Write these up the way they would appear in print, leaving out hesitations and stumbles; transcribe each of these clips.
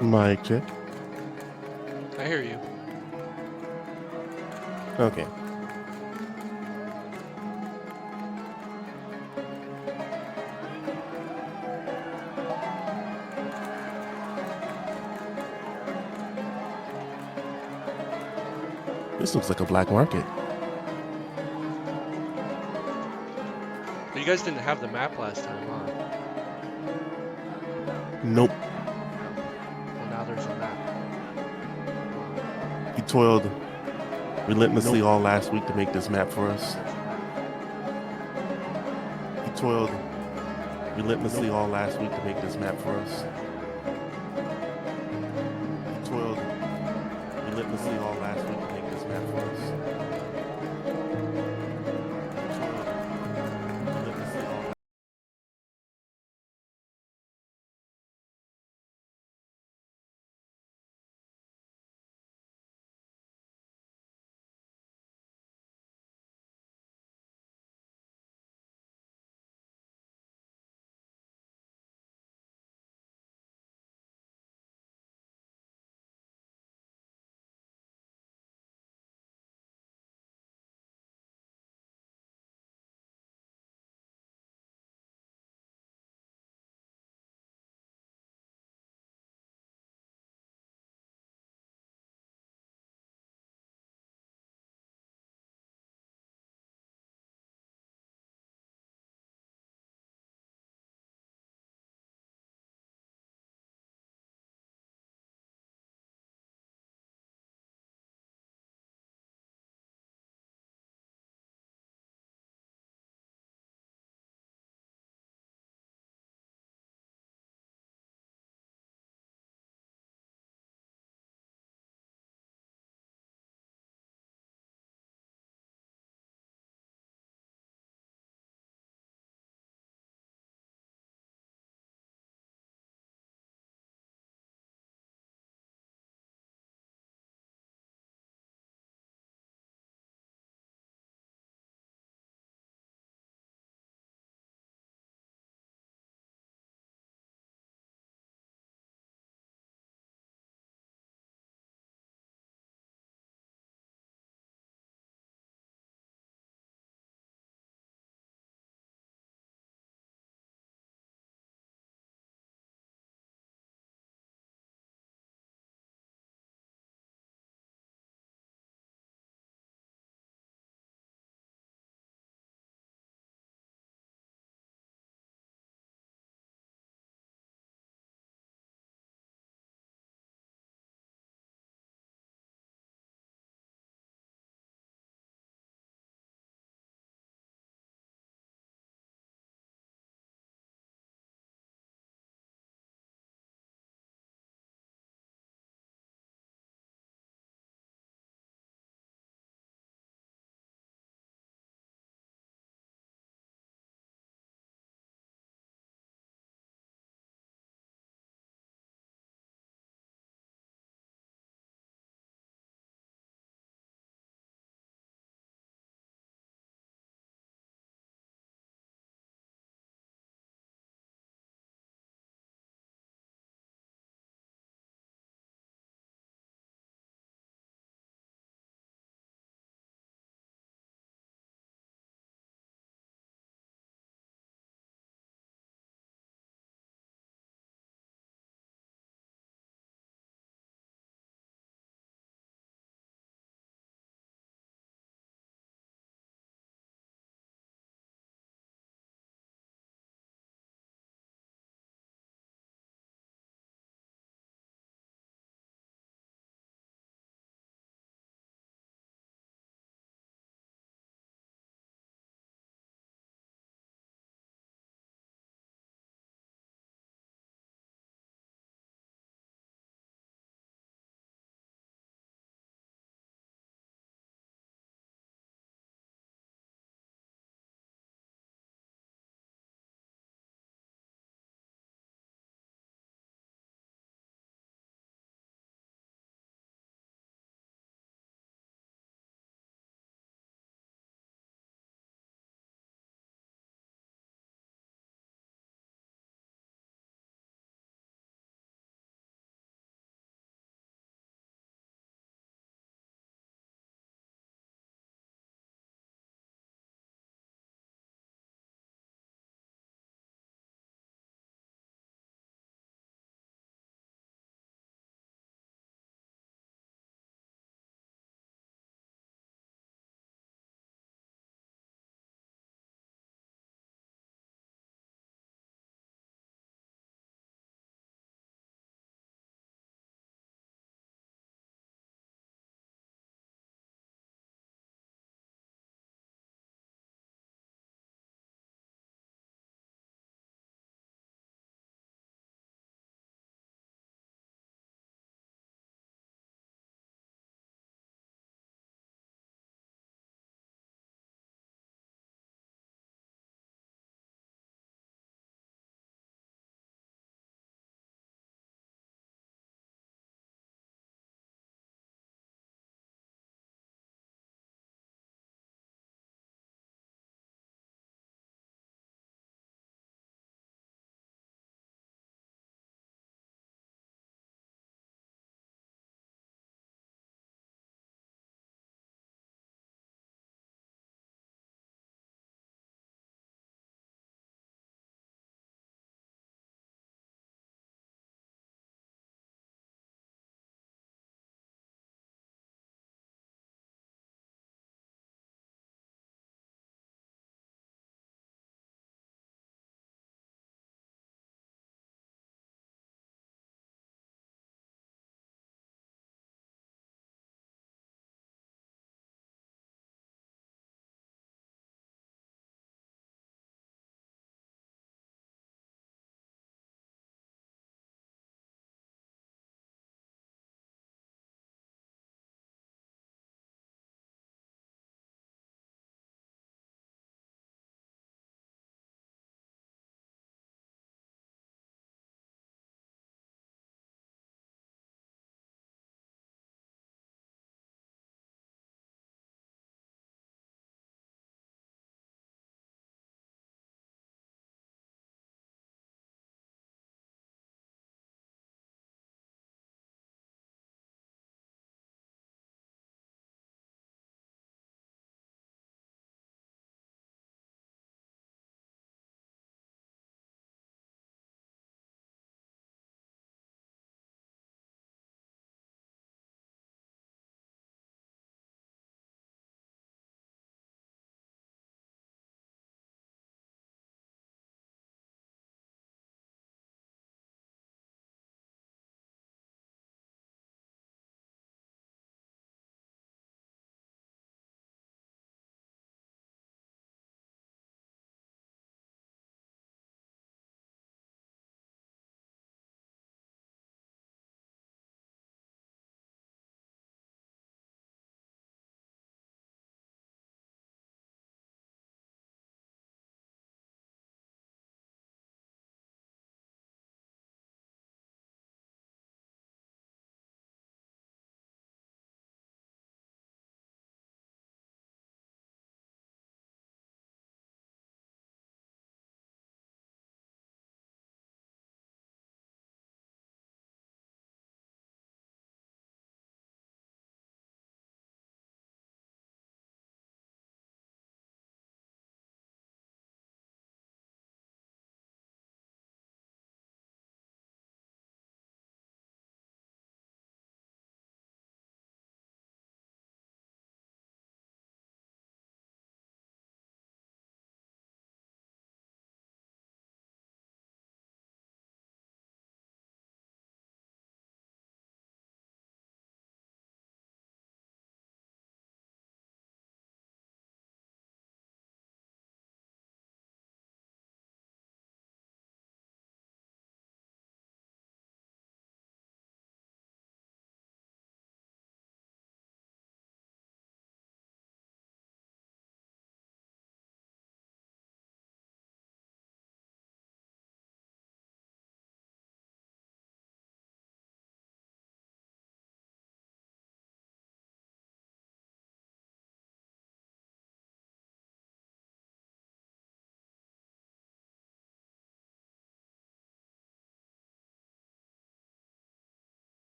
Mic check. I hear you. Okay. This looks like a black market. But you guys didn't have the map last time, huh? Nope. Well, now there's a map. He toiled relentlessly Nope. all last week to make this map for us. There's a map. He toiled relentlessly all last week to make this map for us. He toiled relentlessly all last week to make this map for us.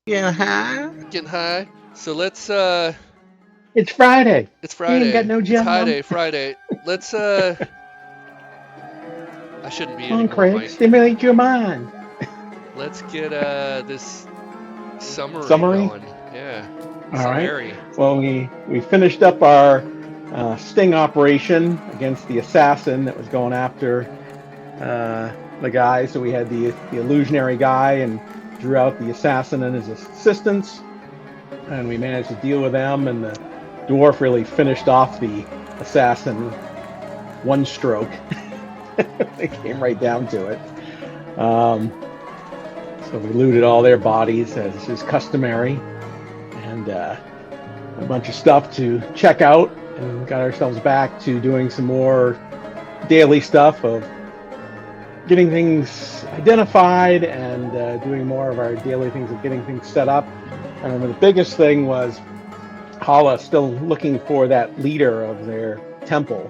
Yeah, huh? Getting high. So let's It's Friday. it's You ain't got Friday. no It's high job. day, Friday. Let's I shouldn't be Come on, anymore, Craig. Mike. Stimulate your mind. Let's get this summary Summary. going. Yeah. All right. Summary. Well, we finished up our sting operation against the assassin that was going after the guy. So we had the illusionary guy and drew out the assassin and his assistants, and we managed to deal with them. And the dwarf really finished off the assassin one stroke. It came right down to it. So we looted all their bodies as is customary, and a bunch of stuff to check out, and got ourselves back to doing some more daily stuff of getting things identified and doing more of our daily things of getting things set up. I remember the biggest thing was Hala still looking for that leader of their temple.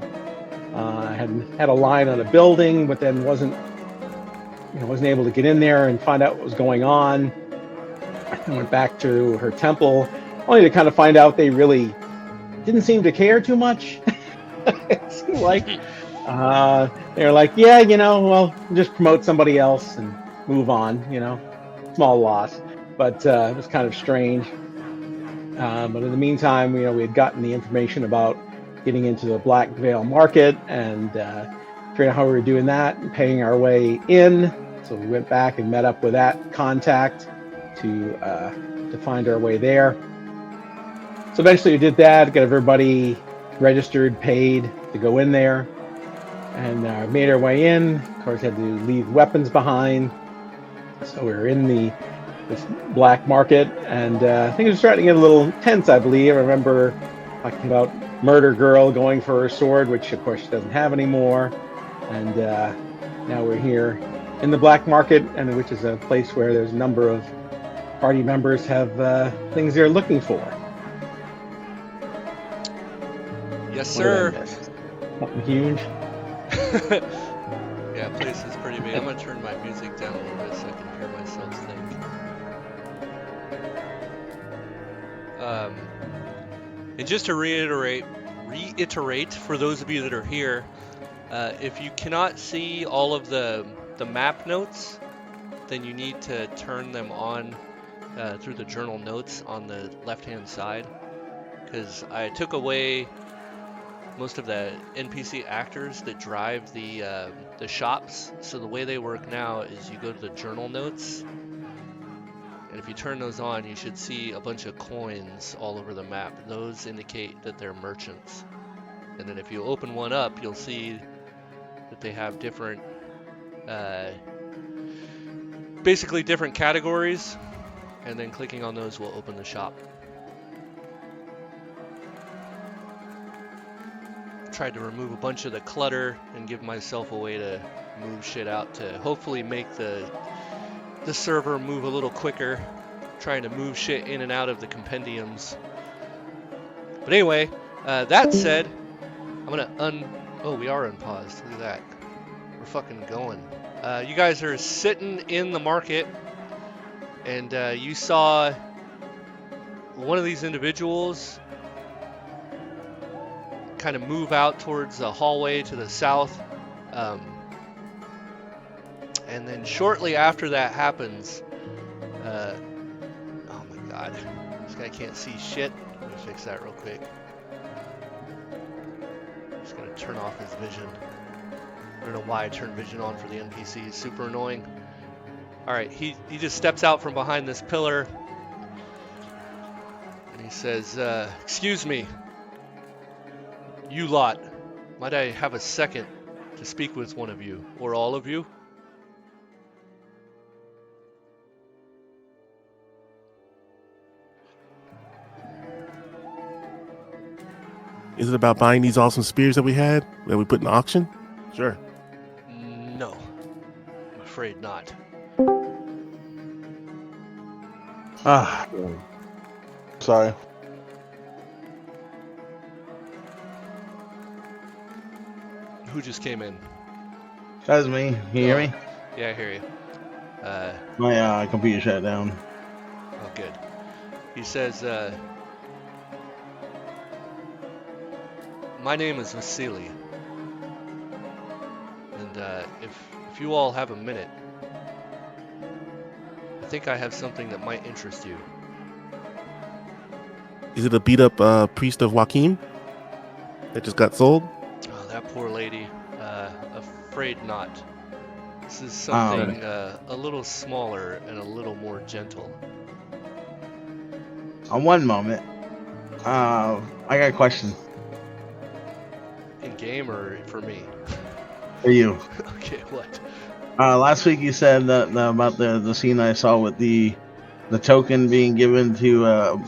Had a line on a building, but then wasn't able to get in there and find out what was going on. I went back to her temple, only to kind of find out they really didn't seem to care too much. It seemed like they were like, yeah, well, just promote somebody else and move on. Small loss, but it was kind of strange. But in the meantime, we had gotten the information about getting into the Black Veil Market and figuring out how we were doing that and paying our way in. So we went back and met up with that contact to find our way there. So eventually we did that, got everybody registered, paid to go in there, and made our way in. Of course, had to leave weapons behind. So we were in this black market, and things were starting to get a little tense, I believe. I remember talking about Murder Girl going for her sword, which of course she doesn't have anymore. And now we're here in the black market, and which is a place where there's a number of party members have things they're looking for. Yes, What did I sir. miss? Something huge? Yeah, place is pretty big. I'm gonna turn my music down a little bit so I can hear myself think. And just to reiterate for those of you that are here, if you cannot see all of the map notes, then you need to turn them on through the journal notes on the left-hand side, because I took away most of the NPC actors that drive the shops. So the way they work now is you go to the journal notes, and if you turn those on, you should see a bunch of coins all over the map. Those indicate that they're merchants. And then if you open one up, you'll see that they have different, basically different categories, and then clicking on those will open the shop. Tried to remove a bunch of the clutter and give myself a way to move shit out to hopefully make the server move a little quicker, trying to move shit in and out of the compendiums. But anyway, that said, I'm gonna oh, we are unpaused. Look at that. We're fucking going. You guys are sitting in the market, and you saw one of these individuals kind of move out towards the hallway to the south. And then shortly after that happens, oh my god, this guy can't see shit. Let me fix that real quick. Just gonna turn off his vision. I don't know why I turned vision on for the NPCs. Super annoying. Alright, he just steps out from behind this pillar, and he says, excuse me, you lot, might I have a second to speak with one of you, or all of you? Is it about buying these awesome spears that we had that we put in auction? Sure. No, I'm afraid not. Sorry. Who just came in? That's me. You hear me? Yeah, I hear you. My computer shut down. Oh, good. He says, my name is Vasily. And if you all have a minute, I think I have something that might interest you. Is it a beat up priest of Joaquin that just got sold? Oh, that poor lady. Afraid not. This is something a little smaller and a little more gentle. One moment. I got a question In game or for me? for you. Okay, what? Last week you said that about the scene I saw with the token being given to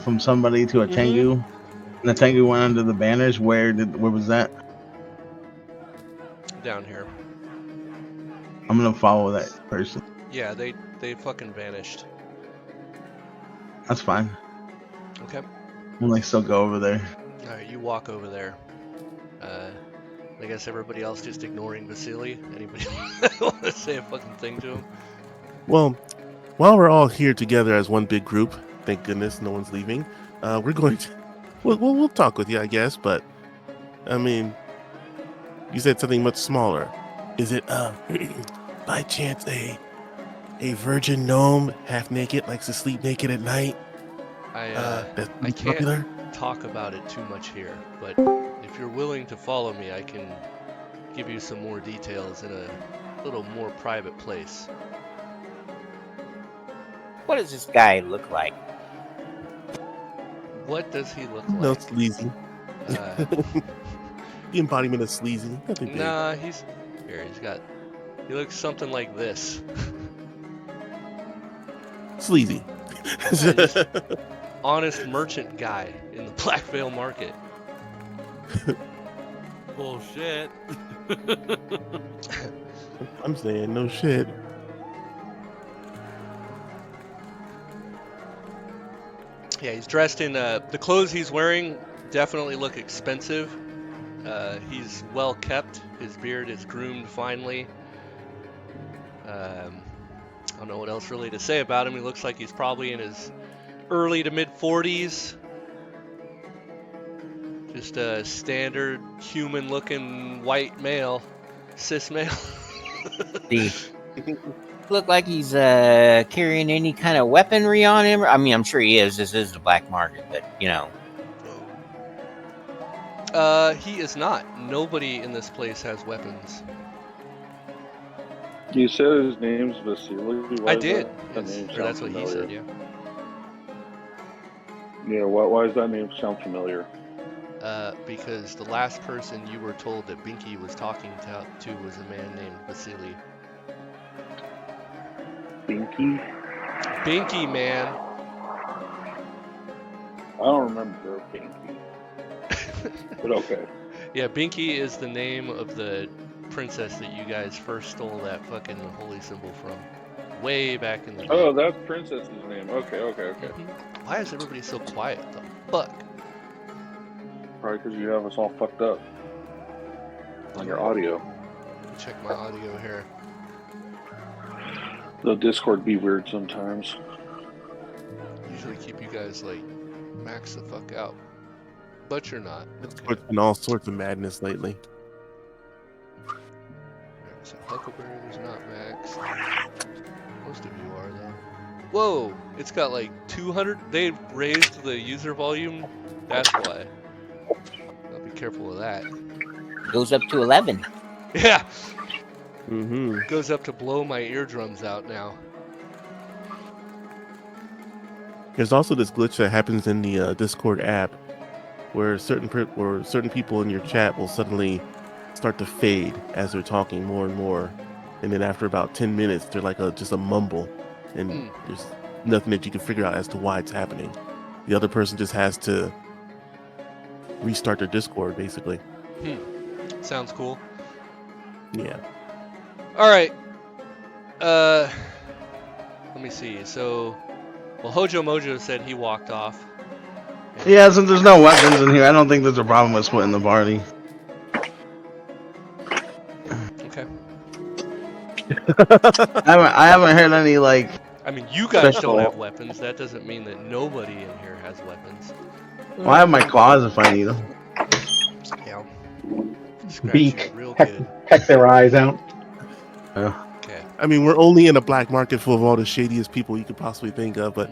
from somebody to a Tengu, and the Tengu went under the banners. Where was that? Down here. I'm gonna follow that person. Yeah, they fucking vanished. That's fine. Okay. I'm like still go over there. Alright, you walk over there. I guess everybody else just ignoring Vasily. Anybody want to say a fucking thing to him? Well, while we're all here together as one big group, thank goodness no one's leaving. We're going to we'll talk with you, I guess. But I mean, you said something much smaller. Is it by chance a virgin gnome, half naked, likes to sleep naked at night? That's I can't popular. talk about it too much here, but if you're willing to follow me, I can give you some more details in a little more private place. What does this guy look like? What does he look No, like? sleazy. The embodiment of sleazy. Nothing big. Nah, he's here. He looks something like this. Sleazy. Yeah, just honest merchant guy in the Black Veil Market. Bullshit. I'm saying no shit. Yeah, he's dressed in the clothes he's wearing definitely look expensive. He's well kept. His beard is groomed finely. I don't know what else really to say about him. He looks like he's probably in his early to mid 40s. Just a standard human-looking white male, cis male. The look like he's carrying any kind of weaponry on him. I mean, I'm sure he is. This is the black market, but you know. He is not. Nobody in this place has weapons. You said his name's Vasily? I did. That name Or sound that's what he familiar. said, yeah. Yeah, why does that name sound familiar? Because the last person you were told that Binky was talking to was a man named Vasily. Binky? Binky, man. I don't remember Binky. But okay. Yeah, Binky is the name of the princess that you guys first stole that fucking holy symbol from. Way back in the day. Oh, that's Princess's name. Okay. Mhm. Why is everybody so quiet? The fuck? Probably because you have us all fucked up on your audio. Let me check my audio here. The Discord be weird sometimes. Usually keep you guys like max the fuck out. But you're not. Okay. It's been all sorts of madness lately. Alright, so Huckleberry was not maxed. Most of you are though. Whoa! It's got like 200. They raised the user volume. That's why. I'll be careful of that. Goes up to 11. Yeah! Mm-hmm. Goes up to blow my eardrums out now. There's also this glitch that happens in the Discord app, where certain people in your chat will suddenly start to fade as they're talking more and more, and then after about 10 minutes, they're like just a mumble, and there's nothing that you can figure out as to why it's happening. The other person just has to restart their Discord, basically. Sounds cool. Yeah. Alright. Let me see. So, well, Hojo Mojo said he walked off. Yeah, since there's no weapons in here, I don't think there's a problem with splitting the party. Okay. I haven't heard any like I mean, you guys Special. don't have weapons. That doesn't mean that nobody in here has weapons. Well, I have my claws if I need them. Yeah. Scratch Beak. you real Peck, good. peck their eyes out. Okay. I mean, we're only in a black market full of all the shadiest people you could possibly think of, but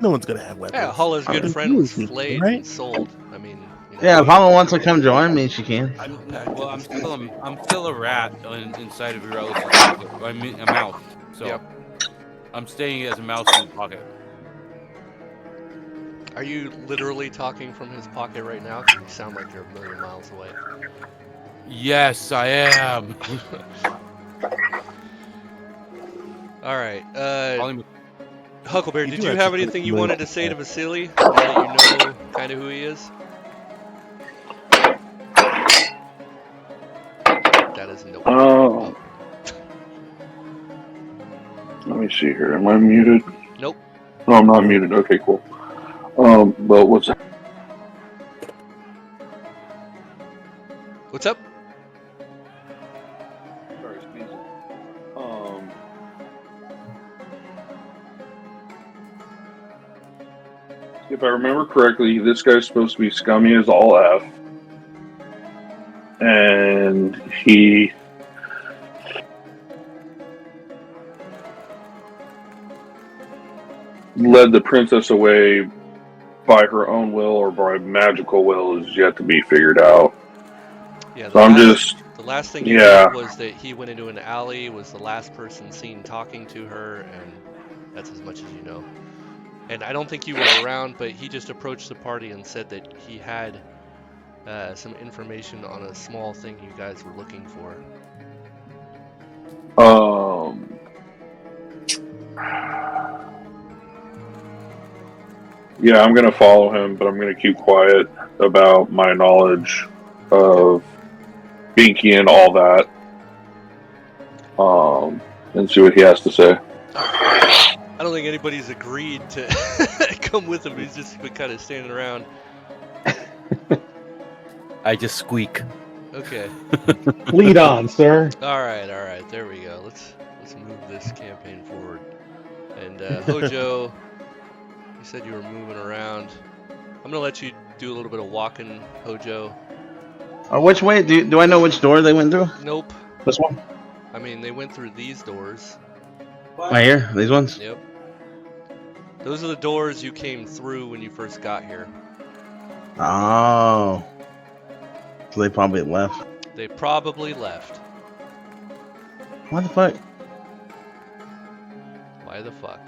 no one's gonna have weapons. Yeah, Holla's good It's friend was easy, flayed right? and sold. I mean, you know. Yeah, if Hollow wants to come join me, she can. I'm still a rat inside of your else's pocket. I mean, a mouse. So Yep. I'm staying as a mouse in his pocket. Are you literally talking from his pocket right now? 'Cause you sound like you're a million miles away. Yes, I am. All right. Calling me- Huckleberry, You did do you have have to anything you really- wanted to say to Vasily? Now that you know kind of who he is? That is no. Oh. Let me see here. Am I muted? Nope. No, I'm not muted. Okay, cool. But what's What's up? Sorry, sneezing. If I remember correctly, this guy's supposed to be scummy as all F. And he led the princess away by her own will or by magical will is yet to be figured out. Yeah. So I'm just The last thing you Yeah. heard was that he went into an alley, was the last person seen talking to her, and that's as much as you know. And I don't think you were around, but he just approached the party and said that he had some information on a small thing you guys were looking for. Yeah, I'm gonna follow him, but I'm gonna keep quiet about my knowledge of Binky and all that. And see what he has to say. I don't think anybody's agreed to come with him. He's just been kind of standing around. I just squeak. Okay. Lead on, sir. All right. There we go. Let's move this campaign forward. And Hojo, you said you were moving around. I'm gonna let you do a little bit of walking, Hojo. Which way? Do I know which door they went through? Nope. This one? I mean, they went through these doors. Right here? These ones? Yep. Those are the doors you came through when you first got here. Oh. So they probably left. They probably left. What the fuck? Why the fuck?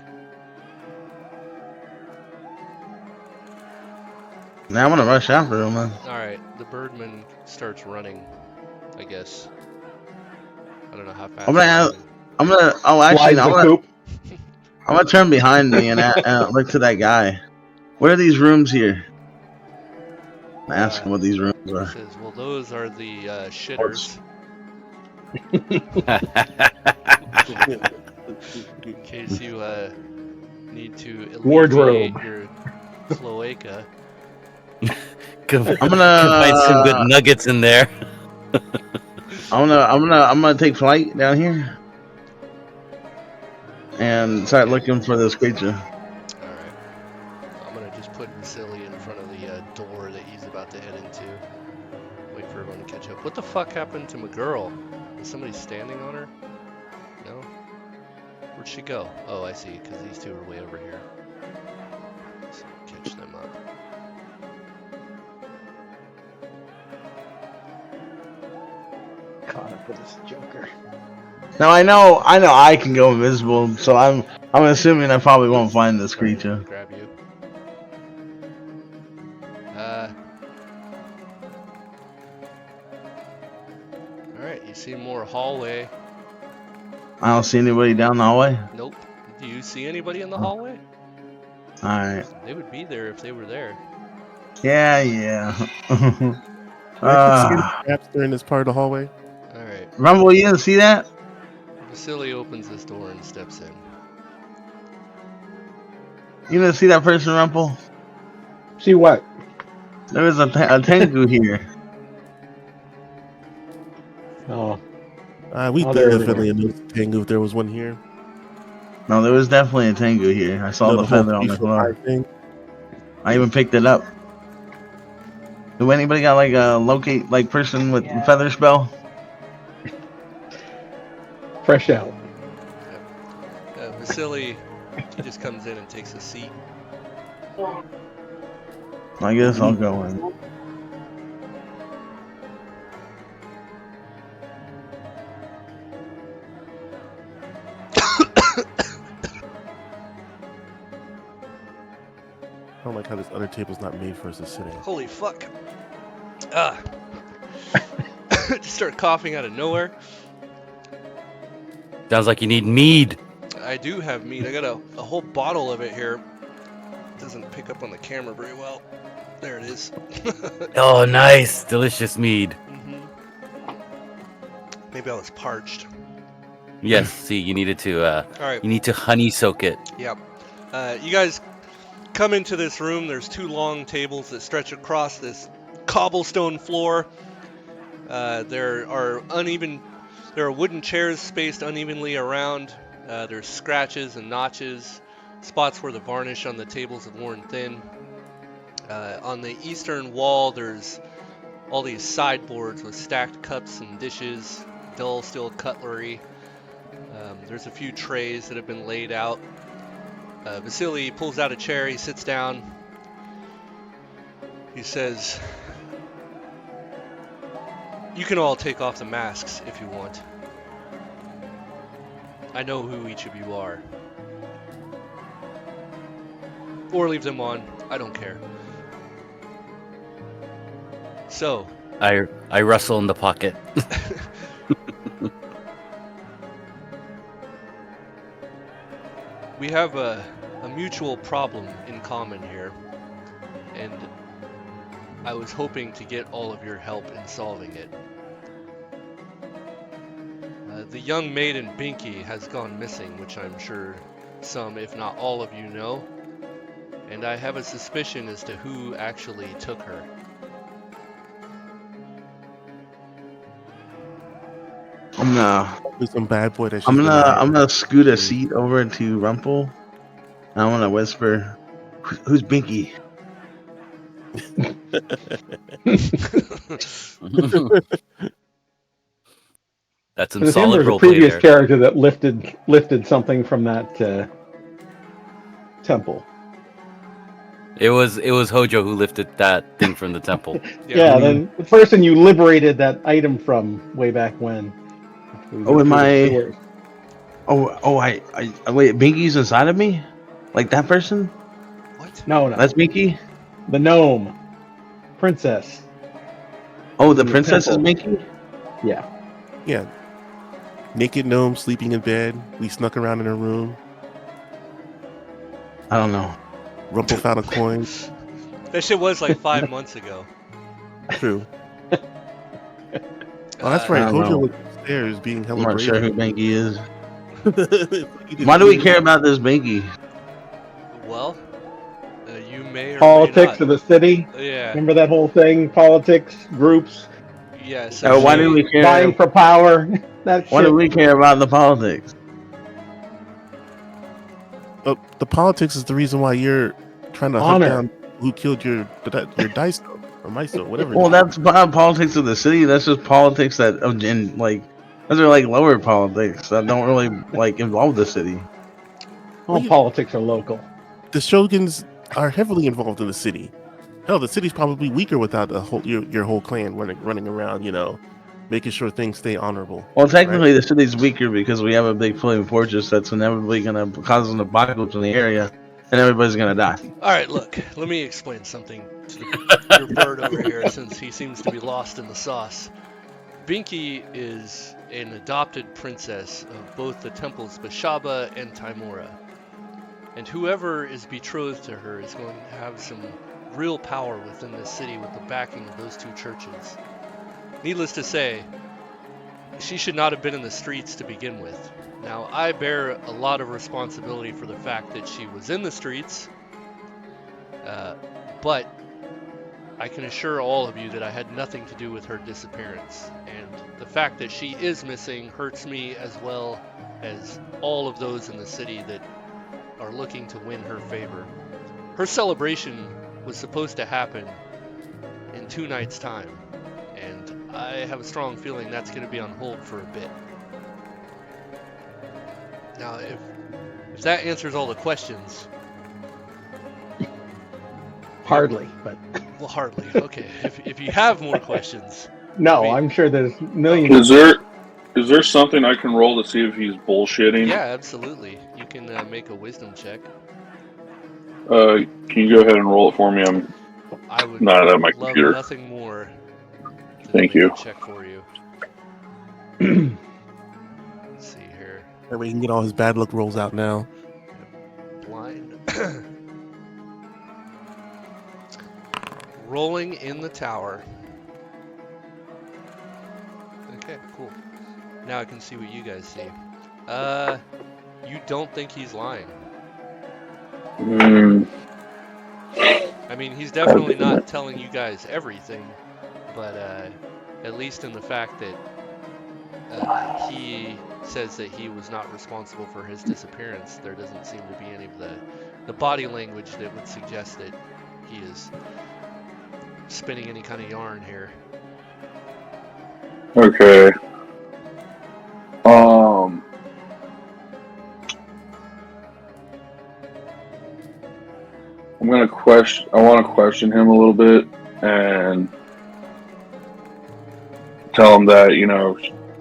Now I'm gonna rush after them, man. Alright, the Birdman starts running, I guess. I don't know how fast. I'm gonna he's have- moving. Oh, actually, Flies no, the coop. I'm gonna turn behind me and look to that guy. What are these rooms here? Ask him what these rooms He are. says, well, those are the shitters. In case you need to alleviate Wardrobe. your cloaca. I'm gonna Find some good nuggets in there. I'm gonna take flight down here and start looking for this creature. Alright. I'm gonna just put Vasily in front of the door that he's about to head into. Wait for everyone to catch up. What the fuck happened to my girl? Is somebody standing on her? No? Where'd she go? Oh, I see, because these two are way over here. Let's catch them up. Caught up with this Joker. Now I know I can go invisible, so I'm assuming I probably won't find this creature. Grab you. Alright, you see more hallway. I don't see anybody down the hallway. Nope. Do you see anybody in the hallway? All right. They would be there if they were there. Yeah. I could see the traps during this part of the hallway. Alright. Rumble, you didn't see that? Vasily opens this door and steps in. You didn't see that person, Rumble? See what? There was a Tengu here. Oh, We Oh, they're definitely noticed Tengu if there was one here. No, there was definitely a Tengu here. I saw You know, the the whole feather on the 3 foot high floor. thing. I even picked it up. Do anybody got like a locate like person with feather spell? Fresh out. Vasily, he just comes in and takes a seat. I guess I'll go in. I don't like how this other table's not made for us to sit in. Holy fuck. Just start coughing out of nowhere. Sounds like you need mead. I do have meat. I got a whole bottle of it here. Doesn't pick up on the camera very well. There it is. Oh, nice, delicious mead. Maybe I was parched. Yes. See, you needed to. All right. You need to honey soak it. Yep. You guys come into this room. There's 2 long tables that stretch across this cobblestone floor. There are wooden chairs spaced unevenly around. There's scratches and notches, spots where the varnish on the tables have worn thin. On the eastern wall, there's all these sideboards with stacked cups and dishes, dull steel cutlery. There's a few trays that have been laid out. Vasily pulls out a chair, he sits down. He says, "You can all take off the masks if you want. I know who each of you are. Or leave them on, I don't care. So, I rustle in the pocket. we have a mutual problem in common here, and I was hoping to get all of your help in solving it. The young maiden Binky has gone missing, which I'm sure some, if not all of you know, and I have a suspicion as to who actually took her. There's some bad boy that I'm gonna scoot a seat over to Rumple. And I'm gonna whisper, "Who's Binky?" That's some It seems solid there's a roleplay previous there. character that lifted something from that temple. It was Hojo who lifted that thing from the temple. Yeah, then the person you liberated that item from way back when. Oh, am I? Oh, I wait. Binky's inside of me, like that person. What? No, That's Binky. the gnome princess. Oh, the In the princess is temple. Binky. Yeah. Yeah. Naked gnome sleeping in bed. We snuck around in her room. I don't know. Rumple found a coin. That shit was like 5 months ago. True. Oh, that's right. I don't Hojo know. was upstairs being I'm hella not brave. sure who Binky is. He did Why do we weird- care about this Binky? Well, you may or Politics may of the city. not. Yeah. Remember that whole thing? Politics, groups, Yeah. So Why do we care? vying for power. That Why shit. do we care about the politics? The politics is the reason why you're trying to Honor. hunt down who killed your dice or mice or whatever. Well, that's not politics of the city. That's just politics that in like those are like lower politics that don't really like involve the city. All politics are local. The Shoguns are heavily involved in the city. Hell, the city's probably weaker without your whole clan running around, making sure things stay honorable. Well, technically, the city's weaker because we have a big floating fortress that's inevitably going to cause an apocalypse in the area, and everybody's going to die. All right, look. Let me explain something to your bird over here, since he seems to be lost in the sauce. Binky is an adopted princess of both the temples Bashaba and Timora, and whoever is betrothed to her is going to have some real power within this city with the backing of those 2 churches. Needless to say, she should not have been in the streets to begin with. Now, I bear a lot of responsibility for the fact that she was in the streets, but I can assure all of you that I had nothing to do with her disappearance, and the fact that she is missing hurts me as well as all of those in the city that are looking to win her favor. Her celebration was supposed to happen in 2 nights' time, and I have a strong feeling that's going to be on hold for a bit. Now, if that answers all the questions... Hardly, but Well, hardly. Okay, if you have more questions... no, I mean- I'm sure there's millions. Is there something I can roll to see if he's bullshitting? Yeah, absolutely. You can make a wisdom check. Can you go ahead and roll it for me? I'm I would not at my love computer. nothing more than Thank to make you. a check for you. Let's see here. That way he can get all his bad luck rolls out now. Blind. Rolling in the tower. Okay, cool. Now I can see what you guys see. You don't think he's lying. I mean, he's definitely not telling you guys everything, but at least in the fact that he says that he was not responsible for his disappearance, there doesn't seem to be any of the body language that would suggest that he is spinning any kind of yarn here. Okay. I want to question him a little bit and tell him that,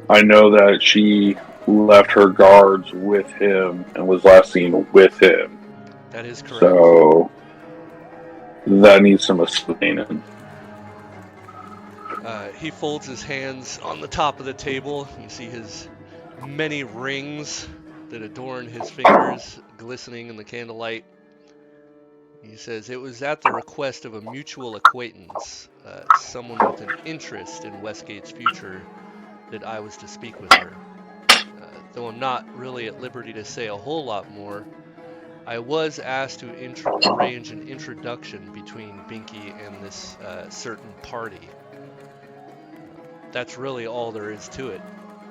I know that she left her guards with him and was last seen with him. That is correct. So that needs some explaining. He folds his hands on the top of the table. You see his many rings that adorn his fingers glistening in the candlelight. He says, "It was at the request of a mutual acquaintance, someone with an interest in Westgate's future, that I was to speak with her. Though I'm not really at liberty to say a whole lot more, I was asked to arrange an introduction between Binky and this certain party. That's really all there is to it.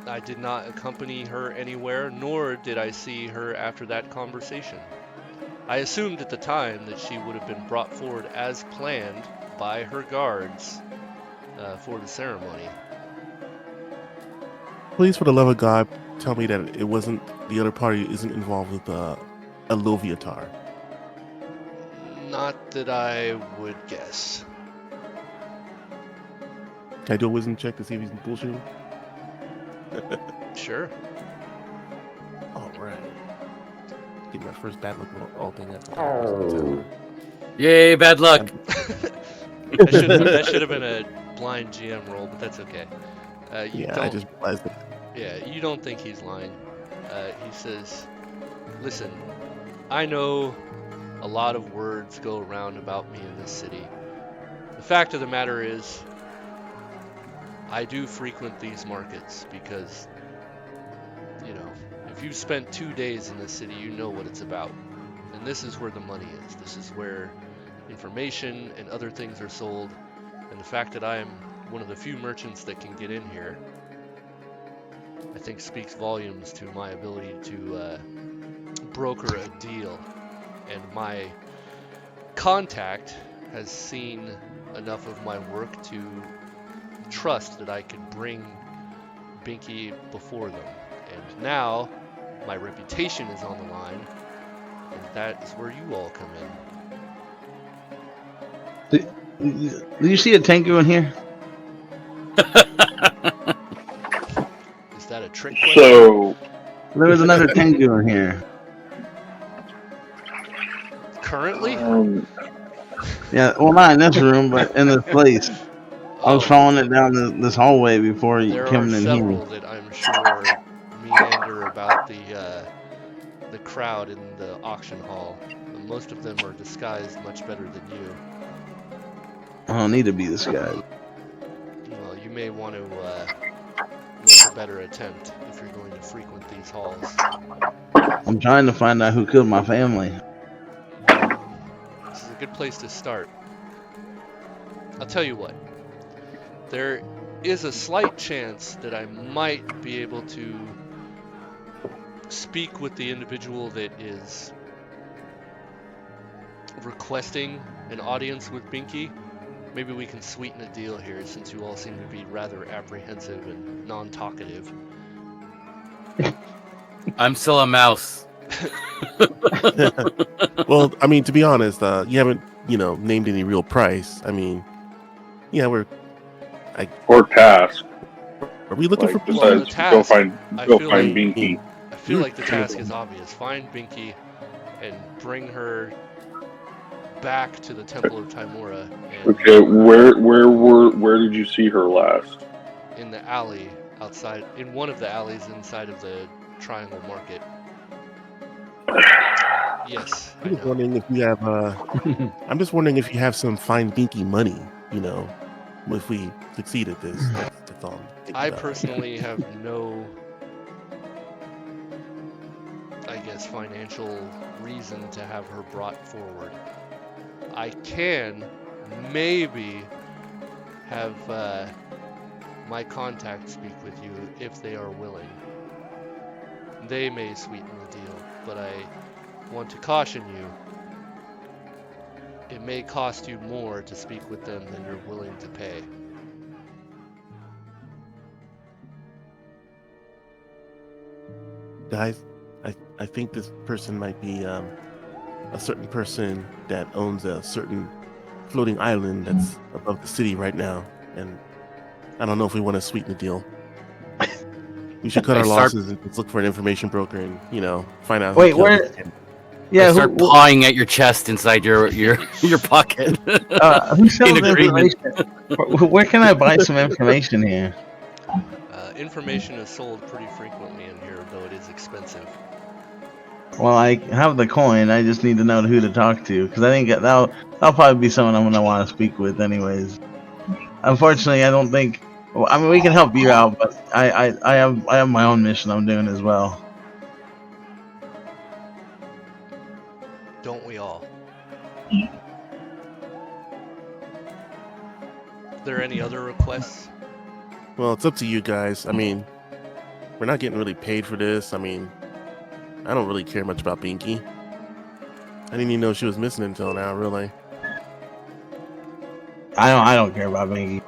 I did not accompany her anywhere, nor did I see her after that conversation. I assumed at the time that she would have been brought forward as planned by her guards for the ceremony." Please, for the love of God, tell me that it wasn't the other party isn't involved with a Loviatar. Not that I would guess. Can I do a wisdom check to see if he's bullshitting? Sure. All right. Get my first bad luck roll. All thing that's Yay, bad luck. That should have been a blind GM roll, but that's okay. I just realized that. Yeah, you don't think he's lying. He says, "Listen, I know a lot of words go around about me in this city. The fact of the matter is, I do frequent these markets because, if you've spent 2 days in this city, you know what it's about. And this is where the money is. This is where information and other things are sold. And the fact that I am one of the few merchants that can get in here, I think speaks volumes to my ability to broker a deal. And my contact has seen enough of my work to trust that I could bring Binky before them. And now my reputation is on the line, and that is where you all come in." Do you see a Tengu in here? Is that a trick question? So There was another Tengu in here. Currently? Yeah, well, not in this room, but in this place. I was Oh, following it down this hallway before you there are came in several here. that I'm sure meander about the crowd in the auction hall. Most of them are disguised much better than you. I don't need to be this guy. Well, you may want to make a better attempt if you're going to frequent these halls. I'm trying to find out who killed my family. This is a good place to start. I'll tell you what. There is a slight chance that I might be able to speak with the individual that is requesting an audience with Binky. Maybe we can sweeten a deal here, since you all seem to be rather apprehensive and non-talkative. I'm still a mouse. Well, I mean, to be honest, you haven't, named any real price. I mean, yeah, Or task. are we looking Like, for? Well, the besides, go task, find I go feel find like- Binky. I feel like the task is obvious. Find Binky and bring her back to the Temple of Timora and Okay, where did you see her last? in the alley outside, in one of the alleys inside of the Triangle Market. Yes, I I'm just know. wondering if you have. I'm just wondering if you have some Find Binky money. If we succeed at this, that's all. I'm thinking I about. personally have no, I guess, financial reason to have her brought forward. I can maybe have my contact speak with you if they are willing. They may sweeten the deal, but I want to caution you. It may cost you more to speak with them than you're willing to pay. Guys, I think this person might be a certain person that owns a certain floating island that's above the city right now, and I don't know if we want to sweeten the deal. We should cut I our start- losses and just look for an information broker and find out. Wait, who killed where- this kid. Yeah, I start pawing at your chest inside your pocket. who sells In agreement. information? Where can I buy some information here? Information is sold pretty frequently in here, though it is expensive. Well, I have the coin. I just need to know who to talk to, because I think that'll probably be someone I'm gonna want to speak with, anyways. Unfortunately, I don't think. Well, I mean, we can help you out, but I have my own mission I'm doing as well. Don't we all? Are there any other requests? Well, it's up to you guys. I mean, we're not getting really paid for this. I mean, I don't really care much about Binky. I didn't even know she was missing until now, really. I don't care about Binky.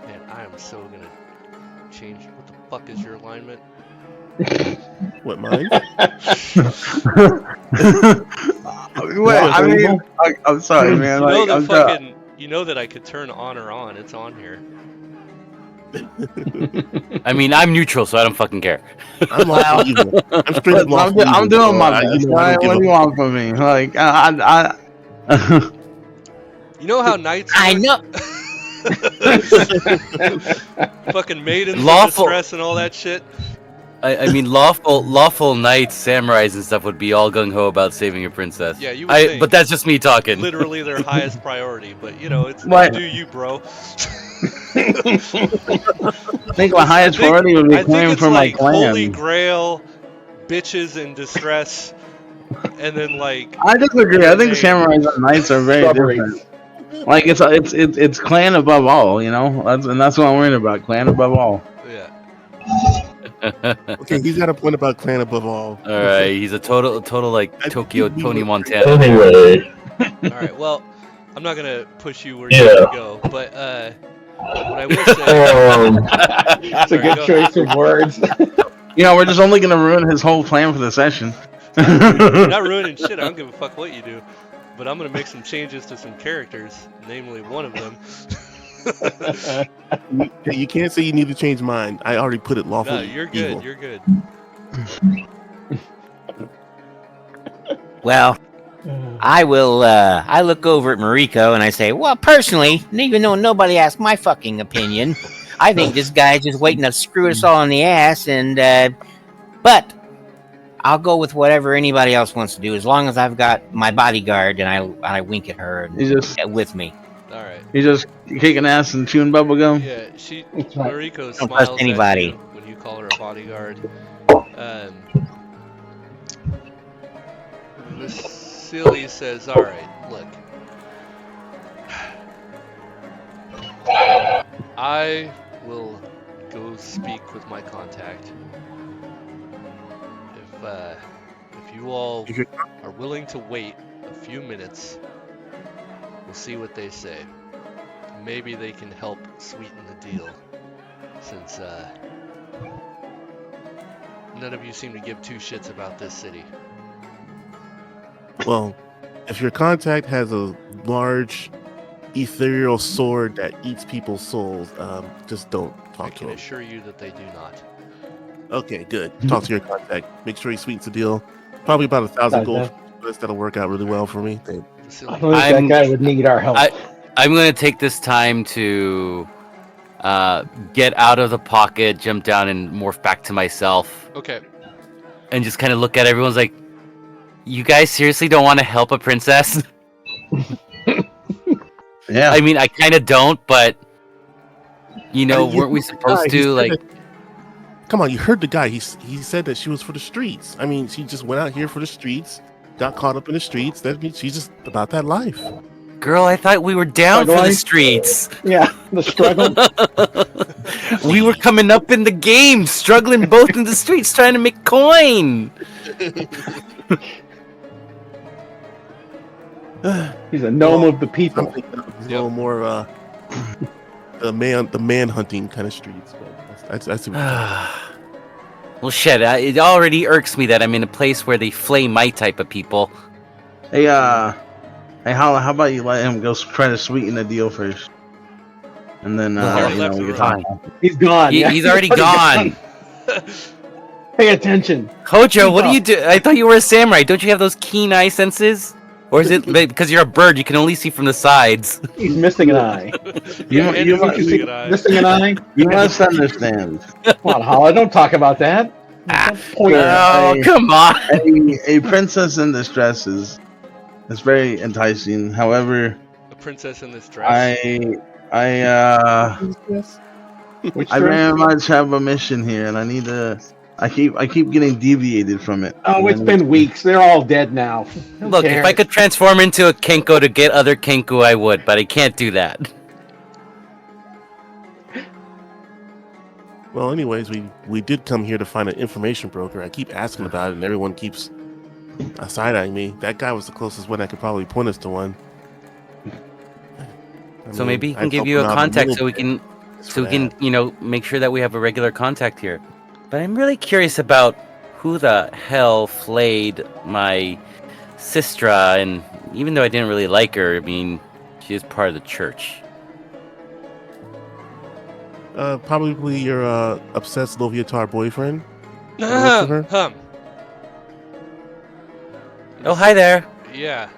Man, I am so gonna change. What the fuck is your alignment? What, mine? I'm sorry, man. You know that I'm fucking. You know that I could turn on or on. It's on here. I mean, I'm neutral, so I don't fucking care. I'm lawful evil. I'm straight up lawful I'm evil, doing so my I- best. I don't give What a do you want from me? Like, I You know how knights I work? know. Fucking maidens in Lawful- distress and all that shit. I mean, lawful knights, samurais, and stuff would be all gung ho about saving your princess. Yeah, you would think. But that's just me talking. Literally their highest priority, but it's Right. do you, bro? think my highest priority would be I think claiming it's for like my clan. Holy Grail, bitches in distress, and then like I disagree. I think samurais and knights are very different. Like it's clan above all, that's what I'm worried about. Clan above all. yeah. Okay, he's got a point about clan above all. All right, he's a total like I think Tokyo we Tony would- Montana. Anyway, All right. Well, I'm not gonna push you where you need to go, but what I will say. It's a Sorry, good go choice of words. We're just only gonna ruin his whole plan for the session. You're not ruining shit. I don't give a fuck what you do. But I'm gonna make some changes to some characters, namely one of them. You can't say you need to change mine. I already put it lawful. No, you're good. evil. You're good. Well, I will. I look over at Mariko and I say, "Well, personally, even though nobody asked my fucking opinion, I think this guy's just waiting to screw us all in the ass." And but I'll go with whatever anybody else wants to do, as long as I've got my bodyguard and I wink at her and, You just with me. All right. kicking ass and chewing bubble gum. Yeah, That's right. Mariko Don't smiles trust anybody. at you when you call her a bodyguard. Vasily says, "All right, look, I will go speak with my contact. if you all If you're are willing to wait a few minutes, we'll see what they say. Maybe they can help sweeten the deal, since none of you seem to give two shits about this city. Well, if your contact has a large ethereal sword that eats people's souls, just don't I talk to can him. assure you that they do not. Okay, good. Talk to your contact. Make sure he sweets the deal. Probably about 1,000 gold. That'll work out really well for me. I Vasily, don't think that guy would need our help. I'm going to take this time to get out of the pocket, jump down, and morph back to myself. okay. And just kind of look at everyone's like, you guys seriously don't want to help a princess? Yeah. I mean, I kind of don't, but, weren't we supposed to, like... Come on, you heard the guy. He said that she was for the streets. I mean, she just went out here for the streets, got caught up in the streets. That means she's just about that life. Girl, I thought we were down for the streets. Yeah, the struggle. We were coming up in the game, struggling both in the streets, trying to make coin. He's a gnome of the people. I'm thinking of a little more the man hunting kind of streets. But that's Well, shit, it already irks me that I'm in a place where they flay my type of people. Hey, how about you let him go try to sweeten the deal first, and then we can talk. He's gone. He's already gone. Pay attention. Hojo, what do you do? I thought you were a samurai. Don't you have those keen eye senses? Or is it because you're a bird, you can only see from the sides? He's missing an eye. You missing an eye? You must understand. Come on, Holla, don't talk about that. Come on. A princess in distress is very enticing. However, A princess in this dress. I very much have a mission here, and I need to. I keep getting deviated from it. Oh, it's been weeks. They're all dead now. Look, if I could transform into a Kenko to get other Kenku, I would, but I can't do that. Well, anyways, we did come here to find an information broker. I keep asking about it, and everyone keeps side-eyeing me. That guy was the closest one that could probably point us to one. So maybe he can give you a contact so we can, make sure that we have a regular contact here. But I'm really curious about who the hell flayed my sistra, and even though I didn't really like her, I mean, she is part of the church. Probably your obsessed Loviatar boyfriend. Oh, hi there. Yeah.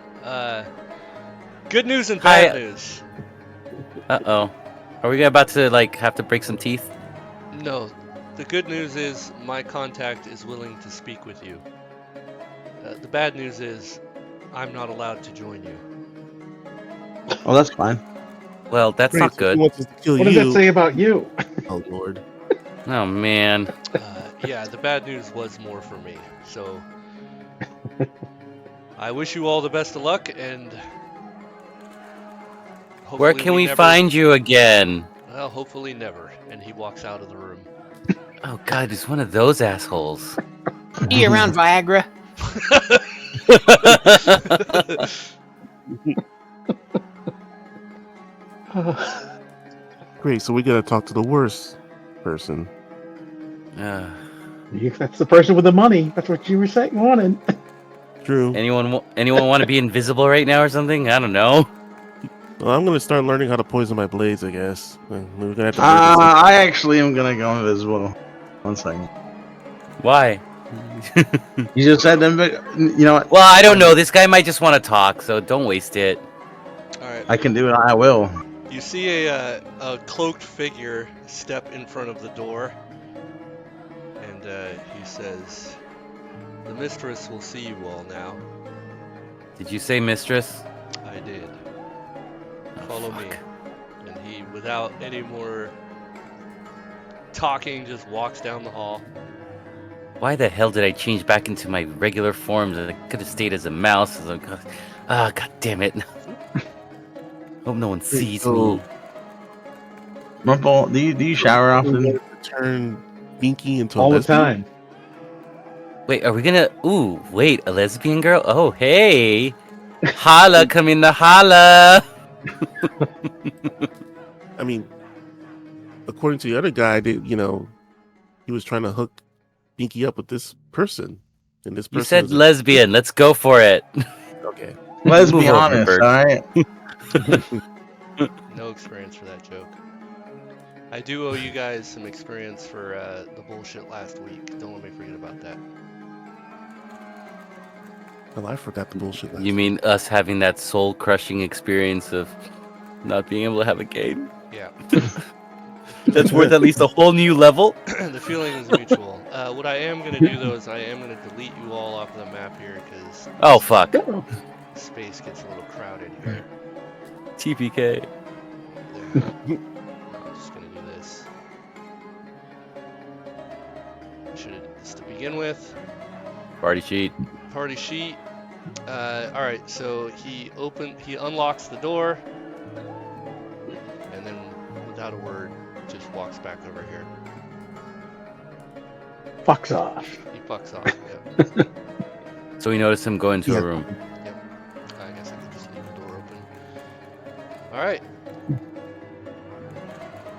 Good news and bad news. Uh-oh. Are we about to, have to break some teeth? No. The good news is my contact is willing to speak with you. The bad news is I'm not allowed to join you. Oh, that's fine. Well, that's not good. What does that say about you? Oh, Lord. Oh, man. Yeah, the bad news was more for me. So I wish you all the best of luck, and where can we find you again? Well, hopefully never. And he walks out of the room. Oh God, he's one of those assholes. Be around Viagra. Great, so we gotta talk to the worst person. That's the person with the money. That's what you were saying, wanted. True. Anyone want to be invisible right now or something? I don't know. Well, I'm gonna start learning how to poison my blades, I guess. We're gonna have to I actually am gonna go invisible. 1 second. Why? You just said them. You know what? Well, I don't know. This guy might just want to talk, so don't waste it. All right. I can do it. I will. You see a cloaked figure step in front of the door, and he says, "The mistress will see you all now." Did you say mistress? I did. Follow me. And he, without any more talking, just walks down the hall. Why the hell did I change back into my regular form? I could have stayed as a mouse. God damn it. Hope no one sees me. Rumple, do you shower often? Turn Binky into all a the time. Wait, are we gonna? Ooh, wait, a lesbian girl? Oh, hey, holla, come in the holla. I mean, according to the other guy, he was trying to hook Binky up with this person, and this You person said is lesbian. Let's go for it. okay. Let's Move be over, honest, Bert. all right? No experience for that joke. I do owe you guys some experience for the bullshit last week. Don't let me forget about that. Well, I forgot the bullshit last You mean us having that soul-crushing experience of not being able to have a game? Yeah. That's worth at least a whole new level. The feeling is mutual. What I am going to do, though, is I am going to delete you all off of the map here because Oh fuck. space gets a little crowded here. TPK. I'm just going to do this. I should have did this to begin with. Party sheet. Party sheet. Alright, so he unlocks the door, and then without a word, just walks back over here. Fucks off. He fucks off, yeah. So we notice him go into a room. I guess I could just leave the door open. Alright.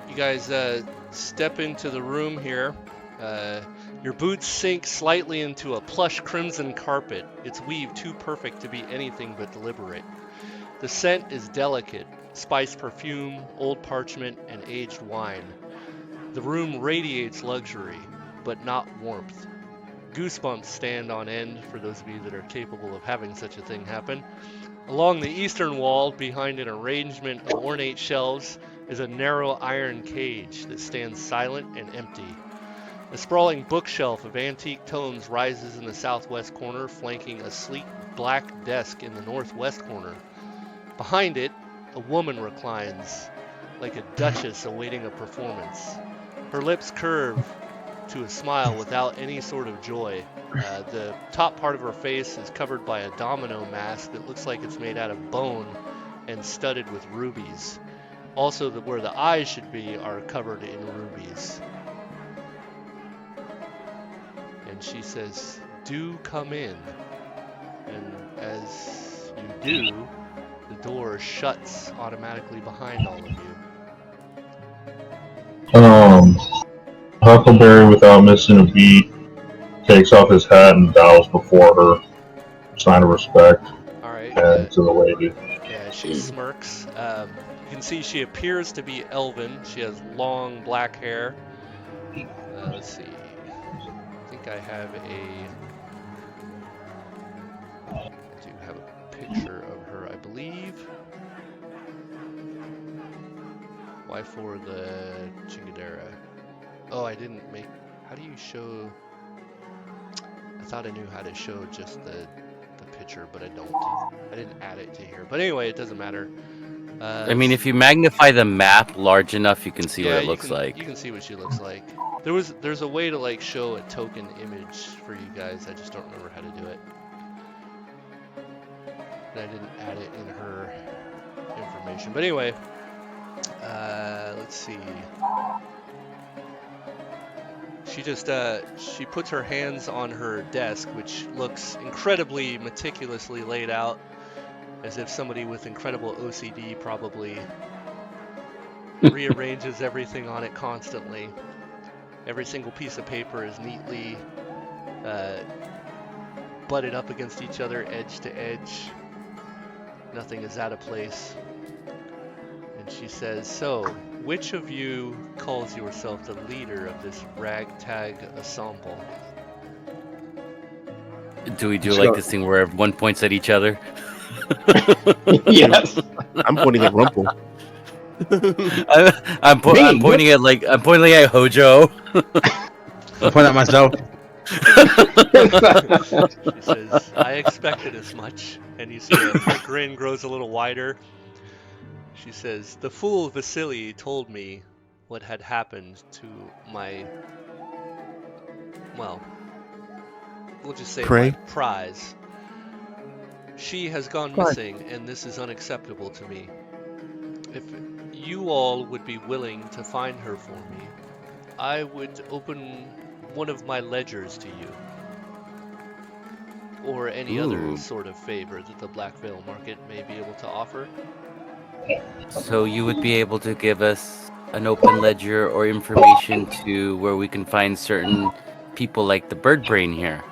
You guys step into the room here. Your boots sink slightly into a plush crimson carpet, its weave too perfect to be anything but deliberate. The scent is delicate, spiced perfume, old parchment, and aged wine. The room radiates luxury, but not warmth. Goosebumps stand on end for those of you that are capable of having such a thing happen. Along the eastern wall, behind an arrangement of ornate shelves, is a narrow iron cage that stands silent and empty. A sprawling bookshelf of antique tomes rises in the southwest corner, flanking a sleek black desk in the northwest corner. Behind it, a woman reclines, like a duchess awaiting a performance. Her lips curve to a smile without any sort of joy. The top part of her face is covered by a domino mask that looks like it's made out of bone and studded with rubies. Also, where the eyes should be are covered in rubies. And she says, "Do come in." And as you do, the door shuts automatically behind all of you. Huckleberry, without missing a beat, takes off his hat and bows before her, sign of respect. All right. And to the lady. Yeah, she smirks. You can see she appears to be elven. She has long black hair. Let's see. I think I have a picture of her, I believe. Why for the Chingadera? Oh, I didn't make. How do you show? I thought I knew how to show just the picture, but I don't. I didn't add it to here. But anyway, it doesn't matter. I mean, if you magnify the map large enough, you can see what it looks like. You can see what she looks like. There's a way to like show a token image for you guys. I just don't remember how to do it. And I didn't add it in her information. But anyway, let's see. She just she puts her hands on her desk, which looks incredibly meticulously laid out, as if somebody with incredible OCD probably rearranges everything on it constantly. Every single piece of paper is neatly butted up against each other, edge to edge. Nothing is out of place. And she says, "So, which of you calls yourself the leader of this ragtag ensemble?" Do we do like this thing where everyone points at each other? Yes. I'm pointing at Rumple. I'm pointing at Hojo. I'll point at myself. She says, "I expected as much." And you see her grin grows a little wider. She says, "The fool Vasily told me what had happened to my, well, we'll just say Prey? my prize. She has gone missing, and this is unacceptable to me. If you all would be willing to find her for me, I would open one of my ledgers to you." or any other sort of favor that the Black Veil Market may be able to offer. So you would be able to give us an open ledger or information to where we can find certain people like the Bird Brain here.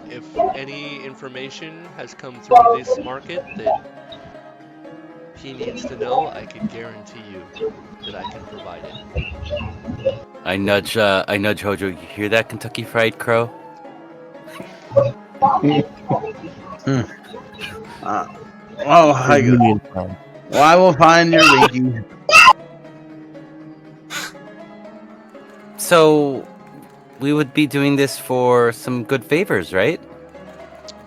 If any information has come through this market that he needs to know, I can guarantee you that I can provide it. I nudge Hojo. You hear that, Kentucky Fried Crow? I will find your Winky. So, we would be doing this for some good favors, right?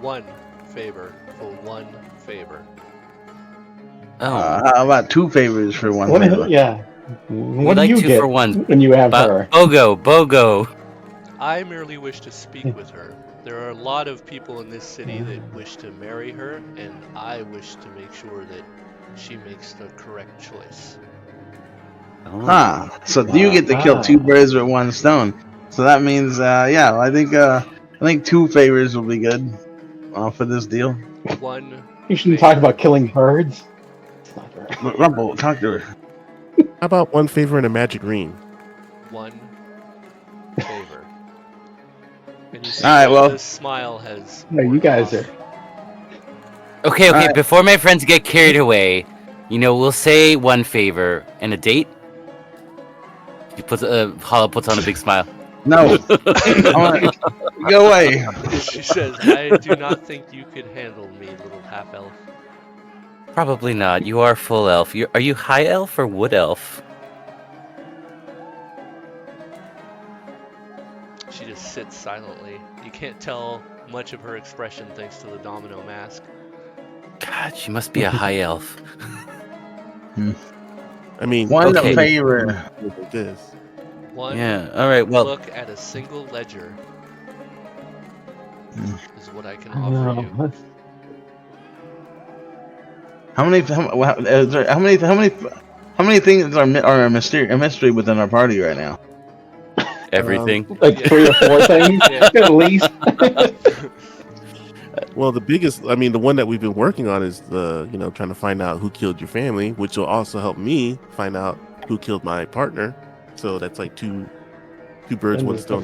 One favor for one favor. Oh, how about 2 favors for one favor? Yeah. What do like you 2 get for 1 when you have her? Bogo. I merely wish to speak with her. There are a lot of people in this city that wish to marry her, and I wish to make sure that she makes the correct choice. So you get to kill 2 birds with 1 stone. So that means, I think 2 favors will be good for this deal. One. You shouldn't talk about killing birds. Rumble, talk to her. How about 1 favor and a magic ring? 1 favor. And you see the smile has. No, you guys are. Okay. Right. Before my friends get carried away, we'll say 1 favor and a date. Hollow puts on a big smile. No. Go away. She says, I do not think you could handle me, little half-elf. Probably not. You are full elf. Are you high elf or wood elf? She just sits silently. You can't tell much of her expression thanks to the domino mask. God, she must be a high elf. I mean, 1 favor. This. 1. Yeah. All right. Well, look at a single ledger is what I can offer you. How many things are a mystery within our party right now? Everything. Like 3 or 4 things at least. Well, the one that we've been working on is trying to find out who killed your family, which will also help me find out who killed my partner. So that's like two birds, one stone.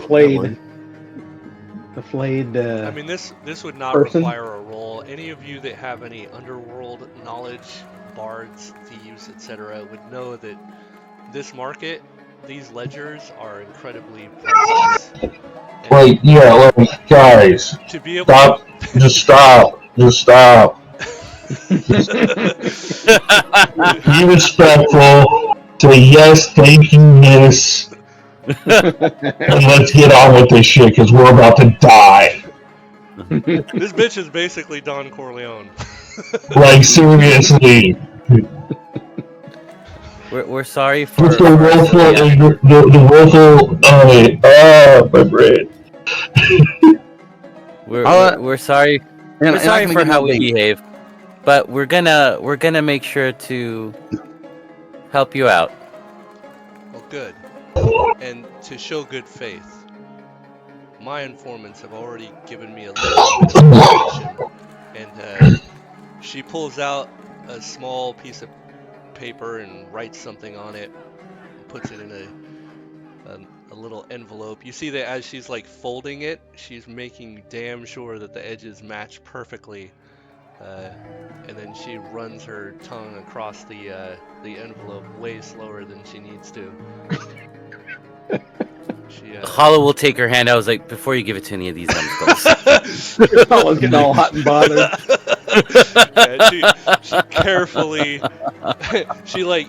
The flayed. I mean, this would not require a roll. Any of you that have any underworld knowledge, bards, thieves, etc., would know that this market, these ledgers are incredibly priceless. Guys, to be able stop. Just stop. Be respectful. Say yes, thank you, miss. And let's get on with this shit because we're about to die. This bitch is basically Don Corleone. Like, seriously. We're sorry for the willful my brain. We're sorry. We're sorry for how we behave, but we're gonna make sure to help you out. Well, good. And to show good faith, my informants have already given me a little bit of information, and she pulls out a small piece of paper and writes something on it and puts it in a little envelope. You see that as she's like folding it, she's making damn sure that the edges match perfectly, and then she runs her tongue across the envelope way slower than she needs to. Hollow will take her hand. I was like, before you give it to any of these numbskulls. Hollow's getting all hot and bothered. Yeah, she carefully,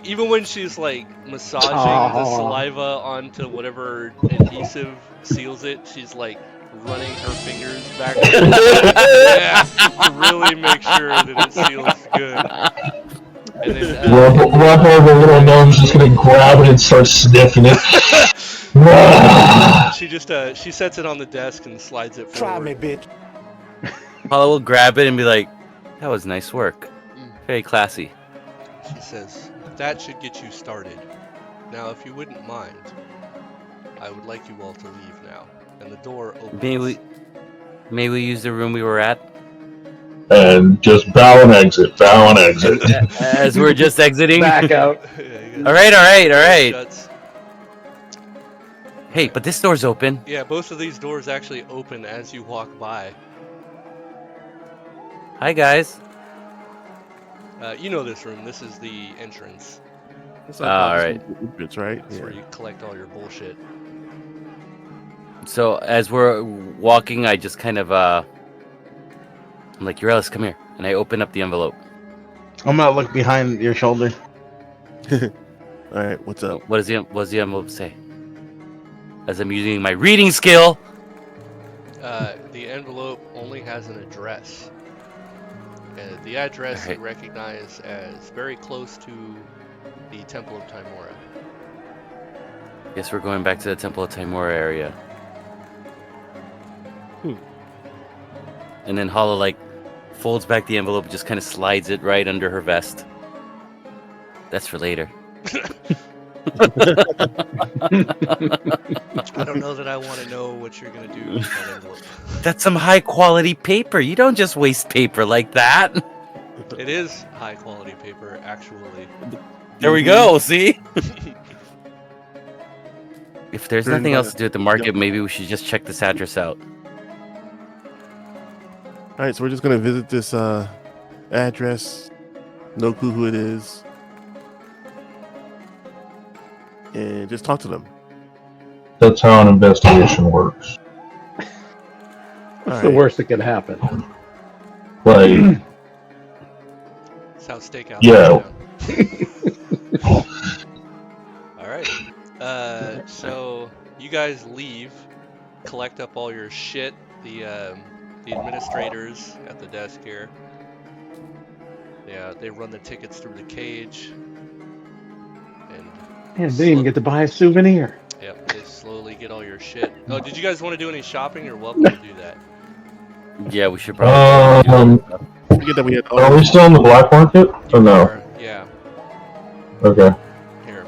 even when she's like massaging the saliva onto whatever adhesive seals it, she's like running her fingers back and forth, to really make sure that it seals good. And then Ruffle, the little gnome, is just gonna grab it and start sniffing it. she sets it on the desk and slides it forward. Try me, bitch. Hollow will grab it and be like, that was nice work. Very classy. She says, that should get you started. Now, if you wouldn't mind, I would like you all to leave now. And the door opens. May we use the room we were at? And just bow and exit, bow and exit. As we're just exiting. Back out. All right. Shuts. Hey, but this door's open. Yeah, both of these doors actually open as you walk by. Hi, guys. You know this room. This is the entrance. All right. It's right. That's where you collect all your bullshit. So as we're walking, I just kind of I'm like, Eurelis, come here, and I open up the envelope. I'm gonna look behind your shoulder. All right, what's up? What does the envelope say? As I'm using my reading skill. The envelope only has an address. The address you recognize as very close to the Temple of Timora. Guess we're going back to the Temple of Timora area. And then Hala like folds back the envelope, just kind of slides it right under her vest. That's for later. I don't know that I want to know what you're gonna do with that envelope. That's some high quality paper. You don't just waste paper like that. It is high quality paper, actually. There we go. See? If there's nothing else to do at the market, maybe we should just check this address out. All right, so we're just gonna visit this address. No clue who it is, and just talk to them. That's how an investigation works. What's the worst that could happen? Like, That's how Steakhouse. yeah. All right. So you guys leave, collect up all your shit. The administrators at the desk here. Yeah, they run the tickets through the cage. And Man, they didn't even get to buy a souvenir. Yep, they slowly get all your shit. Oh, did you guys want to do any shopping? You're welcome to do that. Yeah, we should probably. Forget that we had. Are we still in the black market or no? Yeah. Okay. Here.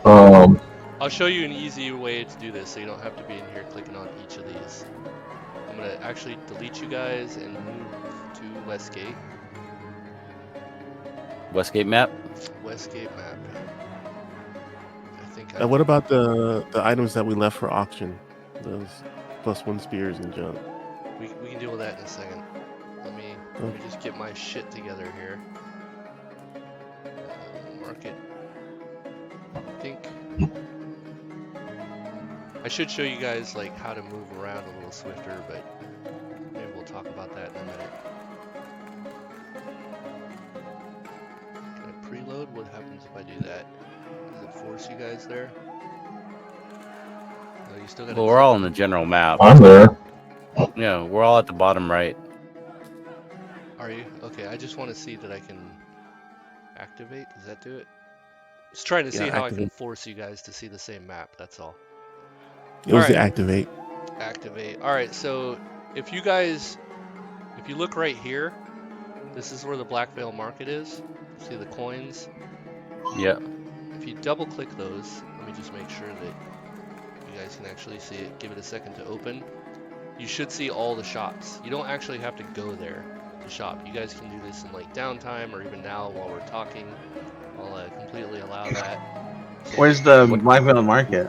I'll show you an easy way to do this, so you don't have to be in here clicking on each of these. I'm gonna actually delete you guys and move to Westgate. Westgate map? Westgate map. I think. What about the items that we left for auction? Those +1 spears and junk. We can deal with that in a second. Let me just get my shit together here. Market. I think I should show you guys like how to move around a little swifter, but maybe we'll talk about that in a minute. Can I preload? What happens if I do that? Does it force you guys there? No, you still got. Well, we're all on the general map. I'm there. Yeah, we're all at the bottom right. Are you? Okay, I just want to see that I can activate. Does that do it? Just trying to see how I can force you guys to see the same map, that's all. It was the activate. Activate. Alright, so if you look right here, this is where the Black Veil Market is. See the coins? Yeah. If you double click those, let me just make sure that you guys can actually see it. Give it a second to open. You should see all the shops. You don't actually have to go there to shop. You guys can do this in like downtime or even now while we're talking. I'll completely allow that. So where's the Black Veil Market?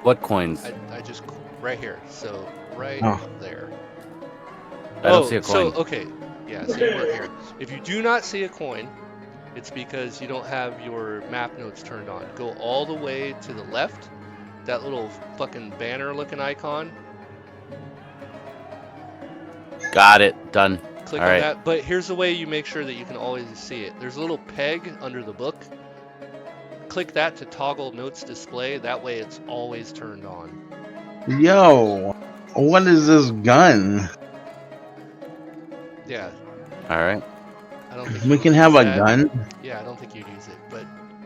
What coins? I just right here. So right there. I don't see a coin. So okay, yeah. So you work here. If you do not see a coin, it's because you don't have your map notes turned on. Go all the way to the left. That little fucking banner-looking icon. Got it. Done. Click on that. But here's the way you make sure that you can always see it. There's a little peg under the book. Click that to toggle notes display. That way it's always turned on. Yo, what is this gun? Yeah. All right. I don't think we can have a gun. Yeah, I don't think you'd use it, but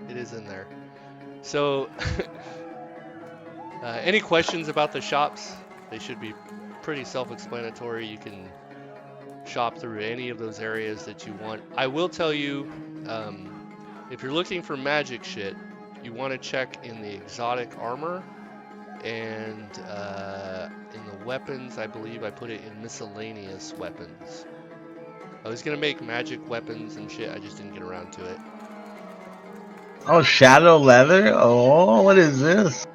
it is in there. So, any questions about the shops? They should be pretty self-explanatory. You can shop through any of those areas that you want. I will tell you, if you're looking for magic shit, you want to check in the exotic armor And in the weapons, I believe I put it in miscellaneous weapons. I was gonna make magic weapons and shit, I just didn't get around to it. Oh, shadow leather? Oh, what is this?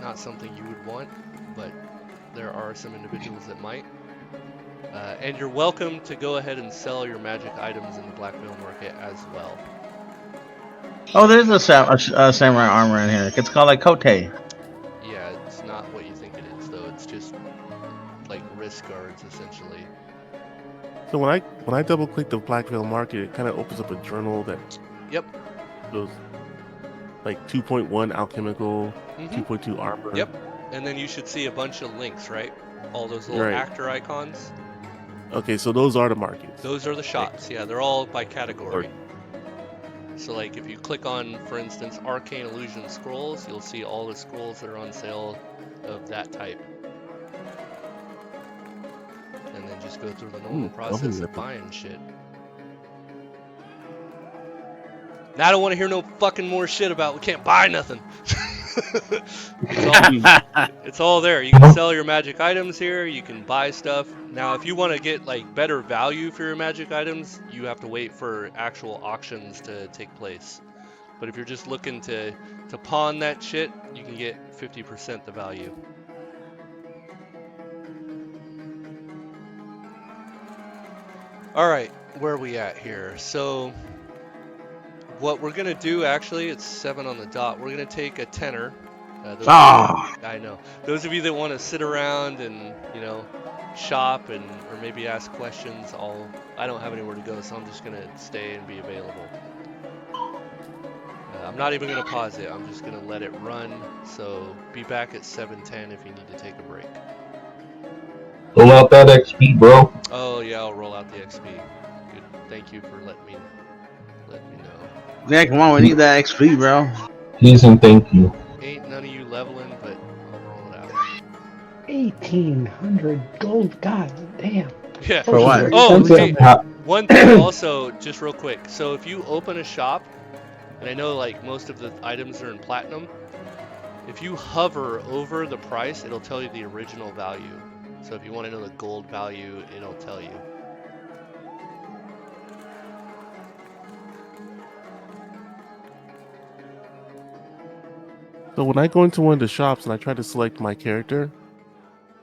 Not something you would want, but there are some individuals that might. And you're welcome to go ahead and sell your magic items in the Black Veil Market as well. Oh, there's a samurai armor in here. It's called like kote. Yeah, it's not what you think it is, though. It's just like wrist guards, essentially. So when I double click the Black Veil Market, it kind of opens up a journal that goes like 2.1 alchemical, 2.2 armor. Yep. And then you should see a bunch of links, right? All those little actor icons. Okay, so those are the markets. Those are the shops. Yeah, they're all by category. So like if you click on, for instance, Arcane Illusion Scrolls, you'll see all the scrolls that are on sale of that type. And then just go through the normal process of buying shit. Now I don't want to hear no fucking more shit about we can't buy nothing. It's all there. You can sell your magic items here. You can buy stuff. Now, if you want to get like better value for your magic items, you have to wait for actual auctions to take place. But if you're just looking to pawn that shit, you can get 50% the value. All right, where are we at here? So what we're gonna do, actually, it's 7 on the dot. We're gonna take a tenner. I know. Those of you that want to sit around and, you know, shop and or maybe ask questions, I don't have anywhere to go, so I'm just gonna stay and be available. I'm not even gonna pause it. I'm just gonna let it run. So be back at 7:10 if you need to take a break. Roll out that XP, bro. Oh yeah, I'll roll out the XP. Good. Thank you for letting me know. Yeah, come on, we need that XP, bro. Please and thank you. Ain't none of you leveling, but I'll roll it out. 1,800 gold. God damn. Yeah. For what? Oh, hey, one thing also, just real quick. So if you open a shop, and I know like most of the items are in platinum, if you hover over the price, it'll tell you the original value. So if you want to know the gold value, it'll tell you. So when I go into one of the shops and I try to select my character,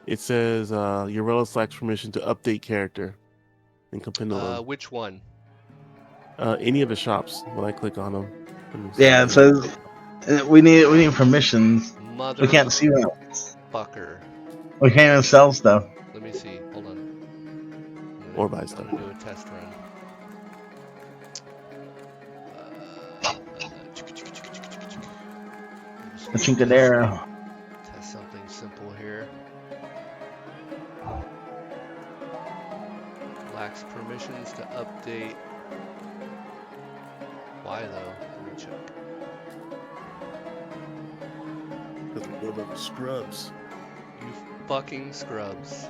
it says your relic lacks permission to update character in Compendulum. Which one? Any of the shops when I click on them. Yeah, it says we need permissions. We can't see them. Fucker. We can't even sell stuff. Let me see. Hold on. Or buy stuff. I'm gonna do a test run. The Chincadero. Test something simple here. Lacks permissions to update. Why though? Let me check. Because we're going over scrubs. You fucking scrubs.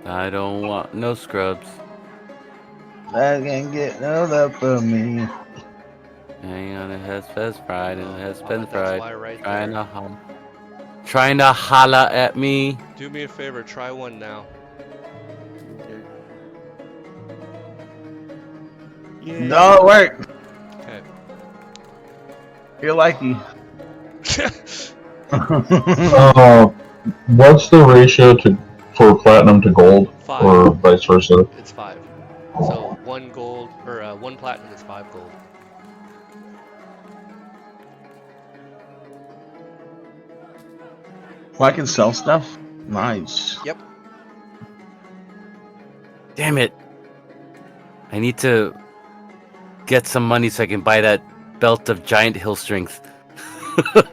I don't want no scrubs. I can't get no love from me. Hang on, it has Fez fried and it has been fried. Right trying to holla at me. Do me a favor, try one now. Yeah. No, it worked. Okay. You're lucky. What's the ratio for platinum to gold, 5. or vice versa? It's 5. So 1 gold or 1 platinum is 5 gold. Well, I can sell stuff. Nice. Yep. Damn it. I need to get some money so I can buy that belt of giant hill strength.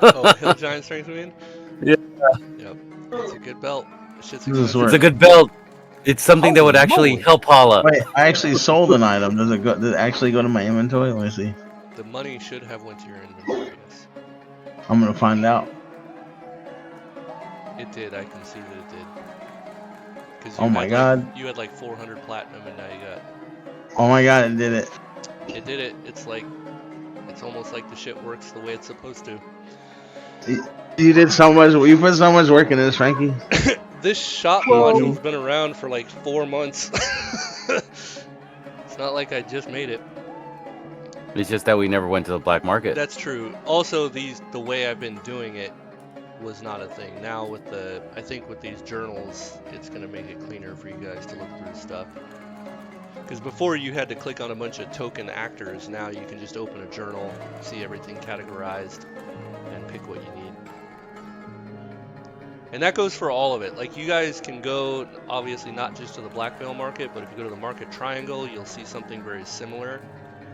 Oh, hill giant strength, you mean? Yeah. Yep. It's a good belt. Shit's It's a good belt. It's something that would actually help Paula. Wait, I actually sold an item. Does it actually go to my inventory? Let me see. The money should have went to your inventory, yes. I'm gonna find out. It did, I can see that it did. Oh my god. You had like 400 platinum and now you got... Oh my god, it did it. It did it. It's almost like the shit works the way it's supposed to. You did so much. You put so much work into this, Frankie. This shop Well- module's been around for like 4 months. It's not like I just made it. It's just that we never went to the black market. That's true. Also, the way I've been doing it was not a thing. Now I think with these journals, it's gonna make it cleaner for you guys to look through stuff. Because before you had to click on a bunch of token actors, now you can just open a journal, see everything categorized, and pick what you need. And that goes for all of it. Like, you guys can go, obviously not just to the blackmail market, but if you go to the market triangle, you'll see something very similar.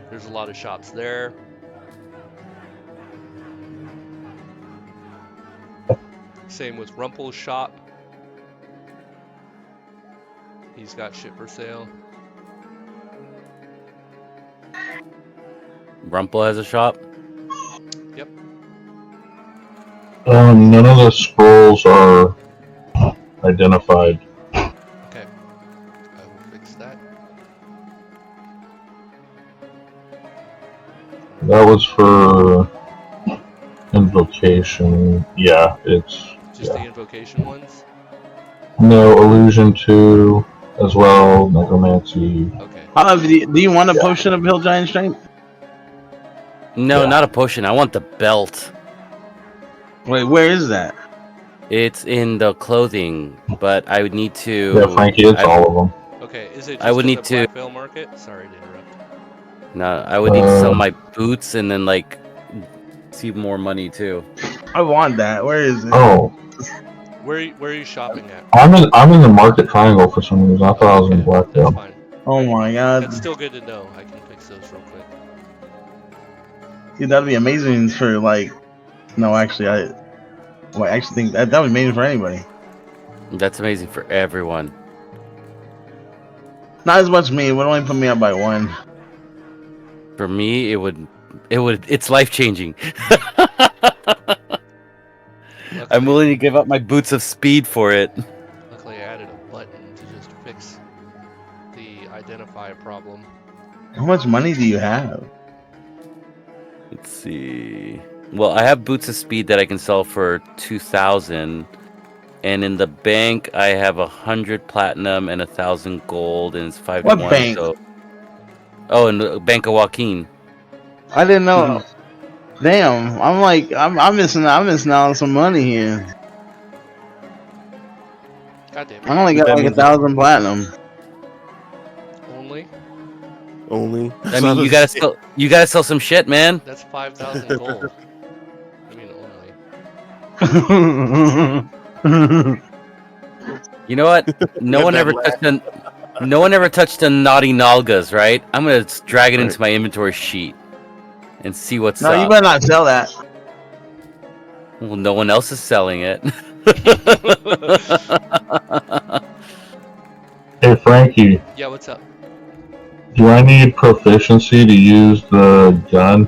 There's a lot of shops there. Same with Rumpel's shop. He's got shit for sale. Rumpel has a shop. Yep. None of the scrolls are identified. Okay. I will fix that. That was for invocation. Yeah, it's Just the invocation ones? no illusion 2 as well, necromancy. Okay. Do you want a potion of Hill Giant Strength? No, Yeah. not a potion. I want the belt. Wait, where is that? It's in the clothing, but I would need to. Yeah, Frankie, it's all of them. Okay, is it just I would in need the to- Black Veil market? Sorry to interrupt. No, I would need to sell my boots and then like see more money too. I want that. Where is it? Oh, Where are you shopping at? I'm in the market triangle for some reason. I thought I was in That's Blacktail. fine. Oh my god. That's still good to know. I can fix those real quick. Dude, that'd be amazing for like. No, actually, I actually think that would be amazing for anybody. That's amazing for everyone. Not as much me. It would only put me up by 1. For me, it's life changing. I'm willing to give up my boots of speed for it. Luckily, I added a button to just fix the identify problem. How much money do you have? Let's see. Well, I have boots of speed that I can sell for 2,000, and in the bank I have 100 platinum and 1,000 gold, and it's 5 What to 1. bank? So... Oh, in the Bank of Joaquin. I didn't know. Damn, I'm missing out on some money here. God damn it. I only got like 1,000 platinum. Only? I mean, you gotta sell some shit, man. That's 5,000 gold. I mean, only. You know what? No one ever touched the naughty Nalgas, right? I'm gonna drag it into my inventory sheet and see what's No, up. you better not sell that. Well, no one else is selling it. Hey, Frankie, Yeah, what's up? do I need proficiency to use the gun?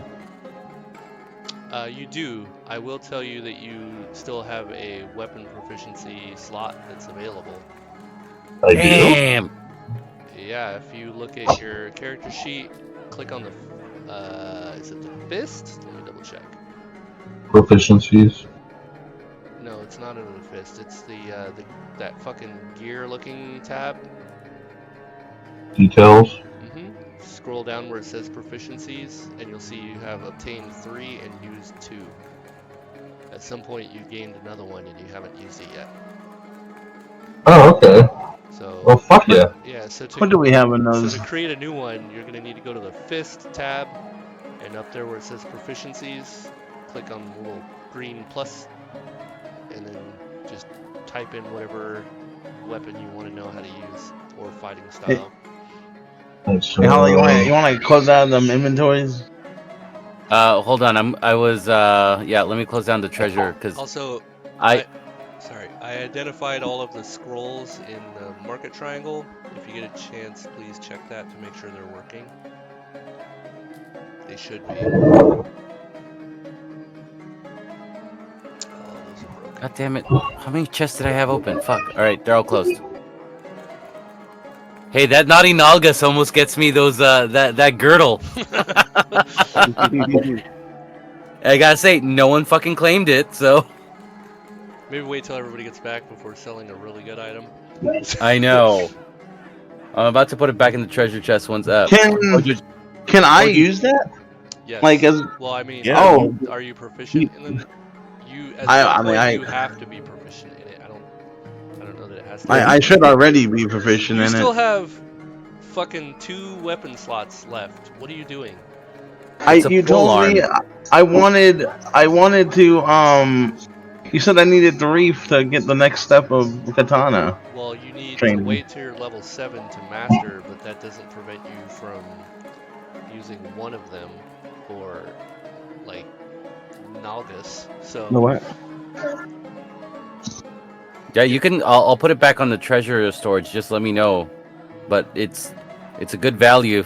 You do. I will tell you that you still have a weapon proficiency slot that's available. I do. Damn. Yeah, if you look at your character sheet, click on the, is it the fist? Let me double check. Proficiencies. No, it's not under the fist. It's that fucking gear looking tab. Details. Scroll down where it says proficiencies, and you'll see you have obtained 3 and used 2. At some point, you gained another one, and you haven't used it yet. Oh, okay. So. Well, fuck yeah. Yeah. So to, What do we have in so those? to create a new one, you're gonna need to go to the fist tab, and up there where it says proficiencies, click on the little green plus, and then just type in whatever weapon you want to know how to use or fighting style. Hey, Holly, you want to close out them inventories? Hold on. Yeah. Let me close down the treasure because Also, I I identified all of the scrolls in the market triangle. If you get a chance, please check that to make sure they're working. They should be. Oh, those are broken. God damn it! How many chests did I have open? Fuck. All right, they're all closed. Hey, that naughty Nalgas almost gets me those that girdle. I gotta say, no one fucking claimed it, so. Maybe wait till everybody gets back before selling a really good item. I know. I'm about to put it back in the treasure chest once up. Can I use that? Yes. Like as well, I mean, Yeah. are you proficient in the? You at some point you have to be proficient in it. I don't know that it has to. I should already be proficient you in still it. have fucking 2 weapon slots left. What are you doing? You told me I wanted to you said I needed 3 to get the next step of katana. Well, you need training. to wait till you're level 7 to master, but that doesn't prevent you from using one of them for like Nagas. So No what? Yeah, you can. I'll put it back on the treasure storage. Just let me know. But it's a good value.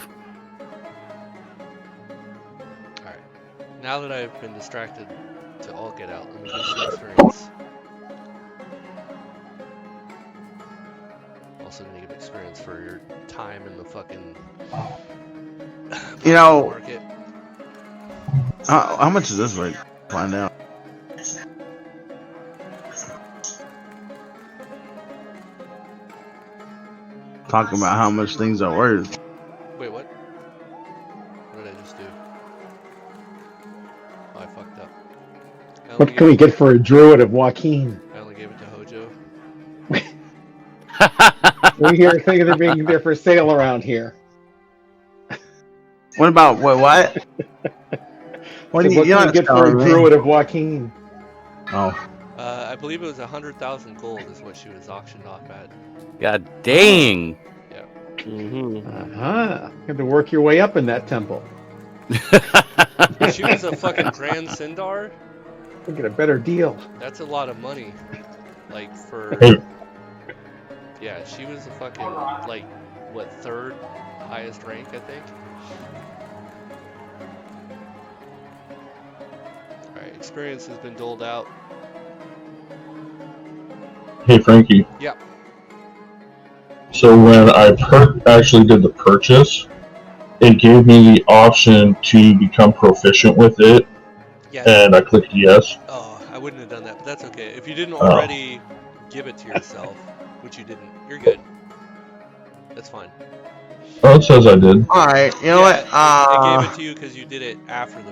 all right. Now that I've been distracted to all get out, let me get some experience. Also gonna give experience for your time in the fucking market. How much is this right? Find out. Talking about how much things are worth. Wait, what? What did I just do? Oh, I fucked up. What can we get for a druid of Joaquin? I only gave it to Hojo. We hear things are being there for sale around here. What about what? What What can we get for a druid of Joaquin? Oh. I believe it was 100,000 gold is what she was auctioned off at. God dang. Yeah. You have to work your way up in that temple. She was a fucking Grand Sindar. We'll get a better deal. That's a lot of money. Like for. Yeah, she was a fucking like what 3rd highest rank, I think. All right, experience has been doled out. Hey, Frankie. Yeah. So when I actually did the purchase, it gave me the option to become proficient with it, and I clicked yes. Oh, I wouldn't have done that, but that's okay. If you didn't already give it to yourself, which you didn't, you're good. That's fine. Oh, it says I did. Alright, you know what? It gave it to you because you did it after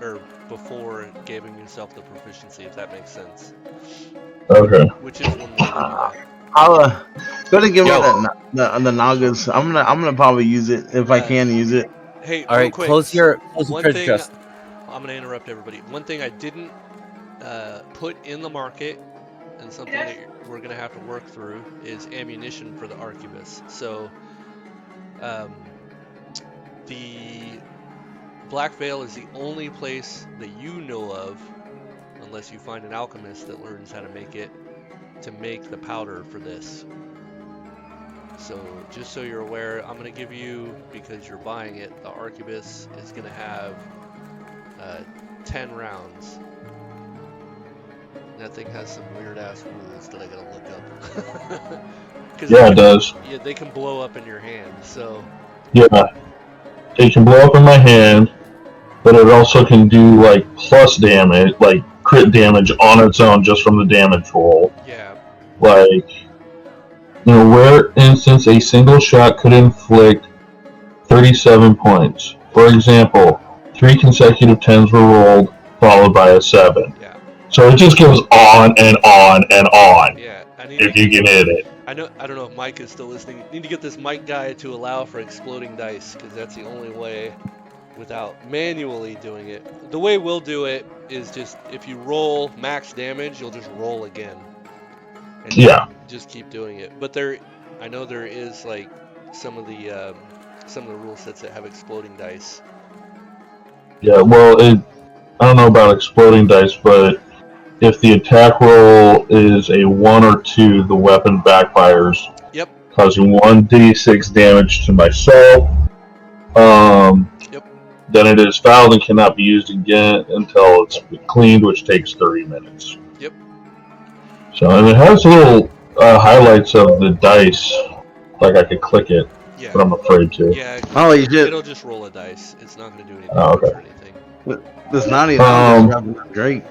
or before giving yourself the proficiency, if that makes sense. Okay. Which is one way to do that. I'll go to give me the Nagas. I'm gonna probably use it if I can use it. Hey, all right, quick, close the one treasure thing, chest. I'm gonna interrupt everybody. One thing I didn't put in the market, and something that we're gonna have to work through, is ammunition for the arquebus. So, the Black Veil is the only place that you know of, unless you find an alchemist that learns how to make it, to make the powder for this. So just so you're aware, I'm going to give you, because you're buying it, the arquebus is going to have 10 rounds. And that thing has some weird ass rules that I got to look up. Yeah, it does. Yeah, they can blow up in your hand, so... Yeah. It can blow up in my hand, but it also can do, like, plus damage, like, crit damage on its own just from the damage roll. Yeah. Like, in a rare instance, a single shot could inflict 37 points. For example, 3 consecutive 10s were rolled, followed by a 7. Yeah. So it just goes on and on and on. Yeah. If you can hit it. I don't know if Mike is still listening. Need to get this Mike guy to allow for exploding dice, because that's the only way without manually doing it. The way we'll do it is just, if you roll max damage, you'll just roll again. And just keep doing it. But I know there is like some of the rule sets that have exploding dice. Yeah, well, I don't know about exploding dice, but if the attack roll is a 1 or 2, the weapon backfires. Yep. Causing 1d6 damage to myself. Yep. Then it is fouled and cannot be used again until it's cleaned, which takes 30 minutes. Yep. So, and it has little highlights of the dice, like I could click it, but I'm afraid to. Yeah. Oh, you did. It'll just roll a dice. It's not going to do anything Oh, okay. or anything. This $90 is great.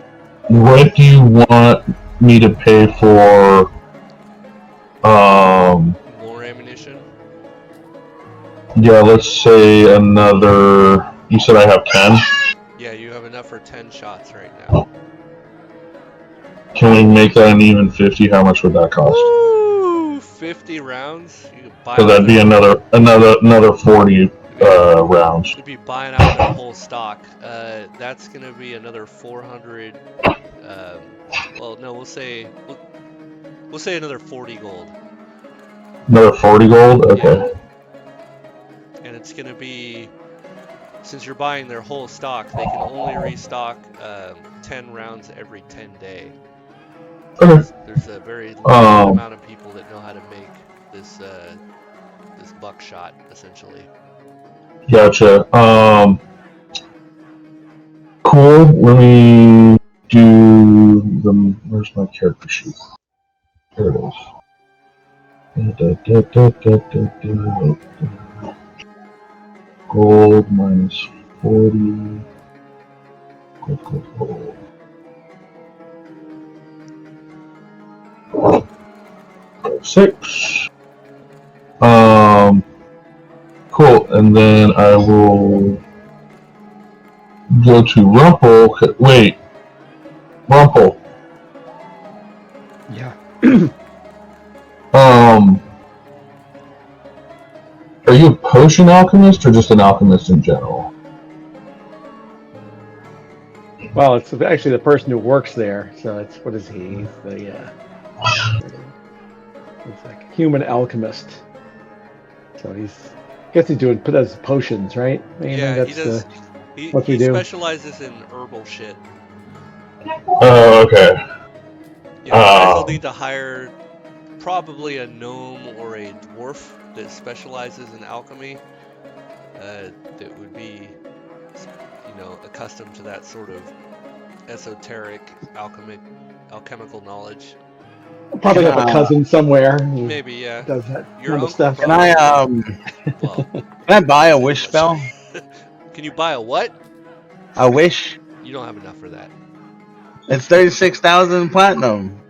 What do you want me to pay for? More ammunition. Yeah, let's say another. You said I have 10. Yeah, you have enough for 10 shots right now. Can we make that an even 50? How much would that cost? Woo! 50 rounds. You could buy. So that'd be another 40 rounds. You'd be buying out their whole stock. That's gonna be another 400. Well, no, we'll say another 40 gold. Another 40 gold. Okay. Yeah. And it's gonna be, since you're buying their whole stock, they can only restock 10 rounds every 10 days. Okay. There's a very limited amount of people that know how to make this buckshot, essentially. Gotcha. Cool. Let me do the. Where's my character sheet? There it is. Gold minus 40. Gold. 6. Cool. And then I will go to Rumple. Wait. Rumple. Yeah. Are you a potion alchemist or just an alchemist in general? Well, it's actually the person who works there. So it's, what is he? He's the it's like a human alchemist. So I guess he's doing does potions, right? Yeah, he does. He specializes in herbal shit. Oh, okay. You guys will need to hire probably a gnome or a dwarf that specializes in alchemy. That would be, accustomed to that sort of esoteric alchemical knowledge. Probably have a cousin somewhere. Maybe, yeah. Does that Your kind of uncle stuff. Can I buy a wish spell? Can you buy a what? A wish? You don't have enough for that. It's 36,000 platinum.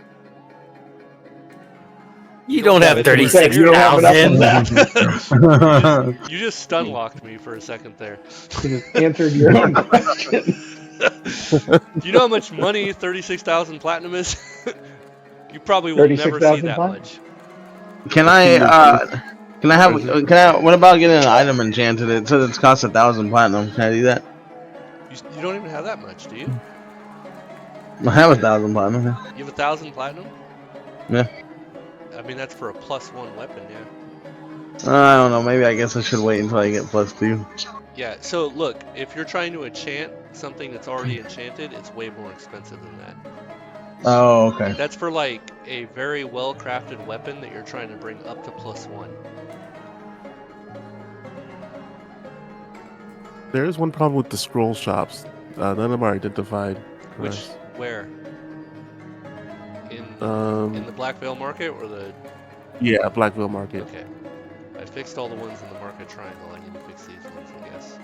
You don't have 36,000. You just stun locked me for a second there. You just answered your own question. Do you know how much money 36,000 platinum is? You probably will never see that much. What about getting an item enchanted? It says it costs 1,000 platinum. Can I do that? You don't even have that much, do you? I have 1,000 platinum. You have 1,000 platinum? Yeah. I mean, that's for a +1 weapon, yeah. I don't know. Maybe I guess I should wait until I get +2. Yeah, so look, if you're trying to enchant something that's already enchanted, it's way more expensive than that. Oh, okay. That's for like a very well-crafted weapon that you're trying to bring up to +1. There is one problem with the scroll shops. None of them are identified. Where? In the Blackvale Market or the? Yeah, Blackville Market. Okay. I fixed all the ones in the Market Triangle. I need to fix these ones, I guess.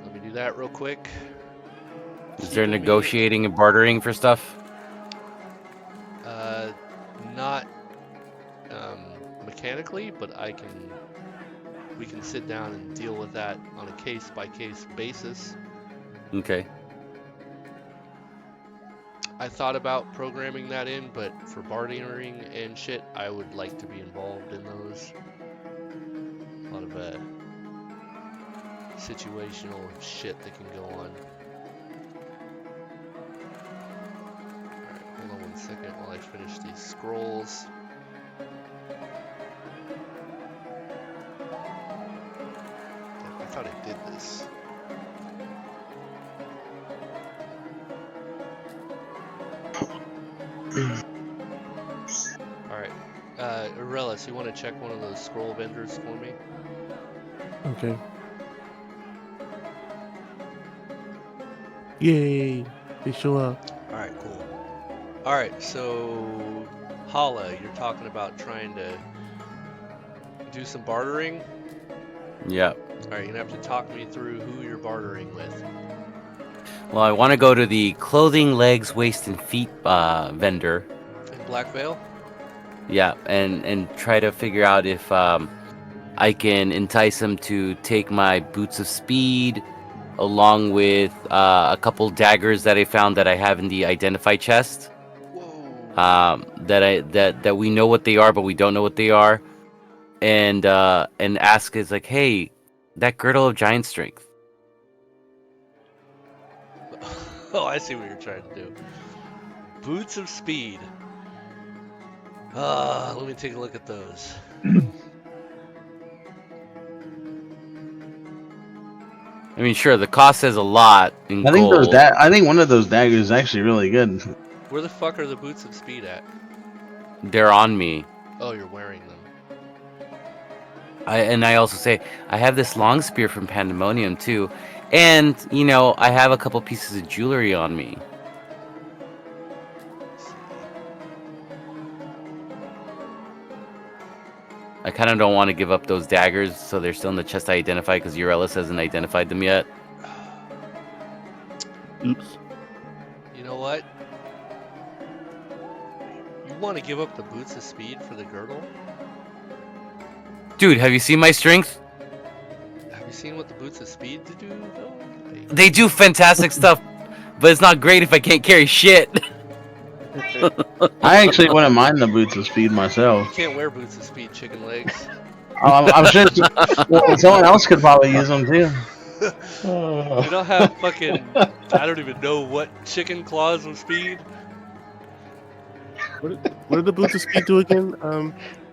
Let me do that real quick. Is there negotiating and bartering for stuff? Not mechanically, but we can sit down and deal with that on a case-by-case basis. Okay. I thought about programming that in, but for bartering and shit, I would like to be involved in those. A lot of situational shit that can go on. Alright, hold on 1 second while I finish these scrolls. I thought I did this. Alright. Arelis, you want to check one of those scroll vendors for me? Okay. Yay! They show up. Alright, cool. Alright, so Hala, you're talking about trying to do some bartering? Yeah. All right, you're gonna have to talk me through who you're bartering with. Well, I want to go to the clothing, legs, waist, and feet vendor. In Black Veil? Yeah, and try to figure out if I can entice him to take my boots of speed, along with a couple daggers that I found that I have in the identify chest. Whoa. That we know what they are, but we don't know what they are, and ask is like, hey, that girdle of giant strength. Oh, I see what you're trying to do. Boots of speed. Let me take a look at those. I mean, sure, the cost says a lot in I think gold. I think one of those daggers is actually really good. Where the fuck are the boots of speed at? They're on me. Oh, you're wearing them. I also say I have this long spear from Pandemonium too, and I have a couple pieces of jewelry on me. I kind of don't want to give up those daggers, so they're still in the chest I identified because Urelis hasn't identified them yet. Oops. You know what? You want to give up the boots of speed for the girdle? Dude, have you seen my strength? Have you seen what the boots of speed do, though? They do fantastic stuff, but it's not great if I can't carry shit. I actually wouldn't mind the boots of speed myself. You can't wear boots of speed, chicken legs. I'm sure someone else could probably use them too. You don't have fucking, I don't even know what chicken claws of speed. What do the boots of speed do again,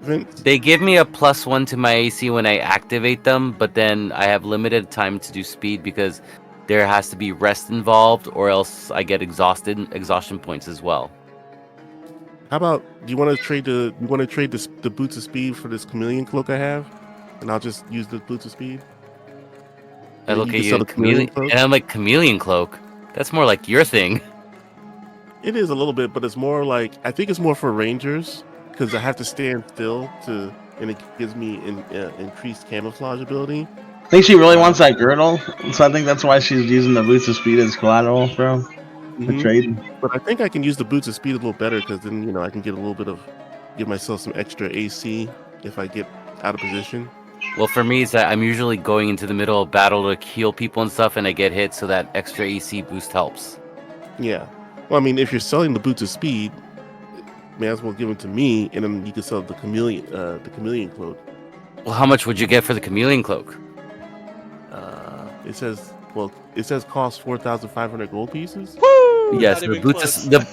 Vince? They give me a +1 to my AC when I activate them, but then I have limited time to do speed because there has to be rest involved, or else I get exhaustion points as well. How about do you want to trade the boots of speed for this chameleon cloak I have, and I'll just use the boots of speed. I look at can you, sell the chameleon cloak? and I'm like, chameleon cloak? That's more like your thing. It is a little bit, but it's more like I think it's more for rangers because I have to stand still and it gives me increased camouflage ability. I think she really wants that girdle, so I think that's why she's using the boots of speed as collateral for trade. But I think I can use the boots of speed a little better because then I can get a little bit of give myself some extra AC if I get out of position. Well, for me, it's that I'm usually going into the middle of battle to heal people and stuff, and I get hit, so that extra AC boost helps. Yeah. Well, I mean, if you're selling the boots of speed, may as well give them to me, and then you can sell the chameleon cloak. Well, how much would you get for the chameleon cloak? It says cost 4,500 gold pieces. Woo! Yes, Not the even boots close.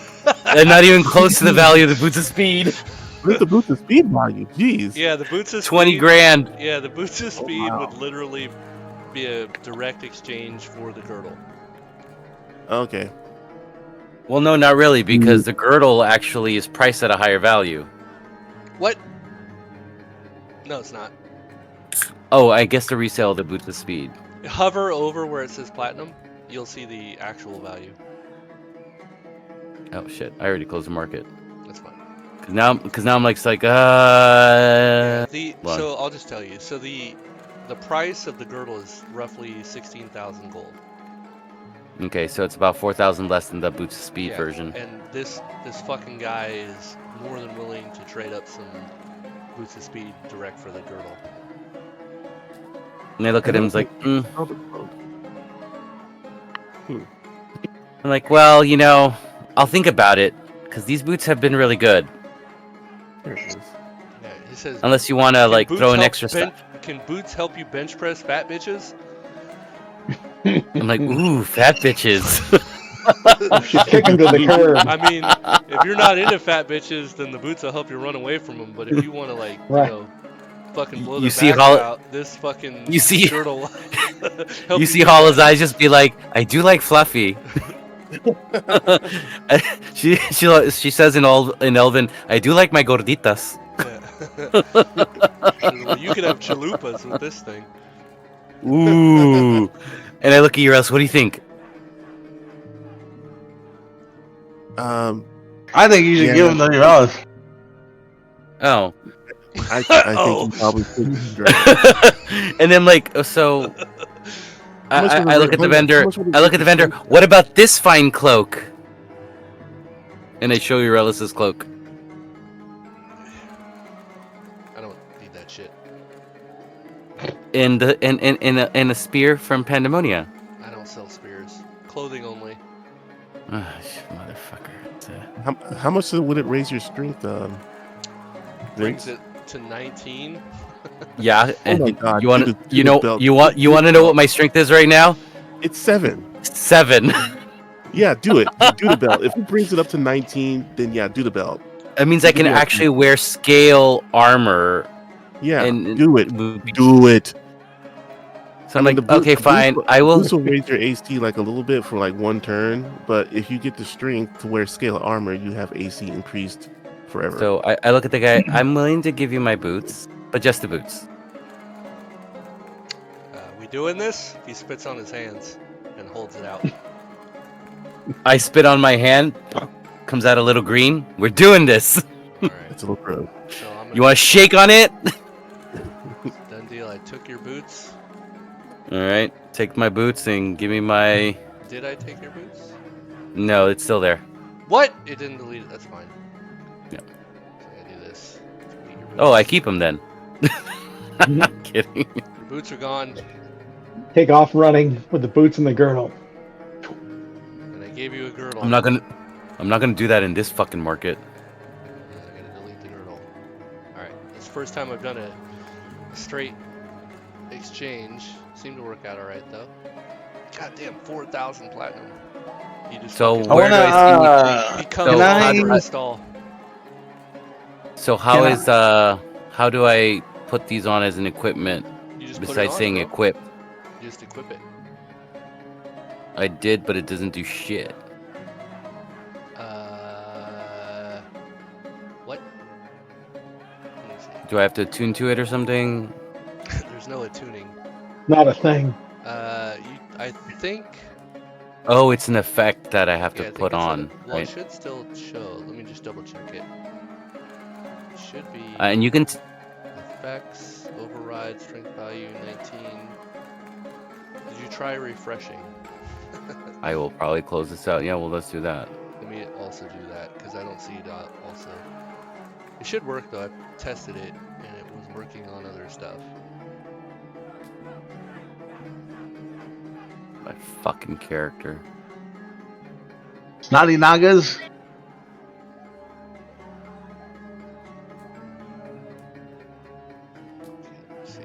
they're not even close to the value of the boots of speed. What's the boots of speed value? Jeez. Yeah, the boots of 20 speed. grand. Yeah, the boots of speed wow. would literally be a direct exchange for the girdle. Okay. Well, no, not really, because the girdle actually is priced at a higher value. What? No, it's not. Oh, I guess the resale of the boots of speed. Hover over where it says platinum, you'll see the actual value. Oh shit! I already closed the market. That's fine. Cause now I'm like, So I'll just tell you. So the price of the girdle is roughly 16,000 gold. Okay, so it's about 4,000 less than the boots of speed version. And this fucking guy is more than willing to trade up some boots of speed direct for the girdle. And I look at him, and like, I'm like, well, I'll think about it, because these boots have been really good. There it is. Yeah, he says. Unless you want to like throw an extra stuff. Can boots help you bench press fat bitches? I'm like, ooh, fat bitches. She's kicking to the curb. I mean, if you're not into fat bitches, then the boots will help you run away from them. But if you want to, fucking blow their backs out, this fucking girdle. You see Hollow's eyes just be like, I do like Fluffy. she says in Elven, I do like my gorditas. Well, you can have chalupas with this thing. Ooh. And I look at Euros, what do you think? I think you should give him the Euros. Oh. I think you probably could be right. And then like so How much would I look at the vendor. how much would it I look at raise the vendor. your strength? What about this fine cloak? And I show Eurelis's cloak. I don't need that shit. And a spear from Pandemonia. I don't sell spears. Clothing only. Ah, motherfucker. How much would it raise your strength? Brings it to 19. Yeah, and my God, you want do to the you know belt. you want to know what my strength is right now? It's 7. 7. Yeah, do it. Do the belt. If it brings it up to 19, then yeah, do the belt. That means I can actually wear scale armor. Yeah, and do it. Do it. So I'm like, okay, fine. I will. Boots will raise your AC like a little bit for like 1 turn, but if you get the strength to wear scale armor, you have AC increased forever. So I look at the guy. I'm willing to give you my boots, but just the boots. We doing this? He spits on his hands and holds it out. I spit on my hand. Comes out a little green. We're doing this. All right. It's a little gross. So You want to shake on it? Done deal. I took your boots. All right. Take my boots and give me my. Did I take your boots? No, it's still there. What? It didn't delete it. That's fine. Yeah. So I do this. Delete your boots. Oh, I keep them then. I'm kidding. Your boots are gone, Take off running with the boots and the girdle. and I gave you a girdle. I'm not gonna do that in this fucking market. I gotta delete the girdle. Alright, it's the first time I've done a straight exchange. Seemed to work out alright though. Goddamn, 4,000 platinum. You just So fucking where do I see? become so a how do I- stall. So how do I put these on as an equipment You just put it besides on, saying bro. equip? You just equip it. I did, but it doesn't do shit. What? Let me see. Do I have to attune to it or something? There's no attuning. Not a thing. I think. Oh, it's an effect that I have Yeah, I to think put it's on, well, right? it should still show. Let me just double check it. It should be. And you can. Effects, override, strength value 19. Did you try refreshing? I will probably close this out. Yeah, well, let's do that. Let me also do that because I don't see it also. It should work though. I tested it and it was working on other stuff. My fucking character. Snotty Nagas. Let's see.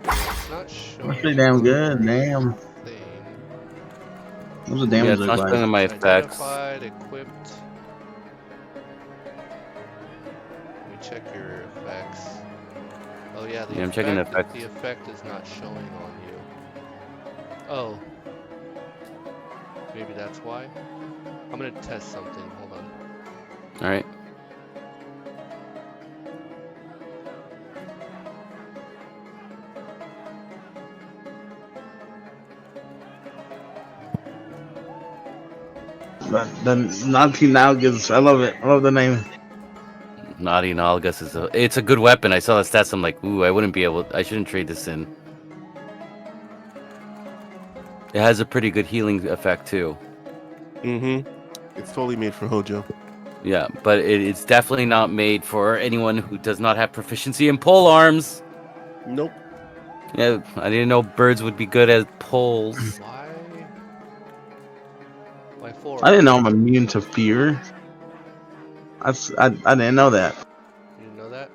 It's not showing. That's pretty damn good. Damn. Thing. What's the Yeah, damage it's look not like? showing in my effects. Identified, equipped. Let me check your effects. Oh yeah, the Yeah, I'm checking the effects. The effect is not showing on you. Oh. Maybe that's why. I'm gonna test something. Hold on. All right. The Naughty Nagas. I love it. I love the name. Naughty Analogous it's a good weapon. I saw the stats. I'm like, ooh, I shouldn't trade this in. It has a pretty good healing effect too. Mm-hmm. It's totally made for Hojo. Yeah, but it's definitely not made for anyone who does not have proficiency in pole arms. Nope. Yeah, I didn't know birds would be good as poles. Why? Why 4? I didn't know I'm immune to fear. I didn't know that. You didn't know that?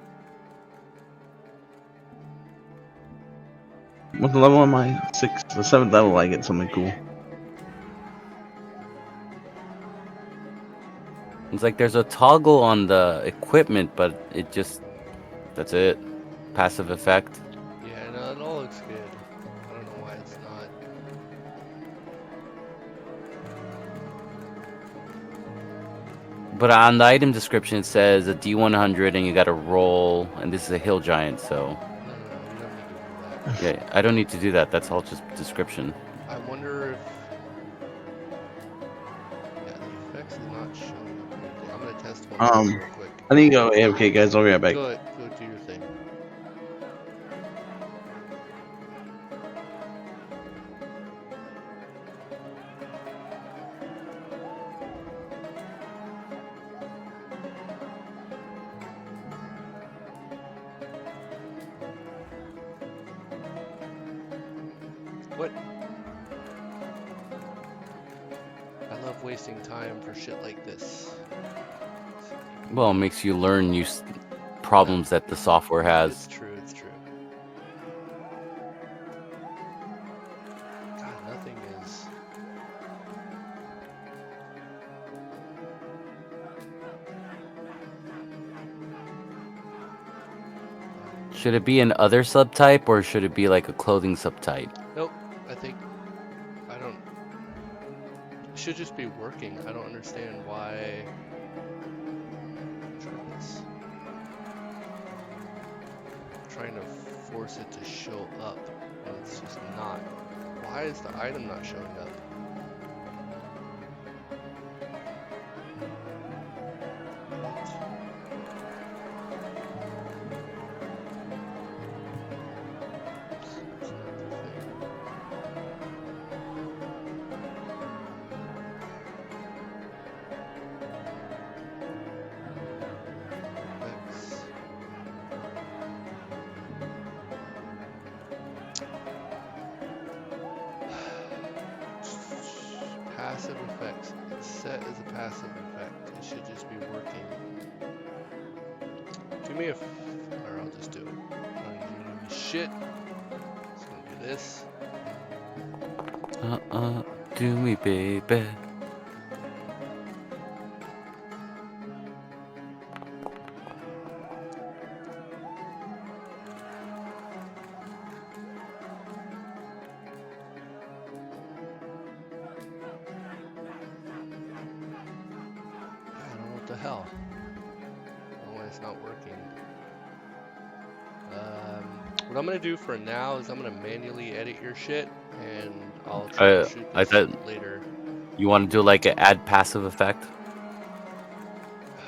What the level am I? 6th, the 7th level. I get something cool. It's like there's a toggle on the equipment, but that's it. Passive effect. Yeah, no, it all looks good. I don't know why it's not. But on the item description, it says a D100 and you got to roll, and this is a hill giant, so. No, you don't need to do that. Yeah, I don't need to do that. That's all just description. I wonder if... Yeah, the effects is not showing up test one thing real quick. I need to go AFK, guys. I'll be right back. Go do your thing. What? I love wasting time for shit like this. Well, it makes you learn new problems that the software has. It's true. It's true. God, nothing is. Should it be an other subtype or should it be like a clothing subtype? Nope. I think I don't. It should just be working. I don't understand why. Try this. I'm trying to force it to show up, and it's just not. Why is the item not showing up? Passive effects. It's set as a passive effect. It should just be working. Do me a or I'll just do it. I don't need you to do shit. Just gonna do this. Do me, baby. The hell? Why it's not working? What I'm gonna do for now is I'm gonna manually edit your shit, and I'll troubleshoot I this thought later. you want to do like an add passive effect. Yeah,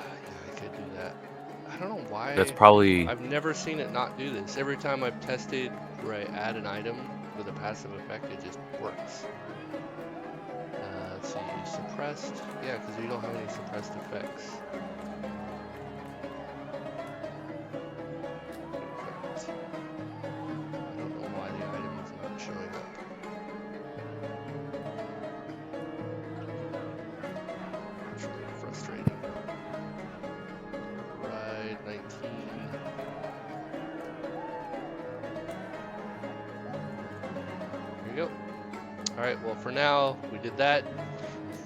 I could do that. I don't know why. That's probably. I've never seen it not do this. Every time I've tested where I add an item with a passive effect, it just works. Let's see, suppressed. Yeah, because we don't have any suppressed effects. I don't know why the item is not showing up. It's really frustrating. Right, 19. Here you go. Alright, well for now, we did that,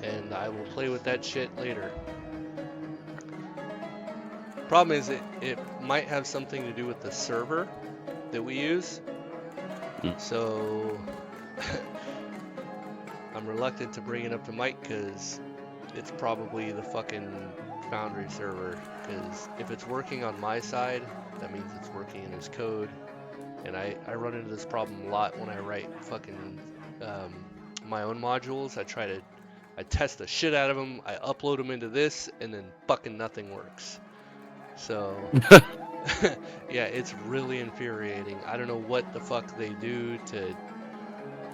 and I will play with that shit later. Problem is, it might have something to do with the server that we use. So, I'm reluctant to bring it up to Mike, because it's probably the fucking Foundry server, because if it's working on my side, that means it's working in his code, and I run into this problem a lot when I write fucking my own modules. I test the shit out of them, I upload them into this, and then fucking nothing works. So, yeah, it's really infuriating. I don't know what the fuck they do to,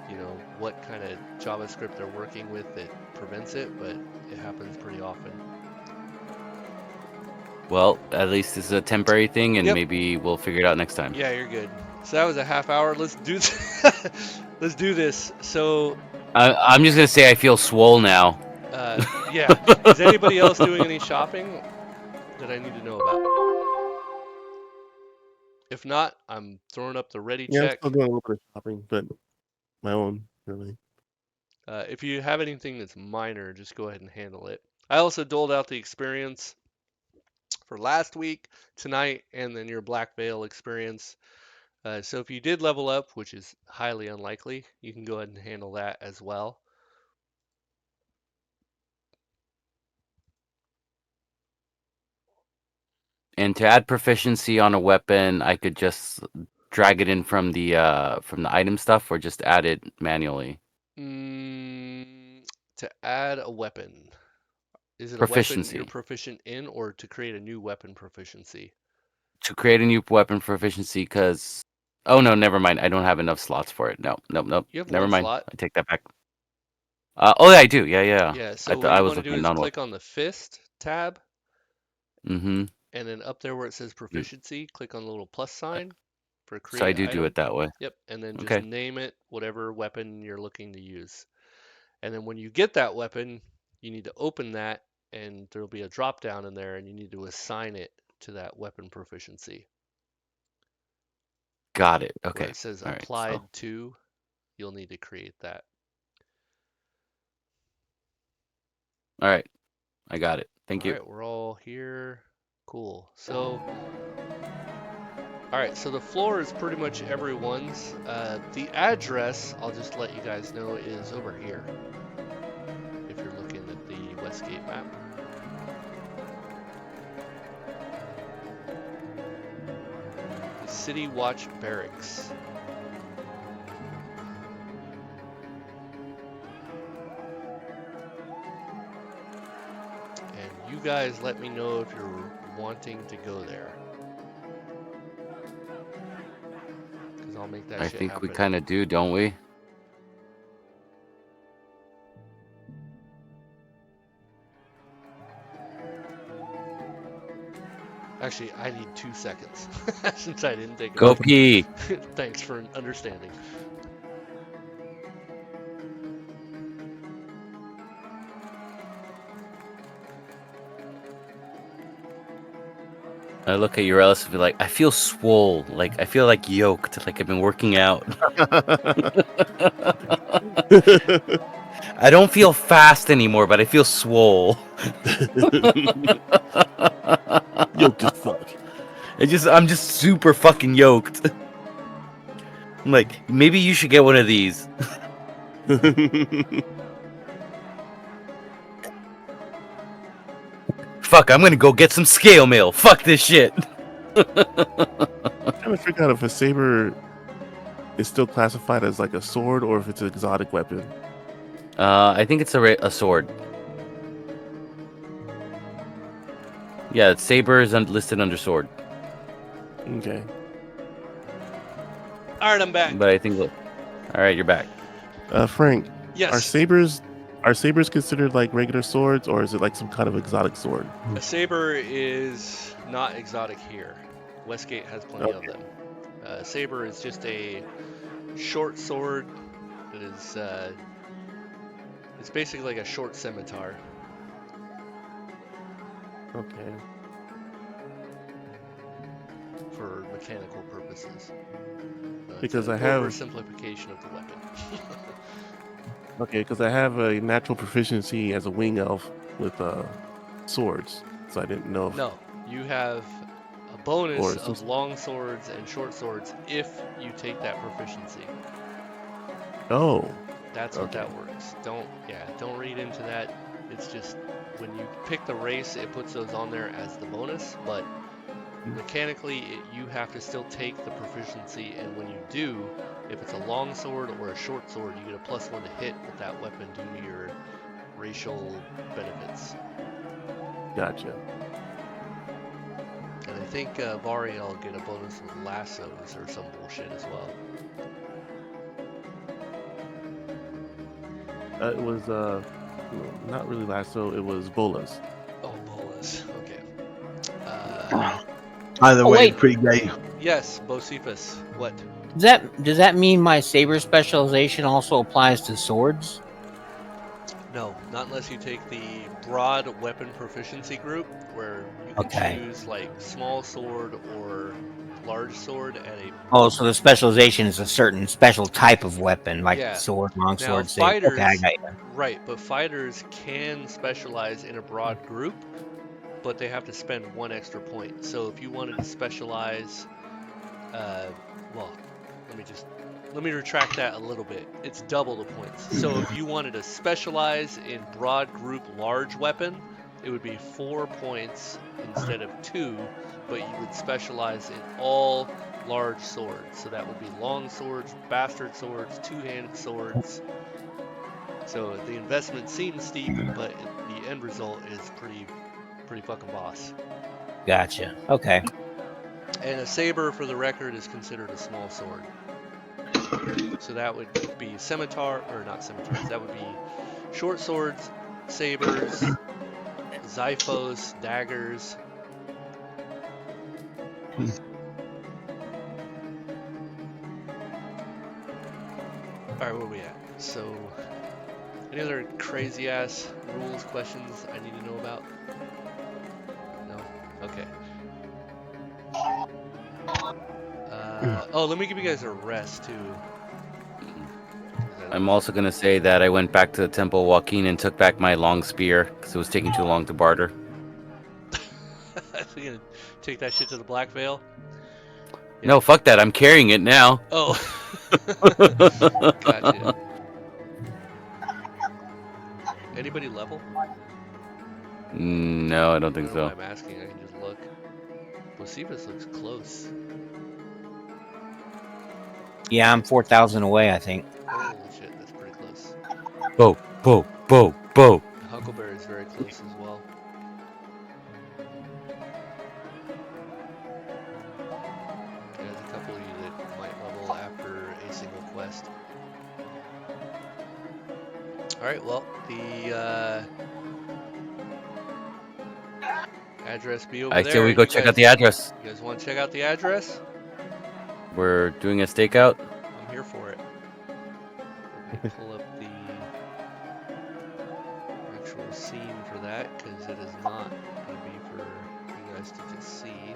you know, what kind of JavaScript they're working with that prevents it, but it happens pretty often. Well, at least this is a temporary thing, and maybe we'll figure it out next time. Yeah, you're good. So that was a half hour. Let's do let's do this. So I'm just gonna say I feel swole now. Yeah. Is anybody else doing any shopping that I need to know about? If not, I'm throwing up the ready Yeah, check. I'm still doing a little bit of shopping, but my own, really. If you have anything that's minor, just go ahead and handle it. I also doled out the experience for last week, tonight, and then your Black Veil experience. So if you did level up, which is highly unlikely, you can go ahead and handle that as well. And to add proficiency on a weapon, I could just drag it in from the item stuff, or just add it manually. To add a weapon, Is it a weapon Proficiency. you're proficient in, or to create a new weapon proficiency? To create a new weapon proficiency, because... Oh, no, never mind. I don't have enough slots for it. No. You have Never one mind. slot. I take that back. Oh, yeah, I do. Yeah. Yeah, so what I you was want to do looking at is non-weapon. click on the fist tab, Mm-hmm. and then up there where it says proficiency, click on the little plus sign for create So I do item. it that way. Yep, and then just Okay. name it whatever weapon you're looking to use. And then when you get that weapon, you need to open that, and there'll be a drop down in there, and you need to assign it to that weapon proficiency. Got it. Where Okay. it says All right. applied to, you'll need to create that. All right. I got it. Thank you. All right, we're all here. Cool. So, all right, so the floor is pretty much everyone's. The address, I'll just let you guys know, is over here. If you're looking at the Westgate map. The City Watch Barracks. And you guys let me know if you're wanting to go there. Because I'll make that I shit think happen. we kind of do, don't we? Actually, I need 2 seconds since I didn't take it. Go pee. Thanks for understanding. I look at Urelis and be like, I feel swole. Like, I feel like yoked. Like I've been working out. I don't feel fast anymore, but I feel swole. Yoked as fuck. I'm just super fucking yoked. I'm like, maybe you should get one of these. Fuck, I'm gonna go get some scale mail. Fuck this shit. I'm trying to figure out if a saber is still classified as like a sword or if it's an exotic weapon. I think it's a sword. Yeah, saber is listed under sword. Okay. All right, I'm back. But I think, all right, you're back. Frank. Yes. Are sabers considered like regular swords, or is it like some kind of exotic sword? A saber is not exotic here. Westgate has plenty of them. Saber is just a short sword that is it's basically like a short scimitar. Okay. For mechanical purposes. Because it's I have oversimplification of the weapon. Okay, because I have a natural proficiency as a wing elf with swords, so I didn't know if... No, you have a bonus of long swords and short swords if you take that proficiency. Oh. That's what that works. Don't read into that. It's just when you pick the race, it puts those on there as the bonus, but mechanically you have to still take the proficiency, and when you do, if it's a long sword or a short sword, you get a +1 to hit with that weapon due to your racial benefits. Gotcha. And I think Vari will get a bonus with lassos or some bullshit as well. It was not really lasso, it was bolas. Oh, bolas. Okay. Either way, pretty gay. Yes, Bocephus. What? Does that mean my saber specialization also applies to swords? No, not unless you take the broad weapon proficiency group, where you can choose like small sword or large sword at a... Oh, so the specialization is a certain special type of weapon, like sword, long sword, saber. Okay, I got you. Right, but fighters can specialize in a broad group, but they have to spend 1 extra point. So if you wanted to specialize, well, let me retract that a little bit. It's double the points. So if you wanted to specialize in broad group large weapon, it would be 4 points instead of 2, but you would specialize in all large swords. So that would be long swords, bastard swords, two-handed swords, So the investment seems steep, but the end result is pretty fucking boss. Gotcha. Okay. And a saber, for the record, is considered a small sword. So that would be scimitar, or not scimitars. That would be short swords, sabers, xiphos, daggers. All right, where are we at? So, any other crazy ass rules, questions I need to know about? No? Okay. Oh, let me give you guys a rest too. I'm also going to say that I went back to the Temple Joaquin and took back my long spear because it was taking too long to barter. So you gonna take that shit to the Black Veil? Yeah. No, fuck that. I'm carrying it now. Oh. Gotcha. Anybody level? No, I don't think I don't know so. why I'm asking. I can just look. Josephus looks close. Yeah, I'm 4,000 away, I think. Holy shit, that's pretty close. Bo. Huckleberry is very close as well. There's a couple of you that might level after a single quest. Alright, well, the address be over I there. say we go check out the address. You guys want to check out the address? We're doing a stakeout. I'm here for it. Let me pull up the actual scene for that, because it is not going to be for you guys to just see.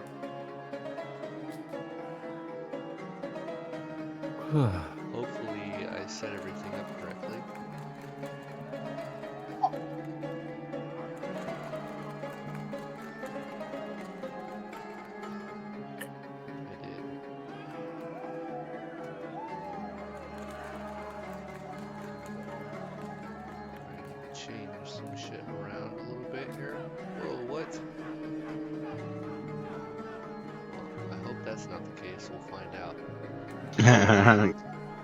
Hopefully I set everything up correctly. I did. Change some shit around a little bit here. Whoa, what? Well, I hope that's not the case. We'll find out.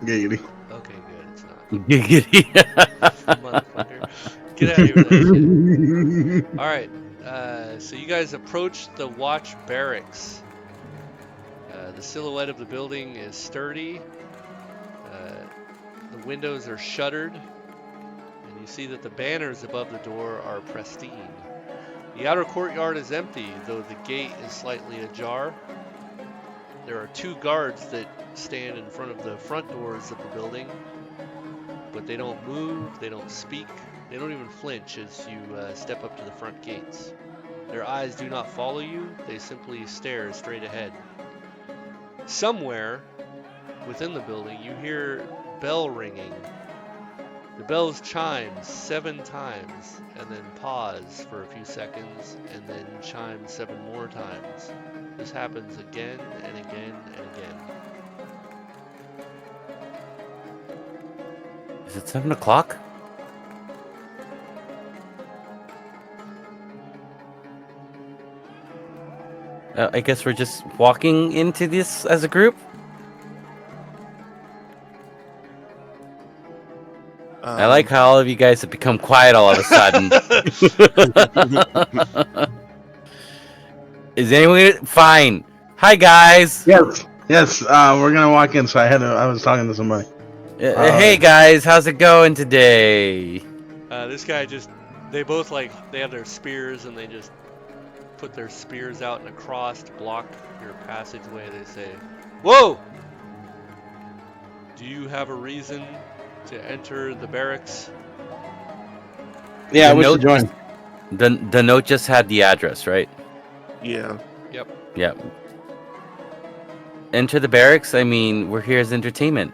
Giggity. Okay, good. It's not. Giggity. Motherfucker. Get out of here with that shit. Alright, so you guys approach the watch barracks. The silhouette of the building is sturdy. The windows are shuttered. And you see that the banners above the door are pristine. The outer courtyard is empty, though the gate is slightly ajar. There are 2 guards that stand in front of the front doors of the building, but they don't move, they don't speak, they don't even flinch as you step up to the front gates. Their eyes do not follow you, they simply stare straight ahead. Somewhere within the building you hear bell ringing. The bells chime 7 times and then pause for a few seconds and then chime 7 more times. This happens again and again and again. Is it 7 o'clock? I guess we're just walking into this as a group. I like how all of you guys have become quiet all of a sudden. Is anyone fine? Hi guys. Yes. We're gonna walk in. So I was talking to somebody. Hey guys, how's it going today? This guy they both they have their spears and they just put their spears out in a cross to block your passageway. They say, "Whoa! Do you have a reason to enter the barracks?" Yeah, I wish to join. The note just had the address, right? Yeah. Yep. Enter the barracks? I mean, we're here as entertainment.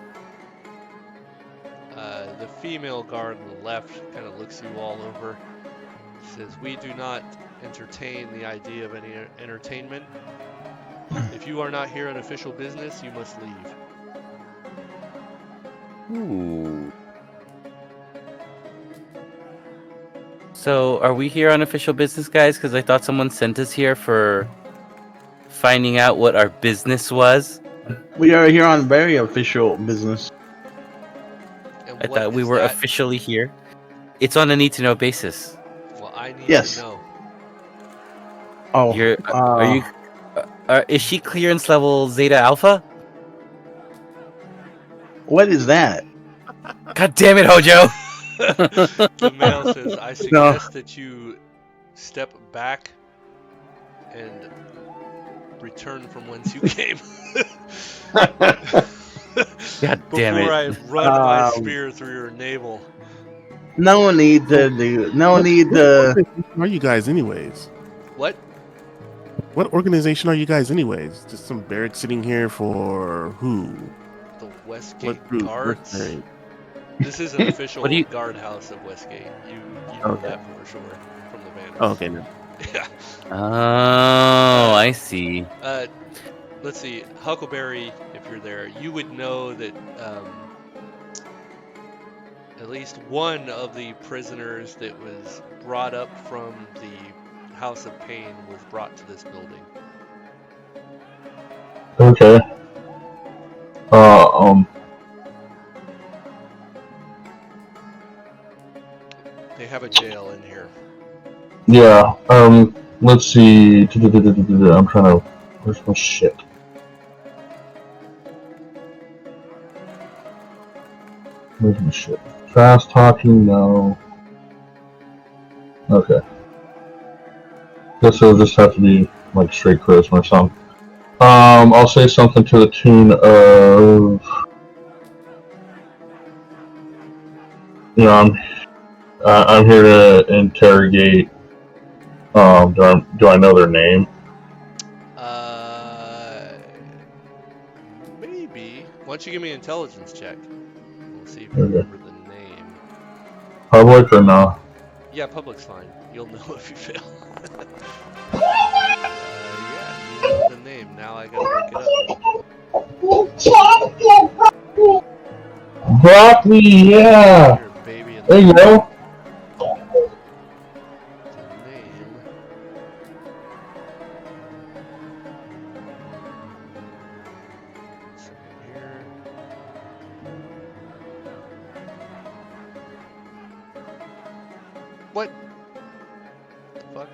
The female guard on the left kind of looks you all over. Says, "We do not entertain the idea of any entertainment. If you are not here on official business, you must leave." Ooh. So, are we here on official business, guys? Because I thought someone sent us here for finding out what our business was. We are here on very official business. And I what thought we is were that? officially here. It's on a need-to-know basis. Well, I need Yes. to know. Oh, Are you? Is she clearance level Zeta Alpha? What is that? God damn it, Hojo! The male says, I suggest that you step back and return from whence you came. God damn Before it! I run my spear through your navel. No need to do. No need to. What are you guys, anyways? What? What organization are you guys, anyways? Just some barracks sitting here for who? The Westgate What group? Guards? Mercenary? This is an official What do you- guardhouse of Westgate. You know Okay. that for sure from the banners. Oh, okay, no. Yeah. Oh, I see. Let's see, Huckleberry, if you're there, you would know that at least one of the prisoners that was brought up from the House of Pain was brought to this building. Okay. They have a jail in here. Yeah. Let's see. I'm trying to. Where's my shit? Where's my shit? Fast talking, no. Okay. Guess it'll just have to be like straight charisma or something. I'll say something to the tune of. You know, I'm here to interrogate. Do I know their name? Maybe. Why don't you give me an intelligence check? We'll see if you remember the name. Public or no? Yeah, public's fine. You'll know if you fail. Yeah, you know the name. Now I gotta look it up. Broccoli, yeah. You're a baby in There you go. the name. Second here. What? The fuck?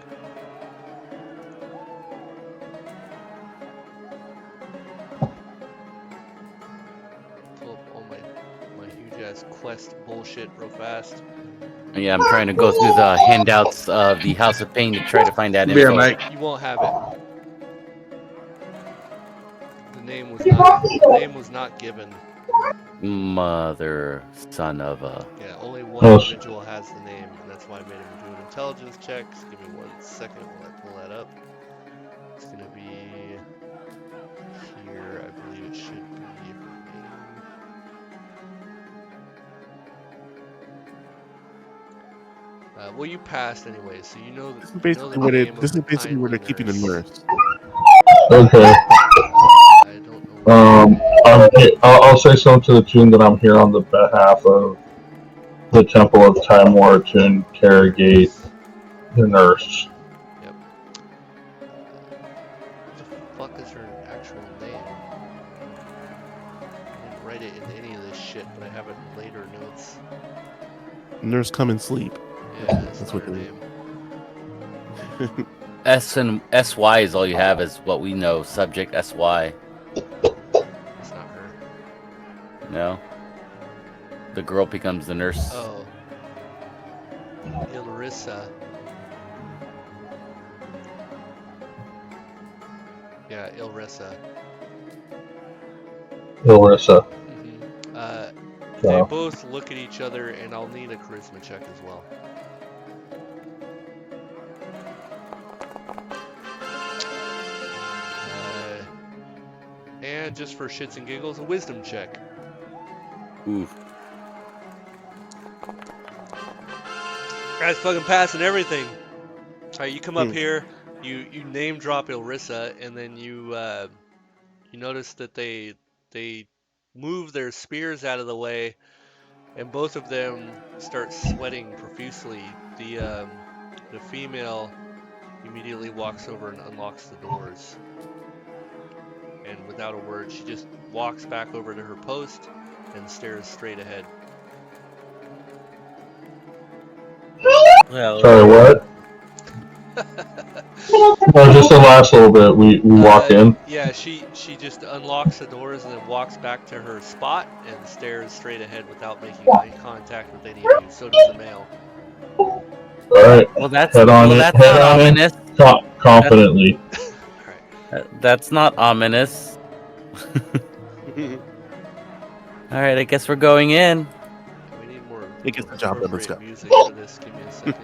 Pull up all my huge ass quest bullshit real fast. Yeah, I'm trying to go through the handouts of the House of Pain to try to find that Beer, info. Mike. You won't have it. The name was not given. Mother, son of a. Yeah, only one individual has the name, and that's why I made him do an intelligence check. Just give me 1 second while I pull that up. It's gonna be here. I believe it should be her name. Well, you passed anyway, so you know that. This is basically where they're keeping the nurse. Okay. I don't know. I'll say something to the tune that I'm here on the behalf of the Temple of Time War to interrogate the nurse. Yep. What the fuck is her actual name? I didn't write it in any of this shit, but I have it in later notes. Nurse, come and sleep. Yeah, that's what her they name. S and SY is all you have, is what we know. Subject SY. It's not her. No. The girl becomes the nurse. Oh. Ilrissa. Yeah, Ilrissa. Ilrissa. They both look at each other, and I'll need a charisma check as well. And just for shits and giggles, a wisdom check. Oof. Guys, fucking passing everything. Alright, you come up here, you name drop Ilrissa, and then you notice that they move their spears out of the way, and both of them start sweating profusely. The female immediately walks over and unlocks the doors. And without a word, she just walks back over to her post and stares straight ahead. Well, Sorry, what? No, just the last little bit. We walk in. Yeah, she just unlocks the doors and then walks back to her spot and stares straight ahead without making eye contact with any of you. So does the male. All right. well, that's Head on well, it. that's Head not on ominous. Confidently. All right. That's not ominous. All right, I guess we're going in. We need more It gets the job done. Let's appropriate go. music for this. Give me a second.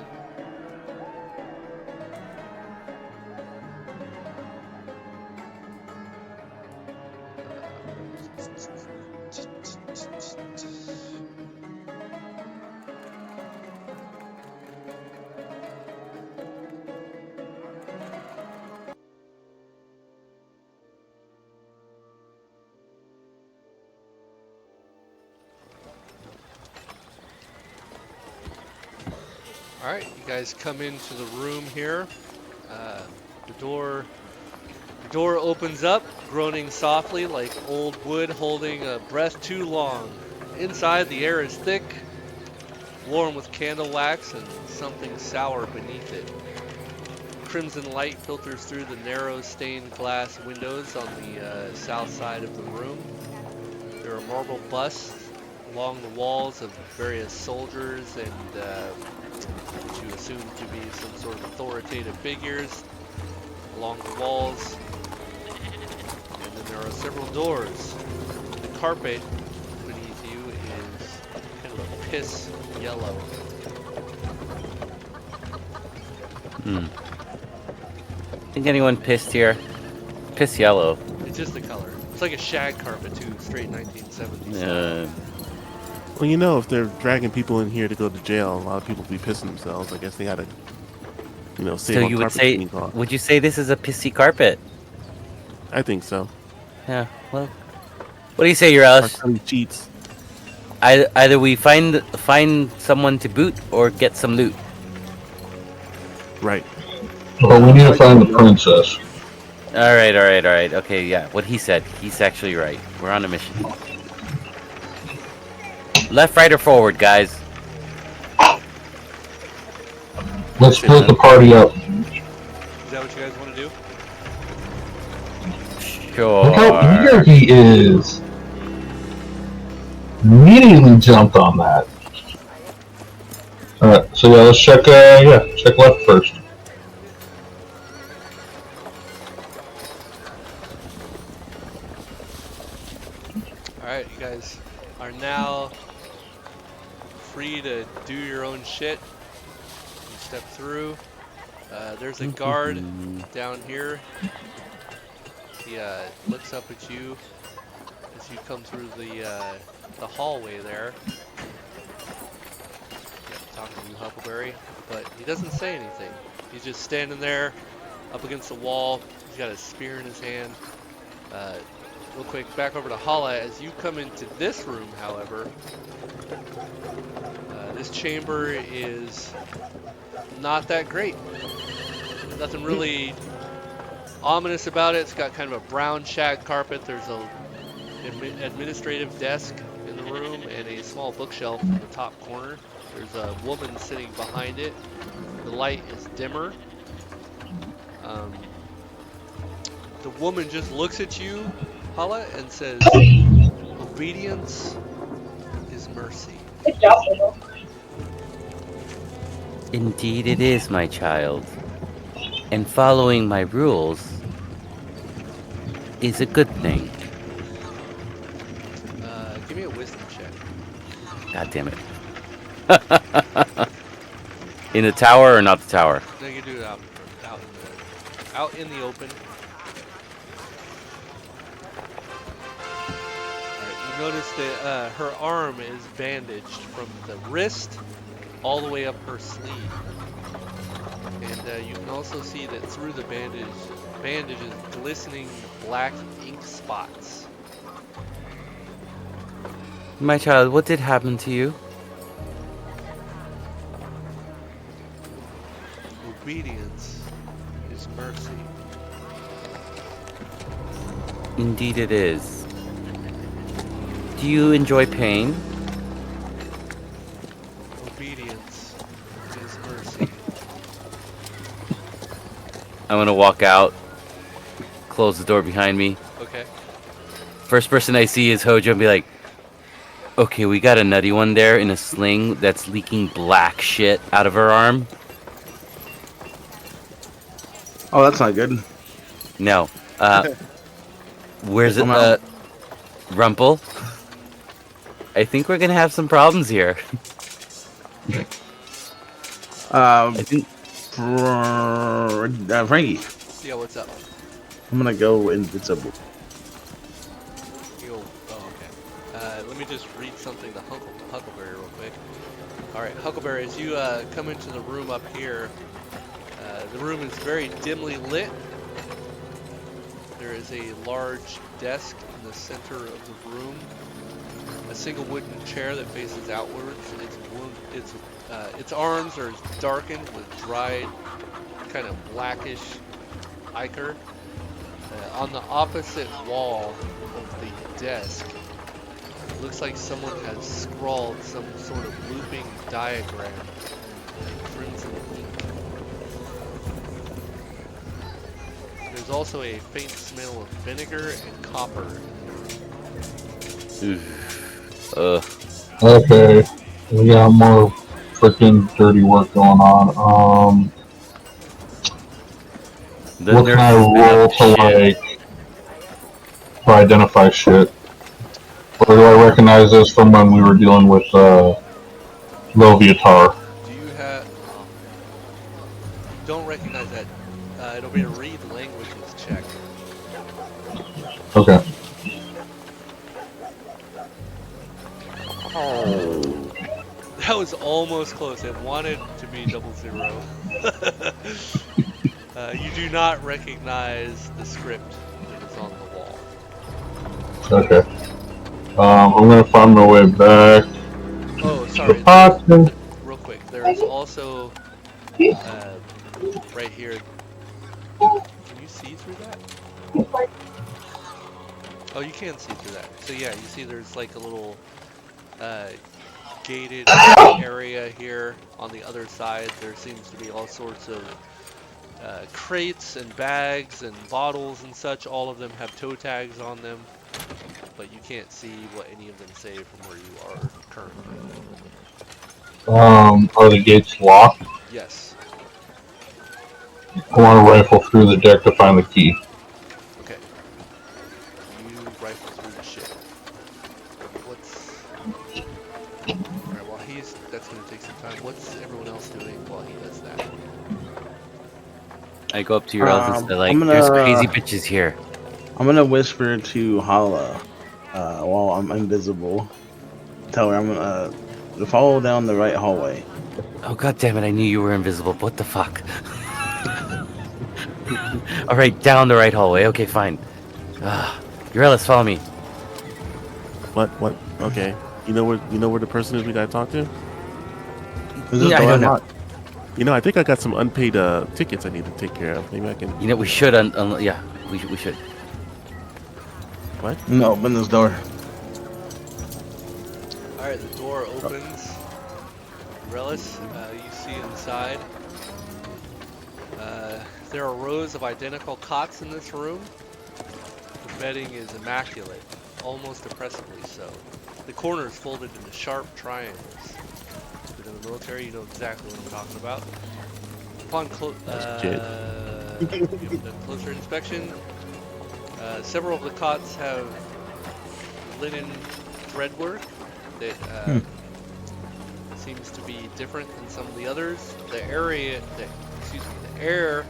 All right, you guys come into the room here. The door opens up, groaning softly like old wood holding a breath too long. Inside, the air is thick, warm with candle wax and something sour beneath it. Crimson light filters through the narrow stained glass windows on the south side of the room. There are marble busts along the walls of various soldiers and which you assume to be some sort of authoritative figures along the walls. And then there are several doors. The carpet beneath you is kind of a piss yellow. Think anyone pissed here? Piss yellow. It's just the color. It's like a shag carpet too, straight 1970s. Well, you know, if they're dragging people in here to go to jail, a lot of people be pissing themselves. I guess they gotta, save So on you would carpet say? cleaning costs. Would you say this is a pissy carpet? I think so. Yeah. Well, what do you say, Uralis? Or cheats. Either we find someone to boot or get some loot. Right. But we need to find the princess. All right. Okay, yeah. What he said, he's actually right. We're on a mission. Left, right, or forward, guys? Let's split the party up. Is that what you guys want to do? Sure. Look how eager he is. Immediately jumped on that. Alright, so yeah, let's check, check left first. Alright, you guys are now free to do your own shit. You step through. There's a guard down here. He looks up at you as you come through the hallway there. Yeah, talking to you, Huckleberry, but he doesn't say anything. He's just standing there, up against the wall. He's got a spear in his hand. Real quick, back over to Hala. As you come into this room, however, this chamber is not that great. Nothing really ominous about it. It's got kind of a brown shag carpet. There's a administrative desk in the room and a small bookshelf in the top corner. There's a woman sitting behind it. The light is dimmer. The woman just looks at you, Hala, and says, "Obedience is mercy." Indeed it is, my child. And following my rules is a good thing. Give me a wisdom check. God damn it. In the tower or not the tower? No, you do it out in the open. Alright, you notice that her arm is bandaged from the wrist all the way up her sleeve. And you can also see that through the bandage is glistening black ink spots. My child, what did happen to you? Obedience is mercy. Indeed it is. Do you enjoy pain? Obedience is mercy. I'm gonna walk out, close the door behind me. Okay. First person I see is Hojo and be like, okay, we got a nutty one there in a sling that's leaking black shit out of her arm. Oh, that's not good. No. Where's it? I'm out. Rumple? I think we're gonna have some problems here. I think Frankie. Yeah, what's up? I'm gonna go invisible. Oh, okay. Let me just read something to Huckleberry real quick. Alright, Huckleberry, as you come into the room up here, the room is very dimly lit. There is a large desk in the center of the room. A single wooden chair that faces outwards. Its arms are darkened with dried, kind of blackish ichor. On the opposite wall of the desk, it looks like someone has scrawled some sort of looping diagram in crimson ink. There's also a faint smell of vinegar and copper in the room. Okay, we got more freaking dirty work going on. What can I roll to identify shit? Or do I recognize this from when we were dealing with Loviatar? Do you have? Don't recognize that. It'll be a read languages check. Okay. That was almost close. It wanted to be 00. You do not recognize the script that is on the wall. Okay. I'm gonna find my way back. Oh, sorry. Real quick. There's also right here. Can you see through that? Oh, you can see through that. So yeah, you see there's like a little gated area here on the other side. There seems to be all sorts of crates and bags and bottles and such. All of them have toe tags on them, but you can't see what any of them say from where you are currently. Are the gates locked? Yes. I want to rifle through the deck to find the key. Okay. You rifle through the ship. Alright, while that's gonna take some time. What's everyone else doing while he does that? I go up to your elders and like, there's crazy bitches here. I'm gonna whisper to Hala while I'm invisible. Tell her I'm gonna follow down the right hallway. Oh god damn it! I knew you were invisible. What the fuck? All right, down the right hallway. Okay, fine. Urelis, follow me. What? Okay. You know where the person is we gotta talk to? Yeah, I don't know. I think I got some unpaid tickets I need to take care of. Maybe I can. We should. Yeah, we should. What? No, open this door. All right, the door opens. Relis, you see inside. There are rows of identical cots in this room. The bedding is immaculate, almost oppressively so. The corners folded into sharp triangles. Within the military, you know exactly what I'm talking about. Upon closer inspection, several of the cots have linen threadwork that seems to be different than some of the others. The air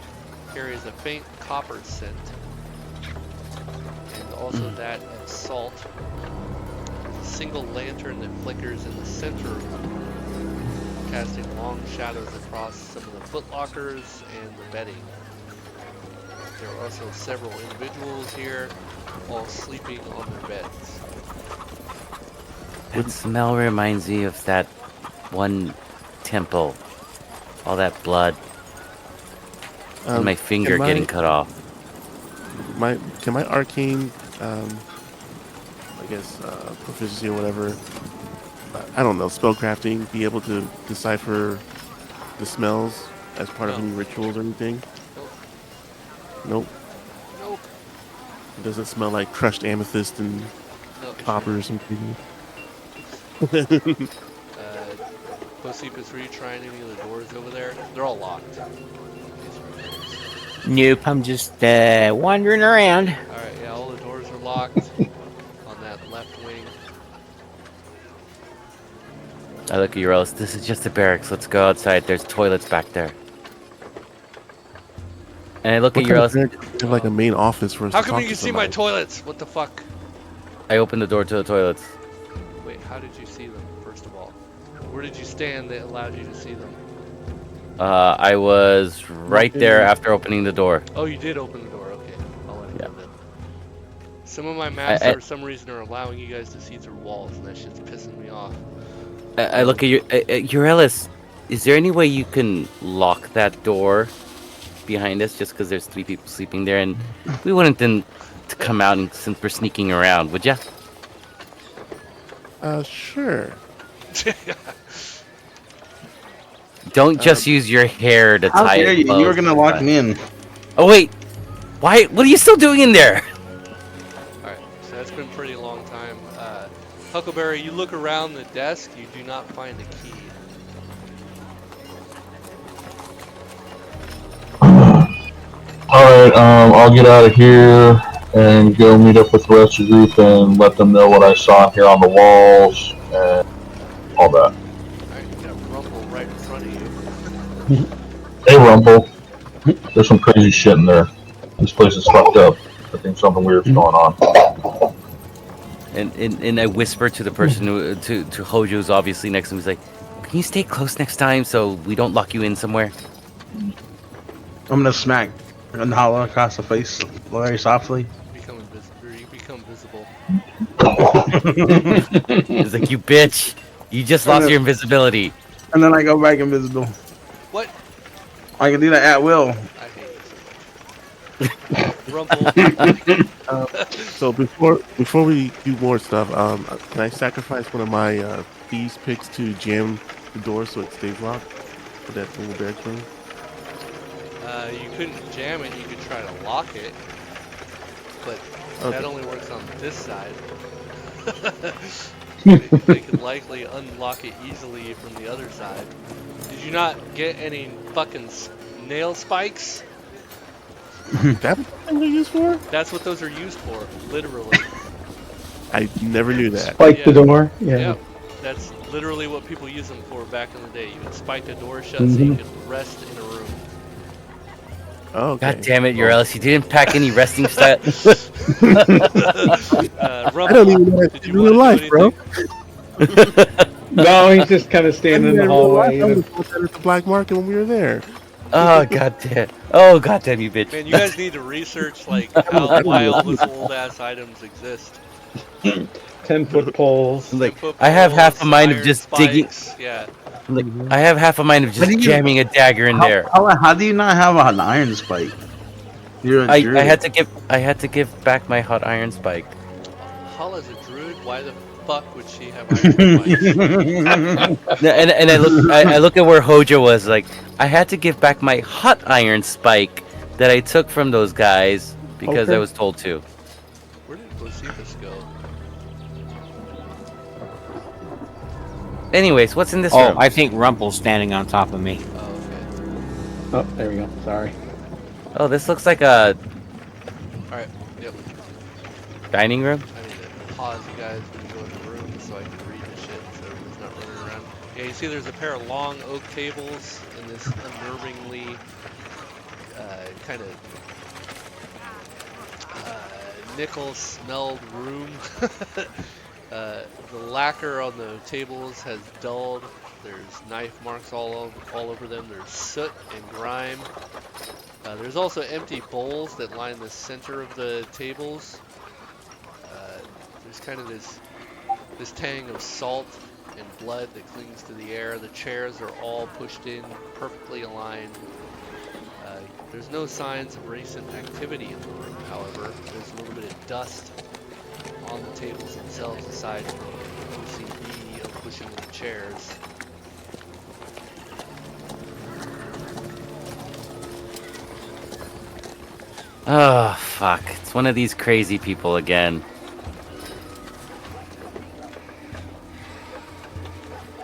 carries a faint copper scent, and also that of salt. There's a single lantern that flickers in the center of the room, casting long shadows across some of the footlockers and the bedding. There are also several individuals here, all sleeping on their beds. That smell reminds me of that one temple. All that blood. And my finger getting cut off. Can my arcane, proficiency or whatever, I don't know, spellcrafting, be able to decipher the smells as part of any rituals or anything? Nope. Nope. It doesn't smell like crushed amethyst and No, copper or something. Josephus, were you trying any of the doors over there? They're all locked. Nope, I'm just wandering around. Alright, yeah, all the doors are locked on that left wing. I look at Eurelis. This is just a barracks. Let's go outside. There's toilets back there. And I look at Eurelis. You have like a main office for us How to come talk you to can see my somebody. toilets? What the fuck? I open the door to the toilets. Wait, how did you see them, first of all? Where did you stand that allowed you to see them? I was right there after opening the door. Oh, you did open the door. Okay, I'll let you Yeah. know then. Some of my maps, for some reason, are allowing you guys to see through walls, and that shit's pissing me off. I look at Eurelis. Is there any way you can lock that door behind us just because there's 3 people sleeping there, and we wouldn't then to come out and since we're sneaking around, would ya? Sure. Don't just use your hair to How tie dare it you? closed. You were gonna lock me in. Oh wait, why? What are you still doing in there? Alright, so that's been a pretty long time. Huckleberry, you look around the desk, you do not find a key. Alright, I'll get out of here and go meet up with the rest of the group and let them know what I saw here on the walls and all that. Alright, you got Rumble right in front of you. Hey, Rumble. There's some crazy shit in there. This place is fucked up. I think something weird's going on. And I whisper to the person to Hojo, who's obviously next to him. He's like, "Can you stay close next time so we don't lock you in somewhere?" I'm gonna smack Nala across the face very softly. You become visible. He's like, "You bitch! You just lost your invisibility." And then I go back invisible. What? I can do that at will. I hate this. Rumble. So before we do more stuff, can I sacrifice one of my thieves picks to jam the door so it stays locked for that little barracks room? You couldn't jam it, you could try to lock it, but that only works on this side. They could likely unlock it easily from the other side. Did you not get any fucking nail spikes? That's what they're used for? That's what those are used for, literally. I never knew that. Spike the door. Yeah. Yep. That's literally what people use them for back in the day. You would spike a door shut so you could rest in a room. Oh, okay. God damn it, Eurelis, you didn't pack any resting style. I don't even know that in real life, bro. No, he's just kind of standing in the hallway. I was at the black market when we were there. Oh god damn! Oh god damn you, bitch! Man, you guys need to research like why all those old ass items exist. 10-foot poles. Like I have half a mind of just digging. Yeah. Like I have half a mind of just jamming a dagger in there. How do you not have an iron spike? You're a druid. I had to give back my hot iron spike. Hala's a druid. Why the fuck would she have iron spikes? and I look at where Hojo was. Like I had to give back my hot iron spike that I took from those guys because I was told to. Where did Josephus go? Anyways, what's in this room? Oh, I think Rumple's standing on top of me. Oh, okay. Oh, there we go. Sorry. Oh, this looks like a Alright, yep. dining room. I need to pause you guys when you go in the room so I can read the shit so everyone's not running around. Yeah, you see there's a pair of long oak tables in this unnervingly kind of nickel smelled room. The lacquer on the tables has dulled. There's knife marks all over them. There's soot and grime. There's also empty bowls that line the center of the tables. There's kind of this tang of salt and blood that clings to the air. The chairs are all pushed in, perfectly aligned. There's no signs of recent activity in the room, however. There's a little bit of dust on the tables themselves aside from OCD of pushing in the chairs. Oh, fuck. It's one of these crazy people again.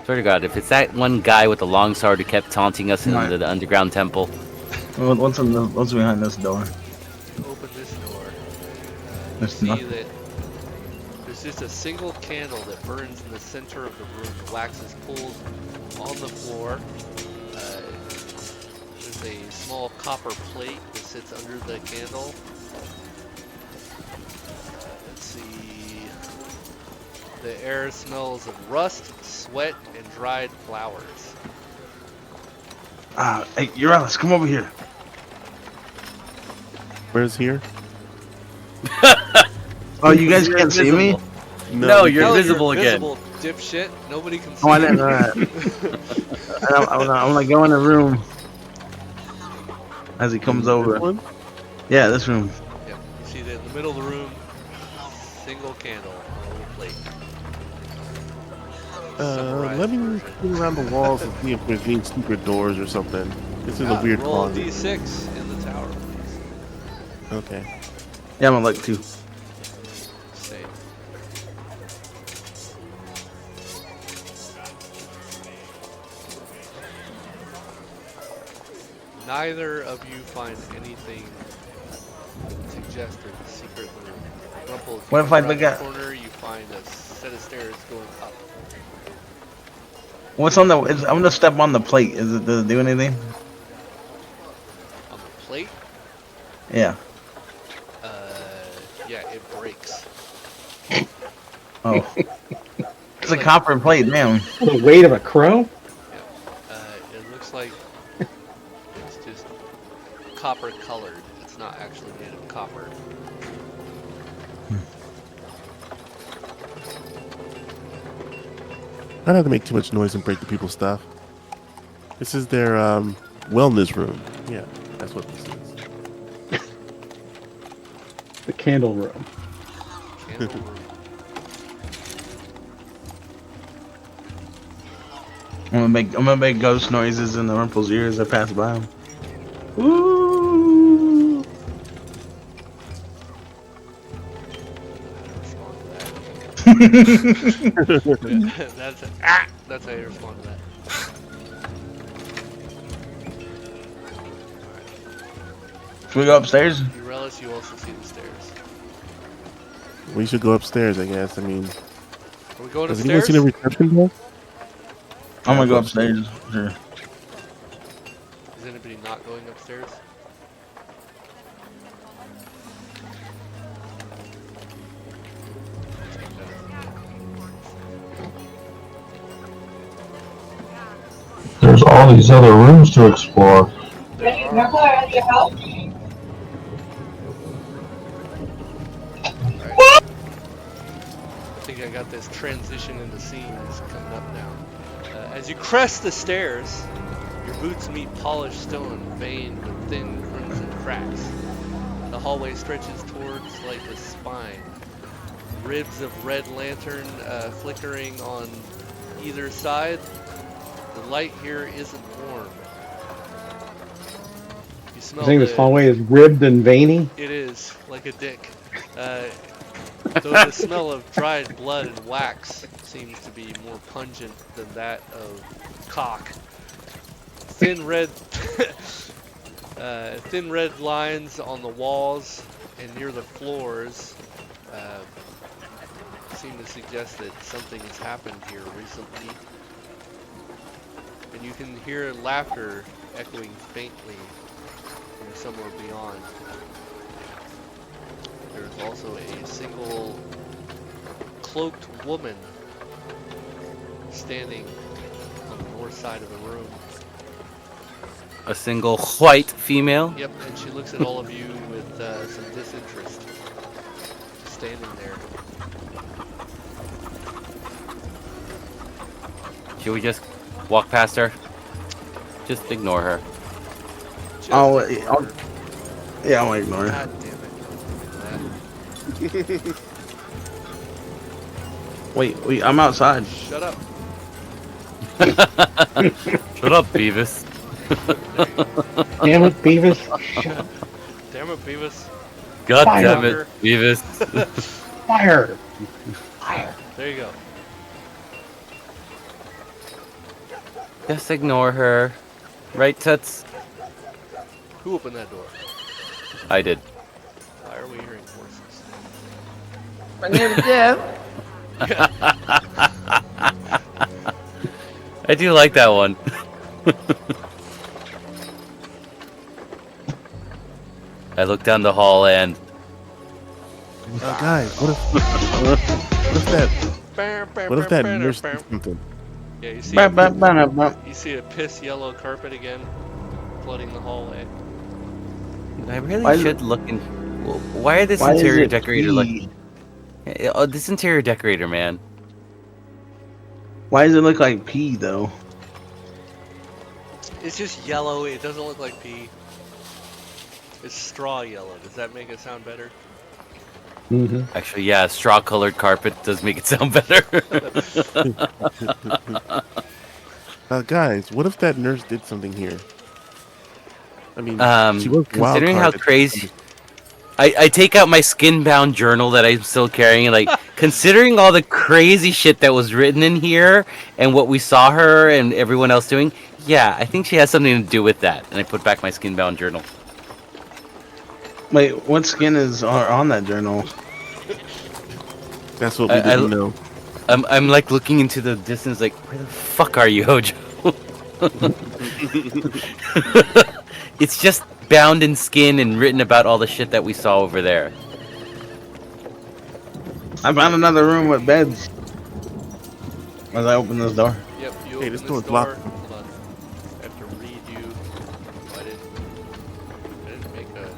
Swear to God, if it's that one guy with the long sword who kept taunting us in the underground temple. Well, what's behind this door? Open this door. You There's see nothing. that there's just a single candle that burns in the center of the room. The wax is pulled on the floor. There's a small copper plate that sits under the candle. Let's see. The air smells of rust, sweat, and dried flowers. Hey, Uralis, come over here. Where's here? Oh, you guys can't see me? No, you're Hell, invisible you're again. invisible, dipshit. Nobody can see Oh, I you. didn't know that. I'm gonna go in the room as he comes over. One? Yeah, this room. Yep. You see that in the middle of the room, single candle on a little plate. Let me look around the walls and see if there's any secret doors or something. This is a weird roll a closet. d6 in the tower, please. Okay. Yeah, I'm gonna look too. Save. Neither of you find anything suggestive of the secret room. Rumple, if you What if I look look around at- the corner, you find a set of stairs going up. What's on the? I'm gonna step on the plate. Does it do anything? On the plate, Yeah. yeah, it breaks. Oh. It's a copper plate, man. The weight of a crow? It looks like it's just copper colored. It's not actually made of copper. I don't have to make too much noise and break the people's stuff. This is their wellness room. Yeah, that's what this is. The candle room. Candle room. I'm gonna make ghost noises in the Rumple's ears as I pass by him. Ooh. That's how you respond to that. Should we go upstairs? You relish, you also see the stairs. We should go upstairs, I guess. I mean, Are we going has anyone upstairs? seen a reception desk? I'm gonna go upstairs. Sure. Is anybody not going upstairs? There's all these other rooms to explore. I think I got this transition in the scenes coming up now. As you crest the stairs, your boots meet polished stone veined with thin crimson cracks. The hallway stretches towards like a spine. Ribs of red lantern flickering on either side. The light here isn't warm. You smell I think this the- hallway is ribbed and veiny. It is, like a dick. Though the smell of dried blood and wax seems to be more pungent than that of cock. Thin red lines on the walls and near the floors seem to suggest that something has happened here recently. And you can hear laughter echoing faintly from somewhere beyond. There's also a single cloaked woman standing on the north side of the room. A single white female. Yep, and she looks at all of you with some disinterest. Standing there. Should we just walk past her? Just ignore her. Just I'll ignore her. Yeah, I'll ignore it. God damn it. Wait, I'm outside. Shut up. Shut up, Beavis. Damn it, Beavis. Damn Damn it, Beavis. God Fire. damn it, Beavis. Fire. Fire. There you go. Just ignore her. Right, Toots? Who opened that door? I did. Why are we hearing horses? I'm here to death. I do like that one. I look down the hall and Guys, what if that nurse did something? Yeah, you see, you see a piss yellow carpet again, flooding the hallway. I really Why is should look in. Why are this Why is interior it decorator pee? like? Oh, this interior decorator, man. Why does it look like pee though? It's just yellow. It doesn't look like pee. It's straw yellow. Does that make it sound better? Mm-hmm. Actually, yeah, straw-colored carpet does make it sound better. Guys, what if that nurse did something here? I mean, she was considering how wild-carded. crazy, I take out my skin-bound journal that I'm still carrying. And, like, considering all the crazy shit that was written in here and what we saw her and everyone else doing, yeah, I think she has something to do with that. And I put back my skin-bound journal. Wait, what skin is on that journal? That's what we didn't know. I'm like looking into the distance, like, where the fuck are you, Hojo? It's just bound in skin and written about all the shit that we saw over there. I found another room with beds. As I open this door. Yep, you Hey, open this this door's door. locked. Hold on. I have to read you. I didn't make a...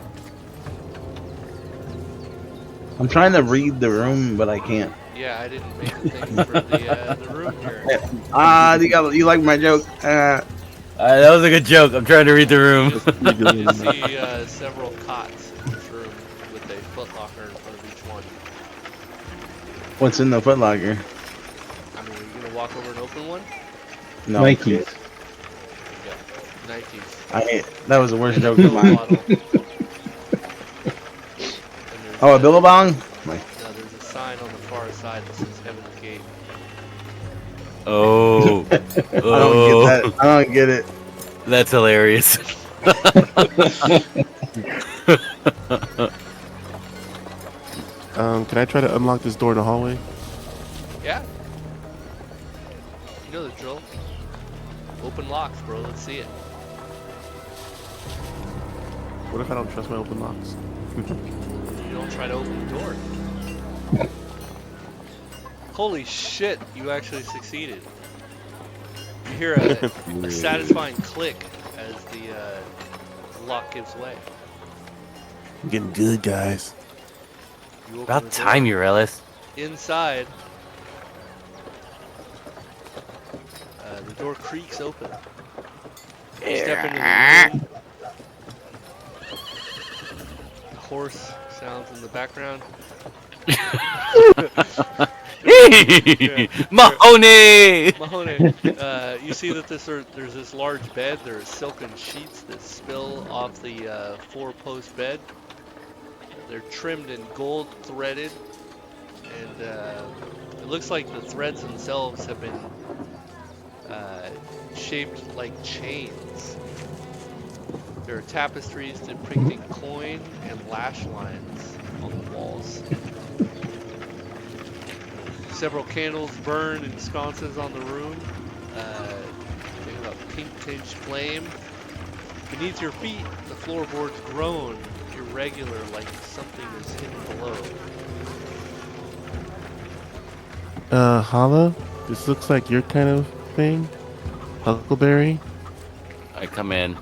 I'm trying to read the room, but I can't. Yeah, I didn't make a thing for the room here. You like my joke? That was a good joke. I'm trying to read the room. You see several cots in this room with a footlocker in front of each one. What's in the footlocker? I mean, are you gonna walk over and open one? No. Nikes. Yeah, Nikes. That was the worst joke Pill of mine. bottle. Oh, a Billabong? Now there's a sign on the far side that says Heaven's Gate. Oh. I don't get that. I don't get it. That's hilarious. Can I try to unlock this door in the hallway? Yeah. You know the drill. Open locks, bro. Let's see it. What if I don't trust my open locks? You don't try to open the door. Holy shit, you actually succeeded. You hear a satisfying click as the lock gives way. I'm getting good, guys. You open About the time, door. Eurelis. Inside, the door creaks open. You step into the room. Horse sounds in the background. Mahoney! Mahoney, you see that there's this large bed. There are silken sheets that spill off the four-post bed. They're trimmed in gold threaded, and it looks like the threads themselves have been shaped like chains. There are tapestries depicting coin and lash lines on the walls. Several candles burn in sconces on the room. They have a pink-tinged flame. Beneath your feet, the floorboards groan, irregular, like something is hidden below. Hala, this looks like your kind of thing. Huckleberry. I come in.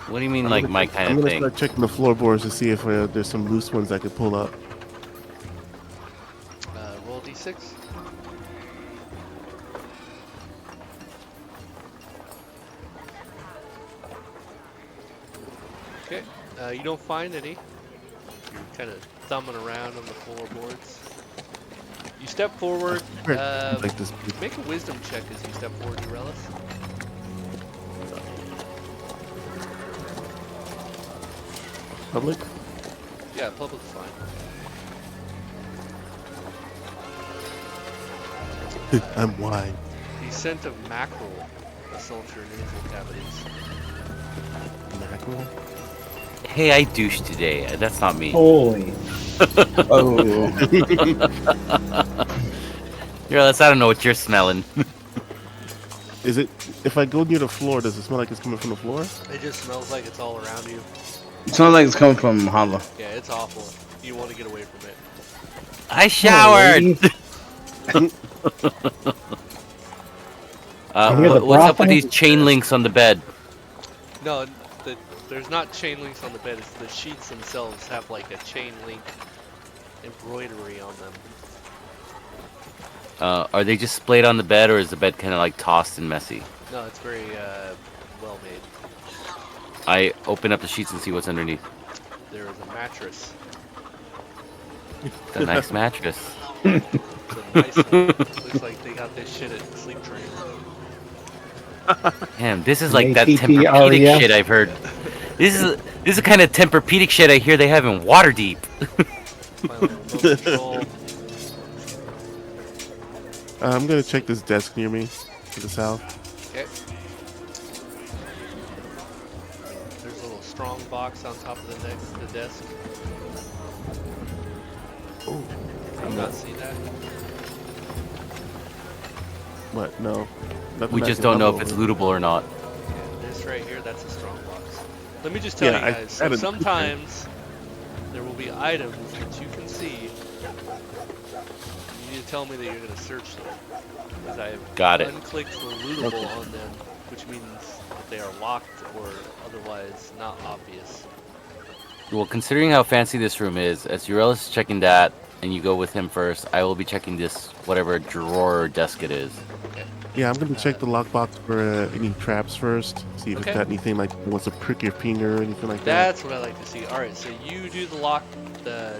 What do you mean, like my kind of I'm thing? gonna start checking the floorboards to see if there's some loose ones I could pull up. Roll d6. Okay, you don't find any. You're kind of thumbing around on the floorboards. You step forward. Like this. Make a wisdom check as you step forward, Eurelis. Public. Yeah, public's fine. I'm wide. The scent of mackerel assaults your nasal cavities. Mackerel? Hey, I douched today. That's not me. Holy. Oh, Uralis, I don't know what you're smelling. Is it? If I go near the floor, does it smell like it's coming from the floor? It just smells like it's all around you. it sounds like it's coming from Hala. Yeah, it's awful. You want to get away from it. I showered. What's up with these chain links on the bed? No, there's not chain links on the bed. It's the sheets themselves have like a chain link embroidery on them. Are they just splayed on the bed, or is the bed kind of like tossed and messy? No, it's very well made. I open up the sheets and see what's underneath. There is a mattress. It's a nice mattress. It's a nice one. Looks like they got this shit at Sleep Train. Damn, this is like that ATP Tempur-Pedic shit I've heard. This is the kind of Tempur-Pedic shit I hear they have in Waterdeep. I'm gonna check this desk near me to the south. Okay. There's a little strong box on top of the desk. Oh, Did you not see that? what? No. We just don't know if it's lootable or not. Yeah, this right here, that's a strong box. Let me just tell you guys, so sometimes there will be items that you can see. You need to tell me that you're going to search them. Because I have unclicked for lootable on them, which means that they are locked or otherwise not obvious. Well, considering how fancy this room is, as Urelis is checking that, and you go with him first, I will be checking this, whatever drawer or desk it is. Okay. Yeah, I'm gonna check the lockbox for any traps first. See if it's got anything like wants to prick your finger or anything like that. That's what I like to see. All right, so you do the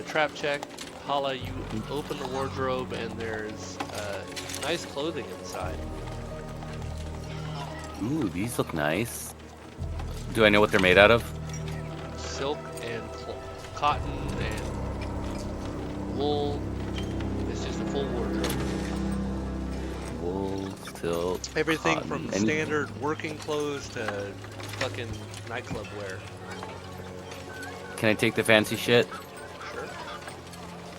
trap check. Hala, you open the wardrobe and there's nice clothing inside. Ooh, these look nice. Do I know what they're made out of? Silk and cotton and wool. It's just a full wardrobe. Wool, silk, everything cotton, from standard working clothes to fucking nightclub wear. Can I take the fancy shit? Sure.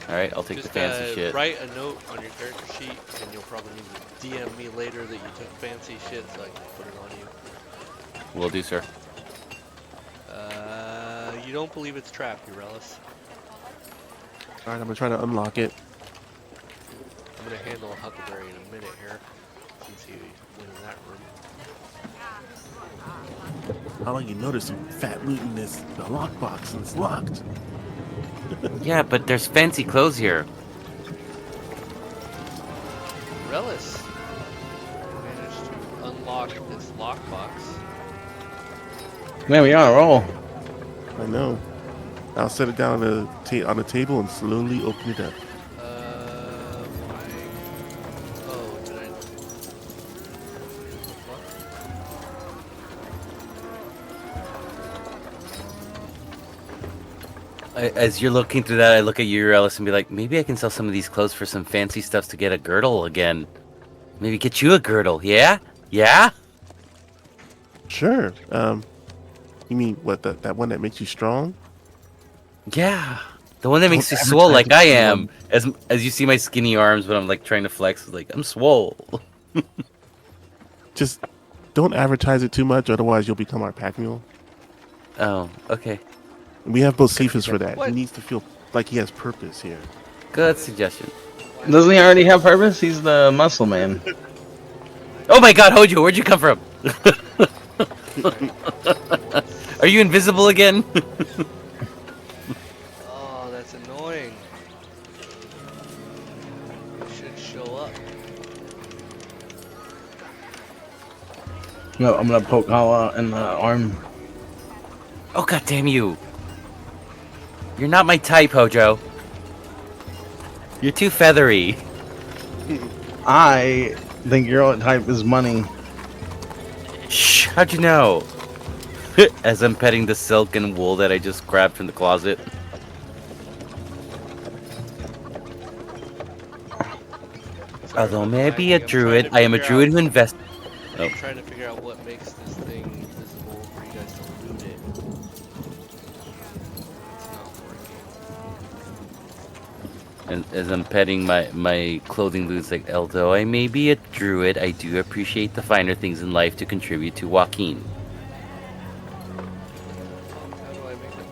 Alright, I'll take the fancy shit. Write a note on your character sheet, and you'll probably need to DM me later that you took fancy shit so I can put it on you. Will do, sir. You don't believe it's trapped, Urelis. Alright, I'm gonna try to unlock it. I'm gonna handle Huckleberry in a minute here, since he went in that room. How long you notice some fat loot in the lockbox and it's locked? Yeah, but there's fancy clothes here. Urelis managed to unlock this lockbox. Man, we on a roll. I know. I'll set it down on the table and slowly open it up. Did I? As you're looking through that, I look at you, Urelis, and be like, maybe I can sell some of these clothes for some fancy stuff to get a girdle again. Maybe get you a girdle, yeah? Yeah? Sure. You mean what, that one that makes you strong? Yeah. The one that makes you swole like I am. As you see my skinny arms when I'm like trying to flex, like I'm swole. Just don't advertise it too much, otherwise you'll become our pack mule. Oh, okay. We have Bocephus for that. What? He needs to feel like he has purpose here. Good suggestion. Doesn't he already have purpose? He's the muscle man. Oh my god, Hojo, where'd you come from? Are you invisible again? Oh, that's annoying. You should show up. No, I'm gonna poke Hala in the arm. Oh god damn you. You're not my type, Hojo. You're too feathery. I think your type is money. Shh, how'd you know? As I'm petting the silk and wool that I just grabbed from the closet. Although maybe a I'm druid, trying to I am a figure druid out- who invests. I'm trying to figure out what makes this thing visible for you guys to loot it. It's not working. And as I'm petting my clothing loot, like, although I may be a druid, I do appreciate the finer things in life to contribute to Joaquin. How do I make it?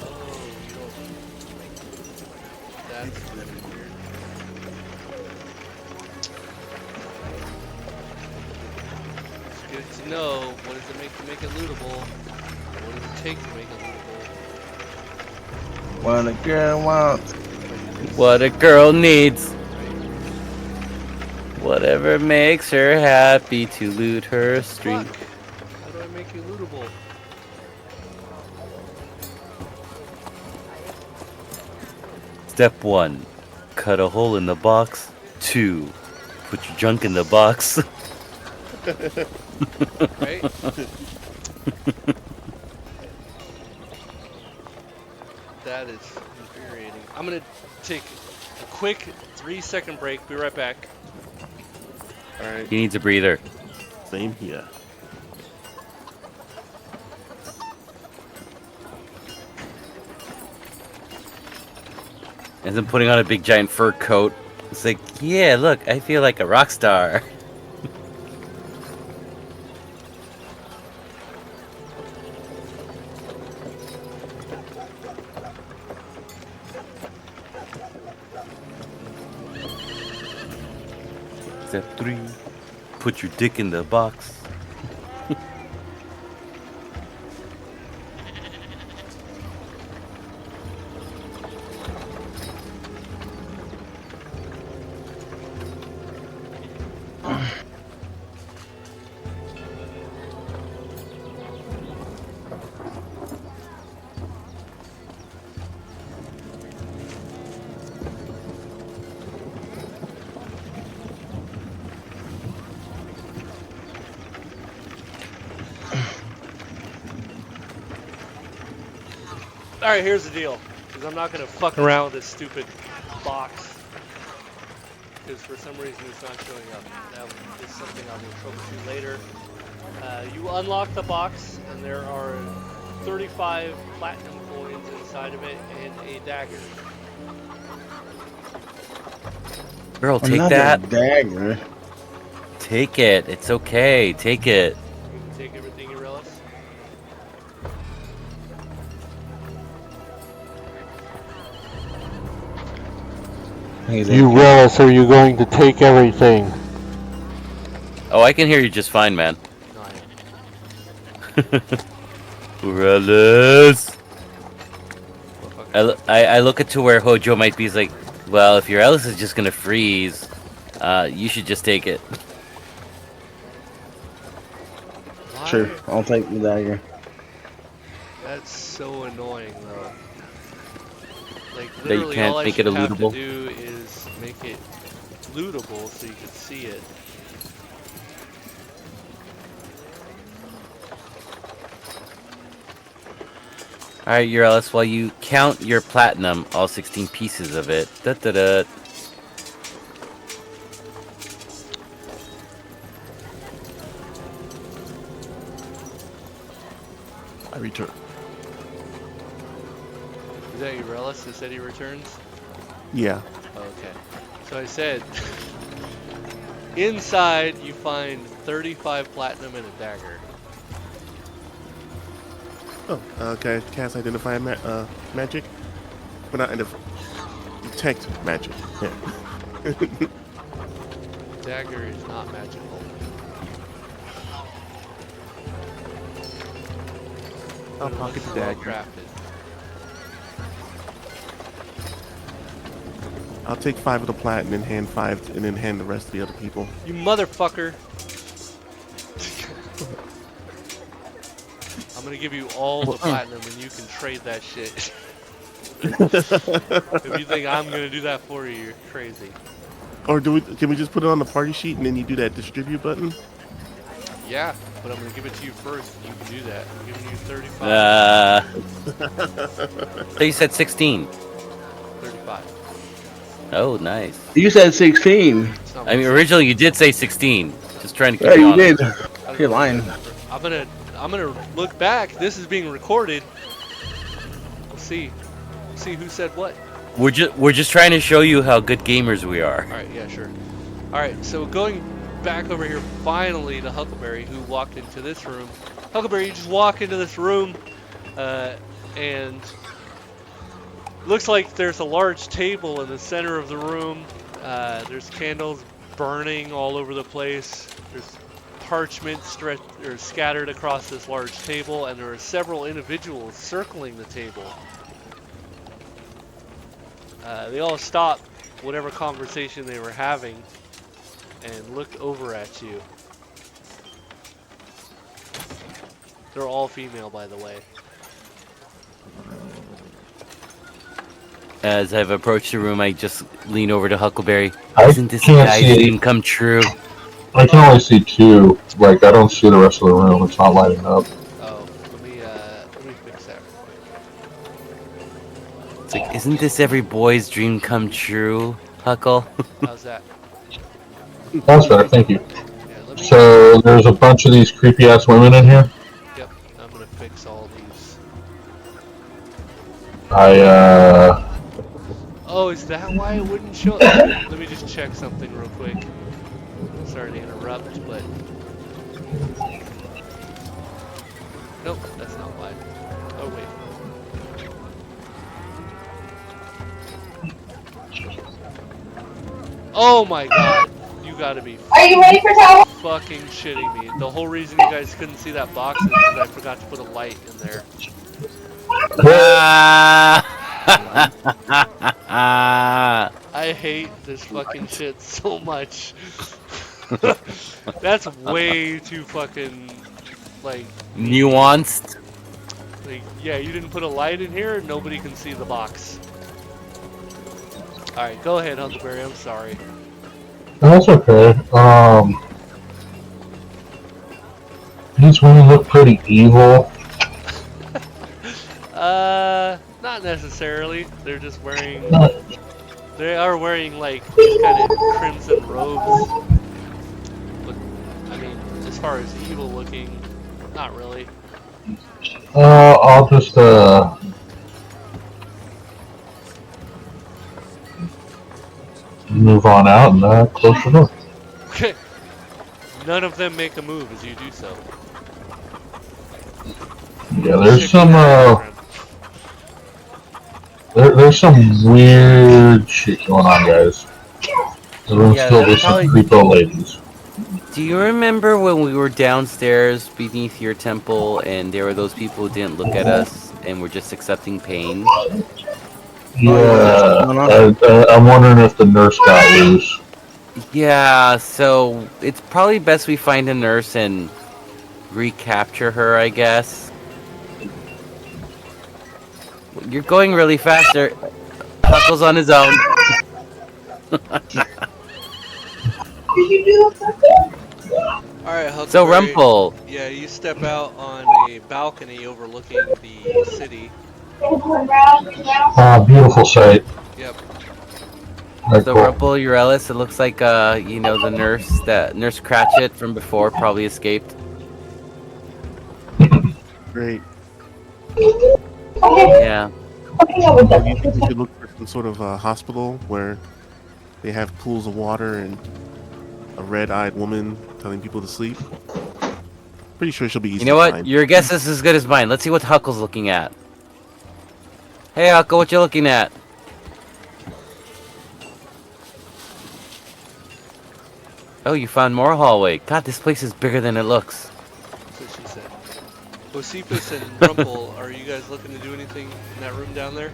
Oh, you don't. That's really weird. It's good to know. What does it make to make it lootable? What does it take to make it lootable? What a girl wants. What a girl needs. Whatever makes her happy to loot her stream. Fuck! How do I make it lootable? Step 1. Cut a hole in the box. 2. Put your junk in the box. Right? That is infuriating. I'm gonna take a quick 3-second break. Be right back. All right. He needs a breather. Same here. As I'm putting on a big giant fur coat. It's like, yeah, look, I feel like a rock star. Step 3. Put your dick in the box. Alright, here's the deal. Because I'm not gonna fuck around with this stupid box. Because for some reason it's not showing up. That is something I will troubleshoot later. You unlock the box, and there are 35 platinum coins inside of it and a dagger. Girl, take Another that. dagger. Take it. It's okay. Take it. You can take everything you relish. You Relish, are you going to take everything? Oh, I can hear you just fine, man. No, I am. Relish. I look at to where Hojo might be. He's like, well, if your Ellis is just gonna freeze, you should just take it. Why? Sure, I'll take the dagger. That's so annoying, though. Like, That you literally, can't all I make should it a have lootable? to do is make it lootable so you can see it. Alright, your Ellis, while you count your platinum, all 16 pieces of it. Da da da. I return. Is that Eurelis that said he returns? Yeah. Okay. So I said, inside you find 35 platinum and a dagger. Oh, okay. Cast identify magic, but not detect magic. Yeah. Dagger is not magical. I'll pocket the Well dagger. crafted. I'll take 5 of the platinum and hand 5, and then hand the rest to the other people. You motherfucker! I'm gonna give you all the platinum and you can trade that shit. If you think I'm gonna do that for you, you're crazy. Or can we just put it on the party sheet and then you do that distribute button? Yeah, but I'm gonna give it to you first and you can do that. I'm giving you 35. So you said 16. 35. Oh, nice. You said 16. It's not I mean, my originally you did say 16. Just trying to Yeah, keep you you honest. did. I don't You're know what lying. you guys remember. I'm gonna look back. This is being recorded. We'll see. See who said what. We're just trying to show you how good gamers we are. All right, yeah, sure. All right, so going back over here finally to Huckleberry, who walked into this room. Huckleberry, you just walk into this room, and looks like there's a large table in the center of the room. There's candles burning all over the place. There's parchment scattered across this large table, and there are several individuals circling the table. They all stop whatever conversation they were having and look over at you. They're all female, by the way. As I've approached the room, I just lean over to Huckleberry. I Isn't this can't guy's see. dream come true? I can only see two. Like, I don't see the rest of the room. It's not lighting up. Oh, let me fix that real quick. It's like, isn't this every boy's dream come true, Huckle? How's that? That's better, thank you. Yeah, let me. So, there's a bunch of these creepy-ass women in here. Yep, I'm gonna fix all these. Oh, is that why it wouldn't show? Let me just check something real quick. Sorry to interrupt, but nope, that's not why. Oh wait. Oh my god, you gotta be. Are you ready for towel? Fucking shitting me. The whole reason you guys couldn't see that box is because I forgot to put a light in there. I hate this fucking shit so much. That's way too fucking, like... Nuanced? Like, yeah, you didn't put a light in here, nobody can see the box. Alright, go ahead, Huckleberry, I'm sorry. That's okay. These women look pretty evil. Not necessarily. They're just wearing... They are wearing, like, these kind of crimson robes. But, I mean, as far as evil looking, not really. I'll just, move on out and, close the door. Okay. None of them make a move as you do so. Yeah, there's some, there's some weird shit going on, guys. The room's filled with some creepo ladies. Do you remember when we were downstairs beneath your temple and there were those people who didn't look at us and were just accepting pain? Yeah, I'm wondering if the nurse got loose. Yeah, so it's probably best we find a nurse and recapture her, I guess. You're going really fast there. Huckle's on his own. Alright, Huckleberry. So, Rumple. Yeah, you step out on a balcony overlooking the city. Beautiful sight. Yep. So, Rumple, Eurelis, it looks like, you know, the nurse, Nurse Cratchit from before probably escaped. Great. Yeah. Do you think we should look for some sort of hospital where they have pools of water and a red-eyed woman telling people to sleep? Pretty sure she'll be easy You know to what? find. Your guess is as good as mine. Let's see what Huckle's looking at. Hey, Huckle, what you looking at? Oh, you found more hallway. God, this place is bigger than it looks. That's what she said. Josephus and Rumple, are you guys looking to do anything in that room down there?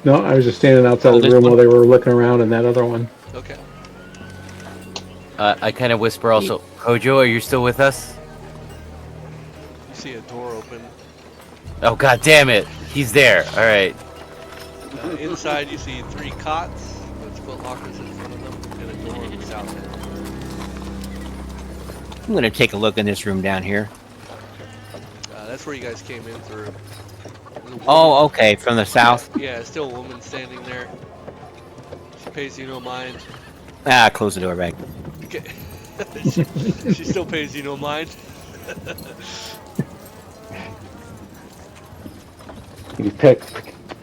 No, I was just standing outside the room while they were looking around in that other one. Okay. I kind of whisper also, Kojo, are you still with us? You see a door open. Oh, god damn it. He's there. Alright. Inside you see 3 cots with foot lockers in front of them and a door on the south end. I'm gonna take a look in this room down here. That's where you guys came in through. Oh, okay, from the south. Yeah, still a woman standing there. She pays you no mind. Ah, close the door back. Okay. she still pays you no mind. You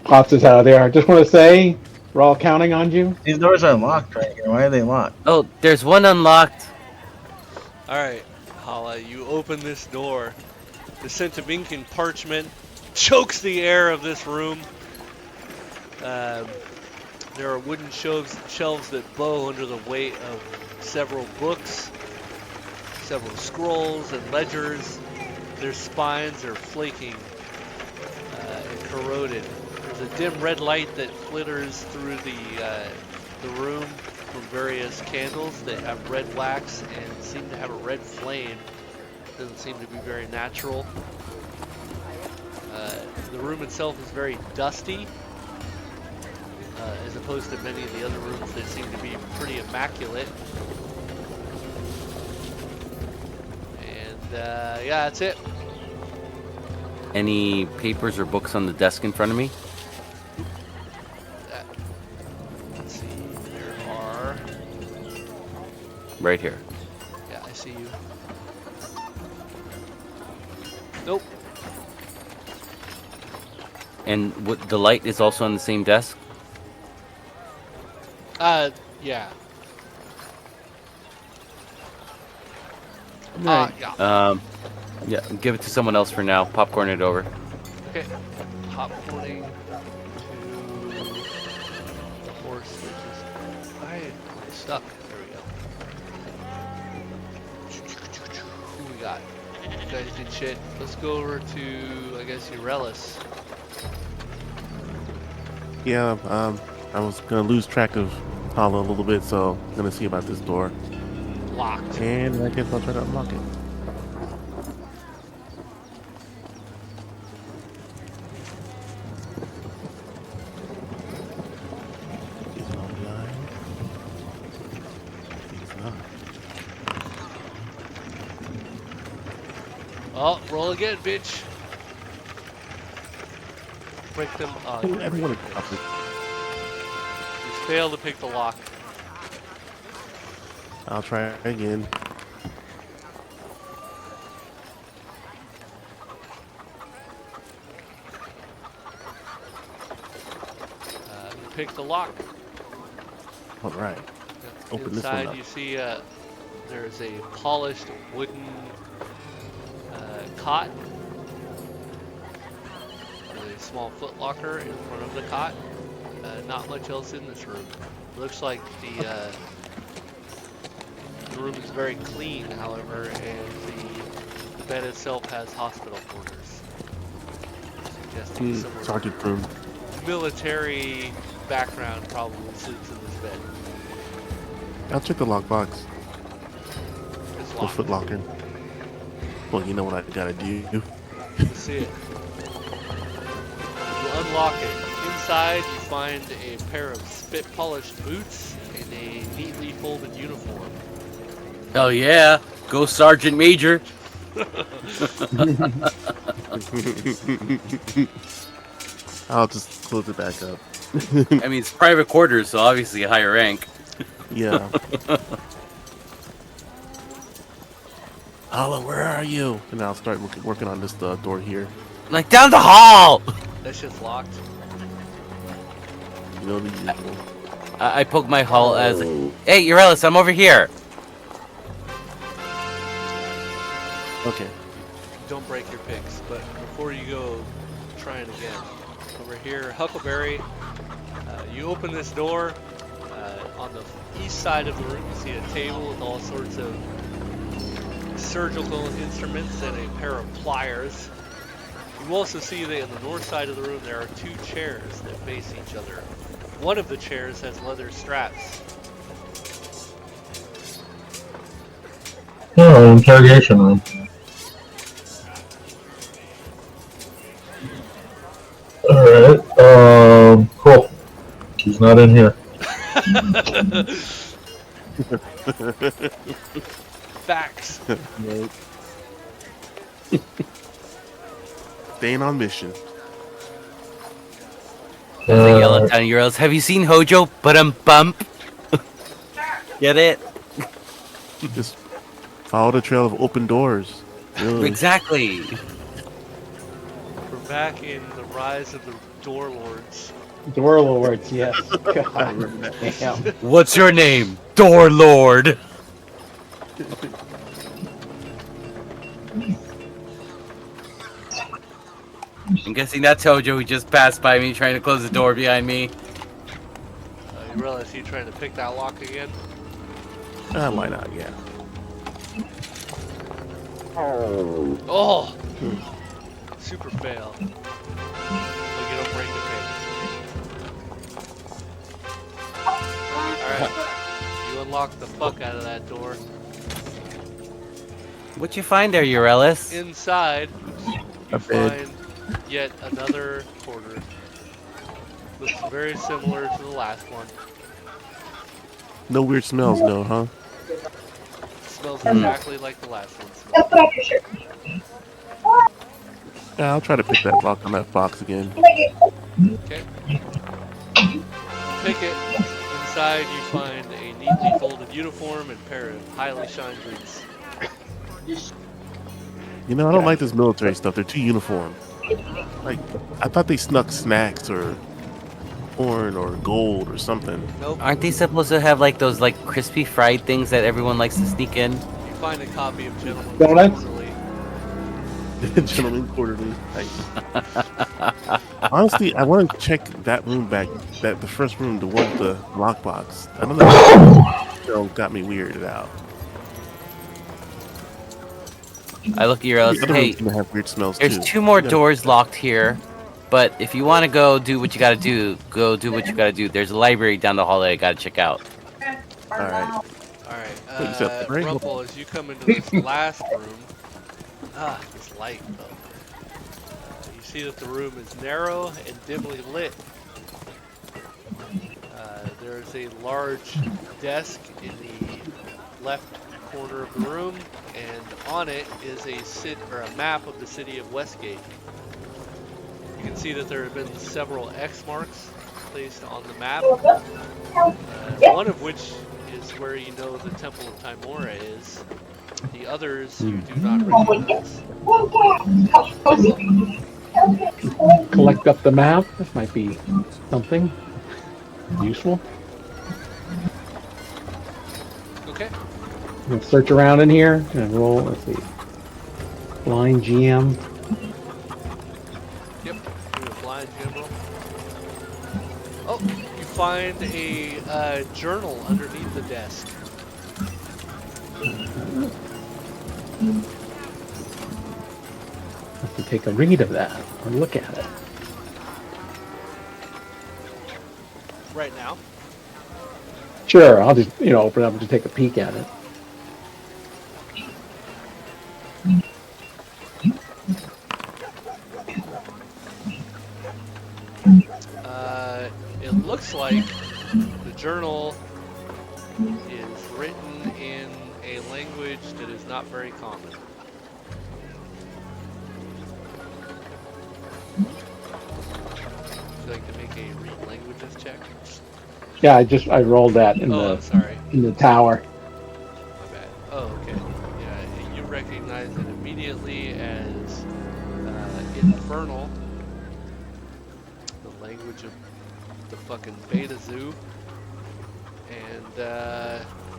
pops us out of there. I just want to say, we're all counting on you. These doors are locked right here. Why are they locked? Oh, there's one unlocked. Alright, Hala, you open this door. The scent of ink and parchment chokes the air of this room. There are wooden shelves that bow under the weight of several books, several scrolls and ledgers. Their spines are flaking and corroded. There's a dim red light that flitters through the room from various candles that have red wax and seem to have a red flame. Doesn't seem to be very natural. The room itself is very dusty, as opposed to many of the other rooms that seem to be pretty immaculate. And yeah, that's it. Any papers or books on the desk in front of me? Let's see, there are. Right here. Yeah, I see you. Nope. And what, the light is also on the same desk? Yeah. Right. Yeah. Yeah, give it to someone else for now. Popcorn it over. Okay. Popcorning to the horse, which is I'm stuck. There we go. Who we got? You guys did shit. Let's go over to, I guess, Eurelis. Yeah, I was gonna lose track of Hala a little bit, so I'm gonna see about this door. Locked. And I guess I'll try to unlock it. Is it online? It's not. Oh, roll again, bitch. Break them. You Everyone failed to pick the lock. I'll try again. You pick the lock. All right. Open this one Inside up. you see there's a polished wooden cot. A small foot locker in front of the cot. Not much else in this room. Looks like the room is very clean, however, and the bed itself has hospital quarters. Suggesting some Sergeant room. military background probably sleeps in this bed. I'll check the lockbox. It's The locked. foot locker. Well, you know what I gotta do. Let's see it. You unlock it. Inside, you find a pair of spit-polished boots and a neatly folded uniform. Hell yeah! Go Sergeant Major! I'll just close it back up. I mean, it's private quarters, so obviously a higher rank. Yeah. Hala, where are you? And I'll start working on this door here. Like, down the hall! That shit's locked. You know the usual. I poke my hull as, hey, Eurelis, I'm over here. Okay. Don't break your picks, but before you go, try it again. Over here, Huckleberry, you open this door. On the east side of the room, you see a table with all sorts of surgical instruments and a pair of pliers. You also see that on the north side of the room, there are two chairs that face each other. One of the chairs has leather straps. Oh, interrogation room. Alright, cool. He's not in here. Facts. Nope. Staying on mission. As a yellow town Urals, have you seen Hojo? Bump. Get it? Just follow the trail of open doors. Really. Exactly. We're back in the rise of the Door Lords. Door Lords, yes. I God remember that. damn. What's your name? Door Lord. I'm guessing that's Hojo who just passed by me trying to close the door behind me. You realize you're trying to pick that lock again? Why not? Yeah. Oh! Super fail. Look, you don't break the pin. Alright. You unlock the fuck out of that door. What'd you find there, Urelis? Inside, you A bed. find yet another quarter. Looks very similar to the last one. No weird smells, no, huh? Smells exactly like the last one smelled. Yeah, I'll try to pick that lock on that box again. Okay. Pick it. Inside you find a neatly folded uniform and pair of highly shined boots. You know, I don't like this military stuff. They're too uniform. Like, I thought they snuck snacks or corn or gold or something. Nope. Aren't they supposed to have like those like crispy fried things that everyone likes to sneak in? You find a copy of Gentleman's Donuts? Quarterly. Gentleman Quarterly. Nice. Honestly, I want to check that room back. The first room, the one with the lockbox. I don't know. Got me weirded out. I look at Urelis. The other Hey, room's gonna have weird smells there's too. 2 more You gotta- doors locked here, but if you want to go do what you gotta do, go do what you gotta do. There's a library down the hallway I gotta check out. All right. Alright, Wait, you said library? Rumple, as you come into this last room, it's light though. You see that the room is narrow and dimly lit. There's a large desk in the left corner of the room, and on it is a map of the city of Westgate. You can see that there have been several X marks placed on the map, one of which is where you know the Temple of Timora is. The others you do not recognize. Collect up the map. This might be something useful. Okay. We'll search around in here and roll. Let's see. Blind GM. Yep. Do a blind general. Oh, you find a journal underneath the desk. Have to take a read of that or look at it. Right now. Sure, I'll just open it up and just take a peek at it. It looks like the journal is written in a language that is not very common. Would you like to make a read languages check? Yeah, I rolled that in I'm sorry. in the tower. My bad. Oh, okay. Yeah, you recognize it immediately as Infernal, the language of the fucking Beta Zoo. And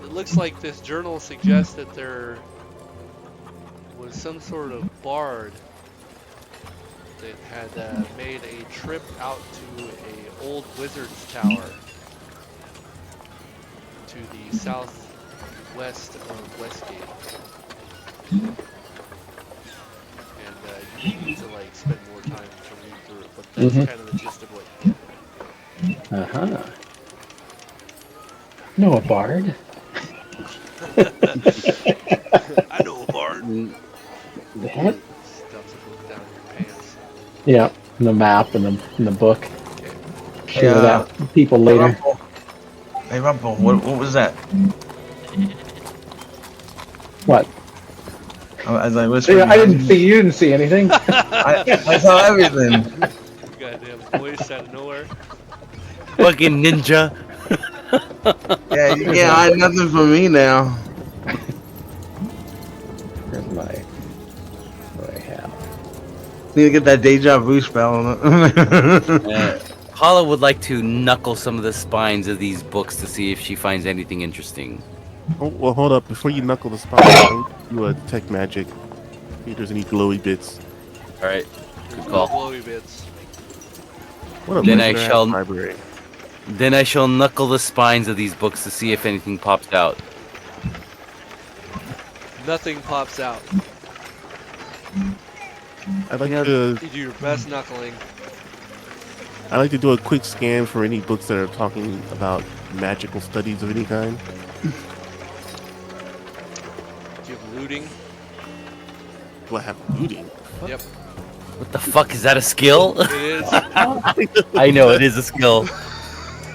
it looks like this journal suggests that there was some sort of bard that had made a trip out to a old wizard's tower to the southwest of Westgate. And you need to like spend more time to read through it, but that's kind of the gist of what you get. Uh-huh. Know a bard? I know a bard. That? Stuff's a book down in your pants. Yeah, and the map and the book. Okay. Share that with people later. Hey, Rumple, what was that? What? As I whispered, Yeah, I didn't see. You didn't see anything. I saw everything. You goddamn voice out of nowhere. Fucking ninja. Yeah, you can't hide nothing from me now. Where's my? What do I have? Need to get that deja vu spell. Paula would like to knuckle some of the spines of these books to see if she finds anything interesting. Oh, well, hold up. Before you knuckle the spine, don't do a detect magic. See if there's any glowy bits. All right, good No call. glowy bits. What a Then I listener-ass shall- library. Then I shall knuckle the spines of these books to see if anything pops out. Nothing pops out. I'd like Yeah. to. You do your best knuckling. I like to do a quick scan for any books that are talking about magical studies of any kind. Do you have looting? Do I have looting? Yep, What the fuck, is that a skill? it is. I know, it is a skill.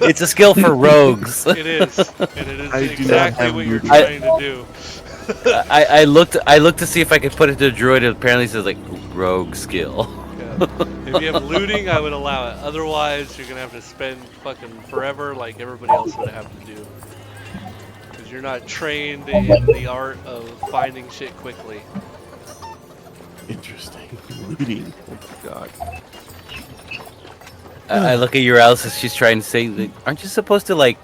It's a skill for rogues. It is. And it is I do not exactly have what you're looting. trying to do. I looked to see if I could put it to a druid. It apparently says like rogue skill. Yeah. If you have looting, I would allow it. Otherwise, you're gonna have to spend fucking forever like everybody else would have to do. Because you're not trained in the art of finding shit quickly. Interesting. Looting. Oh my god. I look at your Alice as she's trying to say, like, aren't you supposed to like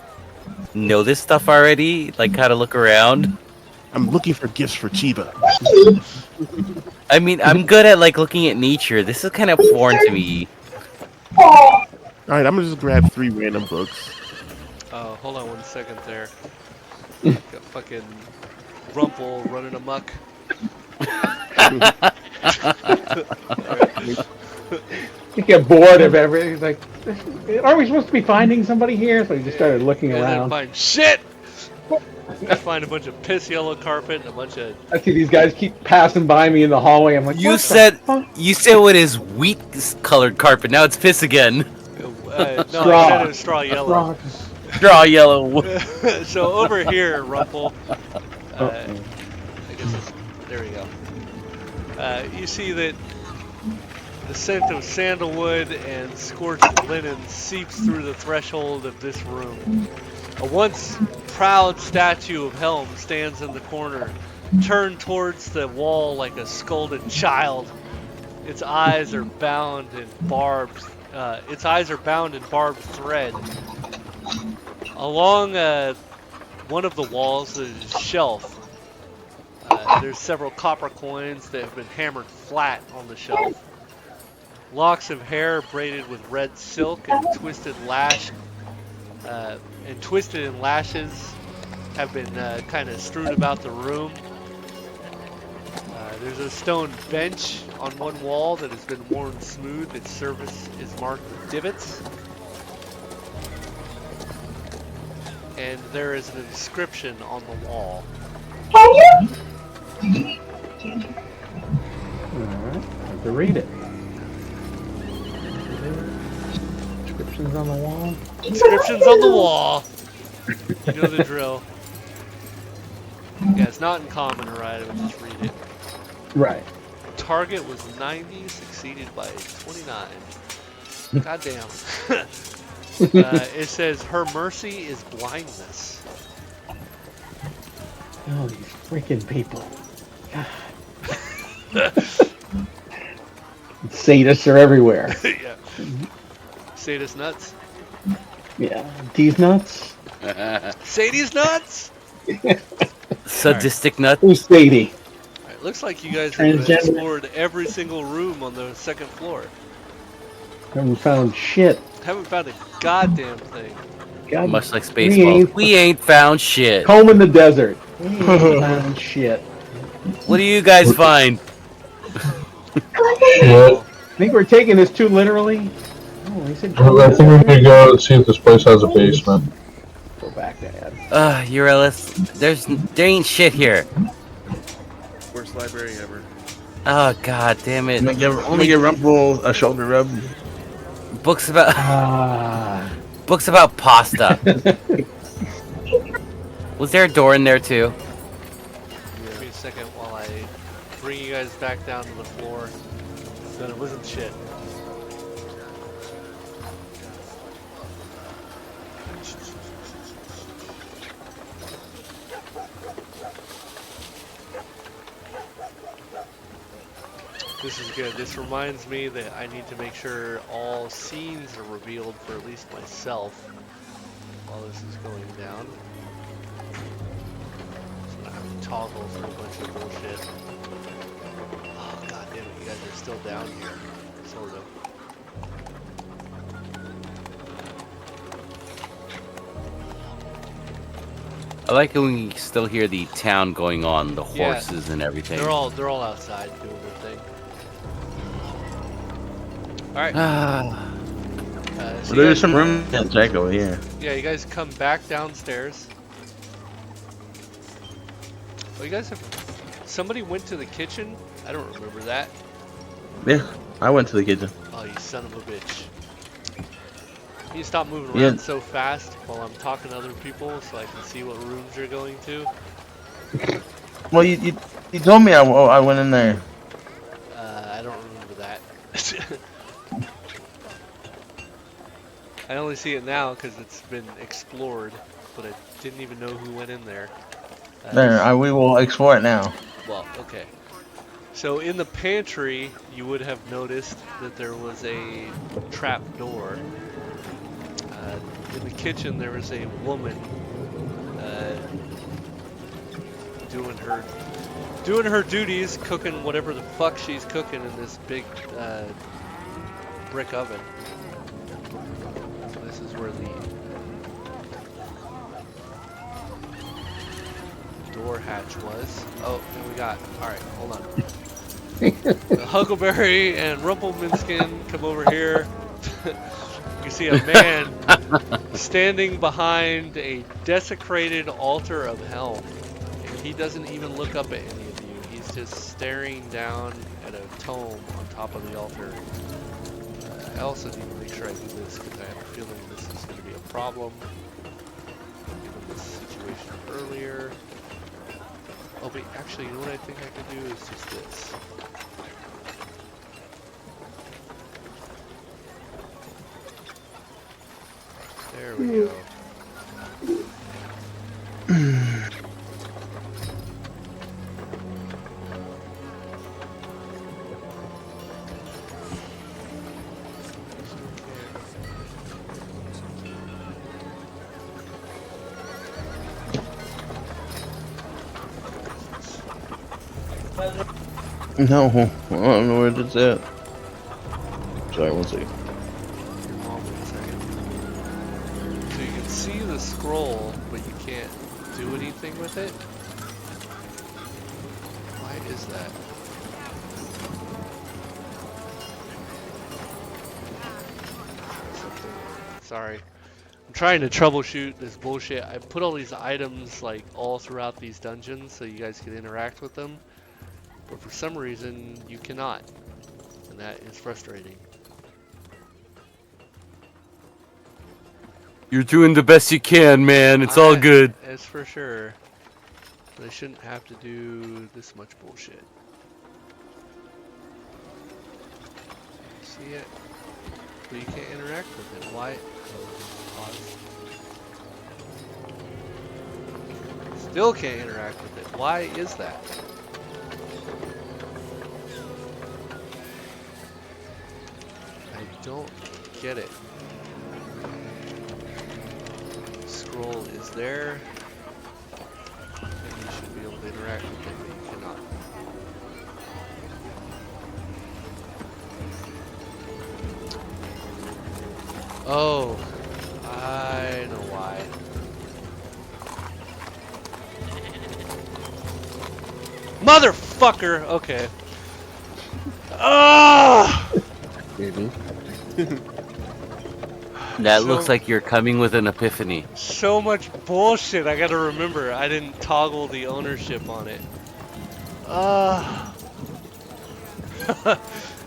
know this stuff already? Like how to look around? I'm looking for gifts for Chiba. I mean, I'm good at like looking at nature. This is kind of foreign to me. Alright, I'm gonna just grab 3 random books. Oh, hold on 1 second there. Got fucking Rumple running amok. You get bored of everything. He's like, aren't we supposed to be finding somebody here? So he just started looking And then around. find shit! Find a bunch of piss yellow carpet and a bunch of... I see these guys keep passing by me in the hallway. I'm like, You what said the fuck? you said what is wheat colored carpet. Now it's piss again. no, Straw. I said it was straw yellow. Straw yellow. So over here, Rumple, Oh. I guess there we go. You see that the scent of sandalwood and scorched linen seeps through the threshold of this room. A once proud statue of Helm stands in the corner, turned towards the wall like a scolded child. Its eyes are bound in barbed. Thread. Along one of the walls is a shelf. There's several copper coins that have been hammered flat on the shelf. Locks of hair braided with red silk and twisted in lashes have been kind of strewn about the room. There's a stone bench on one wall that has been worn smooth. Its surface is marked with divots. And there is an inscription on the wall. Alright, have to read it. Inscriptions on the wall. Inscriptions on the wall. You know the drill. Yeah, it's not in common, alright? I would just read it. Right. Target was 90, succeeded by 29. Goddamn. It says, her mercy is blindness. Oh, these freaking people. God. Sadists are everywhere. Yeah. Sadist nuts. Yeah. These nuts? Sadie's nuts? Sadistic nut. Who's Sadie? Alright, looks like you guys have Transgender. explored every single room on the second floor. Haven't found shit. Haven't found a goddamn thing. God, Much like we Spaceballs. ain't We ain't found shit. home in the desert. We ain't found shit. What do you guys find? Shit. I think we're taking this too literally. Oh, he said I think we're gonna go and see if this place has a basement. go back to Ed. Eurelis, there ain't shit here. Worst library ever. Oh god damn it. Let me give Rumple a shoulder rub. Books about books about pasta. Was there a door in there too? Give me a second while I bring you guys back down to the floor. Then it wasn't shit. This is good. This reminds me that I need to make sure all scenes are revealed for at least myself while this is going down. So I have to toggle through a bunch of bullshit. Oh god damn it, you guys are still down here. Sort of. I like it when you still hear the town going on, the horses and everything. They're all outside doing their thing. Alright. So There's some room to check over here. Yeah, you guys come back downstairs. Oh, you guys have... Somebody went to the kitchen? I don't remember that. Yeah, I went to the kitchen. Oh, you son of a bitch. Can you stop moving around so fast while I'm talking to other people so I can see what rooms you're going to? Well, you told me I went in there. I don't remember that. I only see it now because it's been explored, but I didn't even know who went in there. We will explore it now. Well, okay. So in the pantry, you would have noticed that there was a trap door. In the kitchen, there was a woman doing her duties, cooking whatever the fuck she's cooking in this big brick oven. So this is where the door hatch was. Oh, and we got. All right, hold on. Huckleberry and Rumpelminskin come over here. You see a man standing behind a desecrated altar of hell, and he doesn't even look up at any of you. He's just staring down at a tome on top of the altar. I also need to make sure I do this because I have a feeling this is going to be a problem given this situation earlier. Oh, but actually, you know what I think I could do is just this. There we go. No, I don't know where it's at. Sorry, one second. So you can see the scroll, but you can't do anything with it. Why is that? Sorry. I'm trying to troubleshoot this bullshit. I put all these items like all throughout these dungeons so you guys can interact with them. But for some reason, you cannot. And that is frustrating. You're doing the best you can, man. It's all good. It's for sure. They shouldn't have to do this much bullshit. See it? But you can't interact with it. Why? Pause. Still can't interact with it. Why is that? I don't get it. Scroll is there. And you should be able to interact with it, but you cannot. Oh, I know why. Motherfucker! Okay. Ah! That looks like you're coming with an epiphany. So much bullshit I gotta remember. I didn't toggle the ownership on it.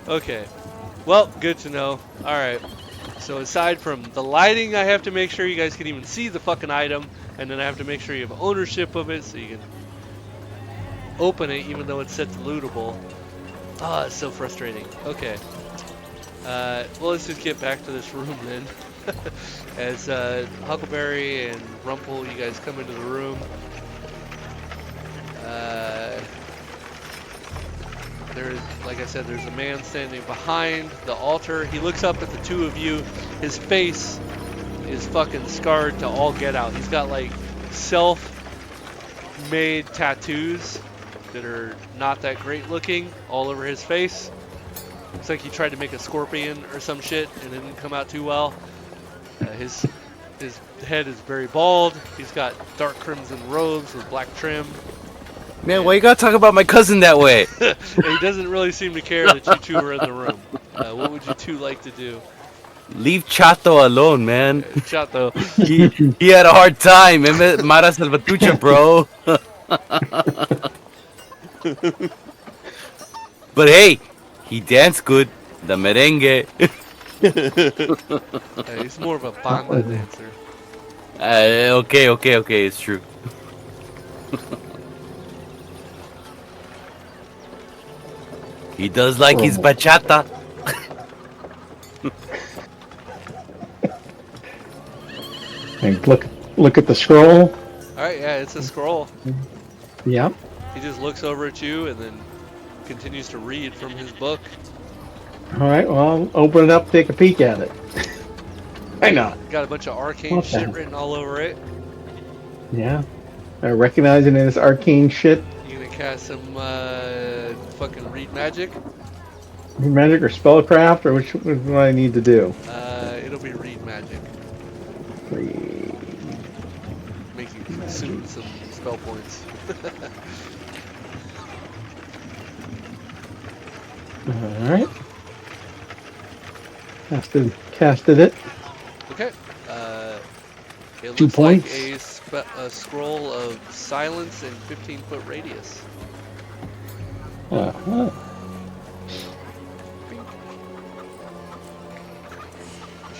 Okay. Well, good to know. Alright. So aside from the lighting, I have to make sure you guys can even see the fucking item. And then I have to make sure you have ownership of it so you can open it even though it's set to lootable. It's so frustrating. Okay. Well, let's just get back to this room then. As Huckleberry and Rumple, you guys come into the room. there's, like I said, there's a man standing behind the altar. He looks up at the two of you. His face is fucking scarred to all get out. He's got like self-made tattoos that are not that great looking all over his face. Looks like he tried to make a scorpion or some shit and it didn't come out too well. His head is very bald. He's got dark crimson robes with black trim. Man, why you gotta talk about my cousin that way? He doesn't really seem to care that you two are in the room. What would you two like to do? Leave Chato alone, man. Chato. He had a hard time. Mara Salvatrucha, bro. But hey, he danced good. The merengue. He's more of a banda dancer. Okay, it's true. He does like his bachata. And look at the scroll. All right, yeah, it's a scroll. Yep. He just looks over at you and then continues to read from his book. All right. Well, open it up, take a peek at it. Why not? Got a bunch of arcane shit written all over it. Yeah. I recognize it in this arcane shit. You gonna cast some fucking read magic? Magic or spellcraft, or which what do I need to do? It'll be read magic. Make you consume some spell points. Alright. Casted it. Okay. It 2 looks points. like a scroll of silence and 15-foot radius. Uh-huh.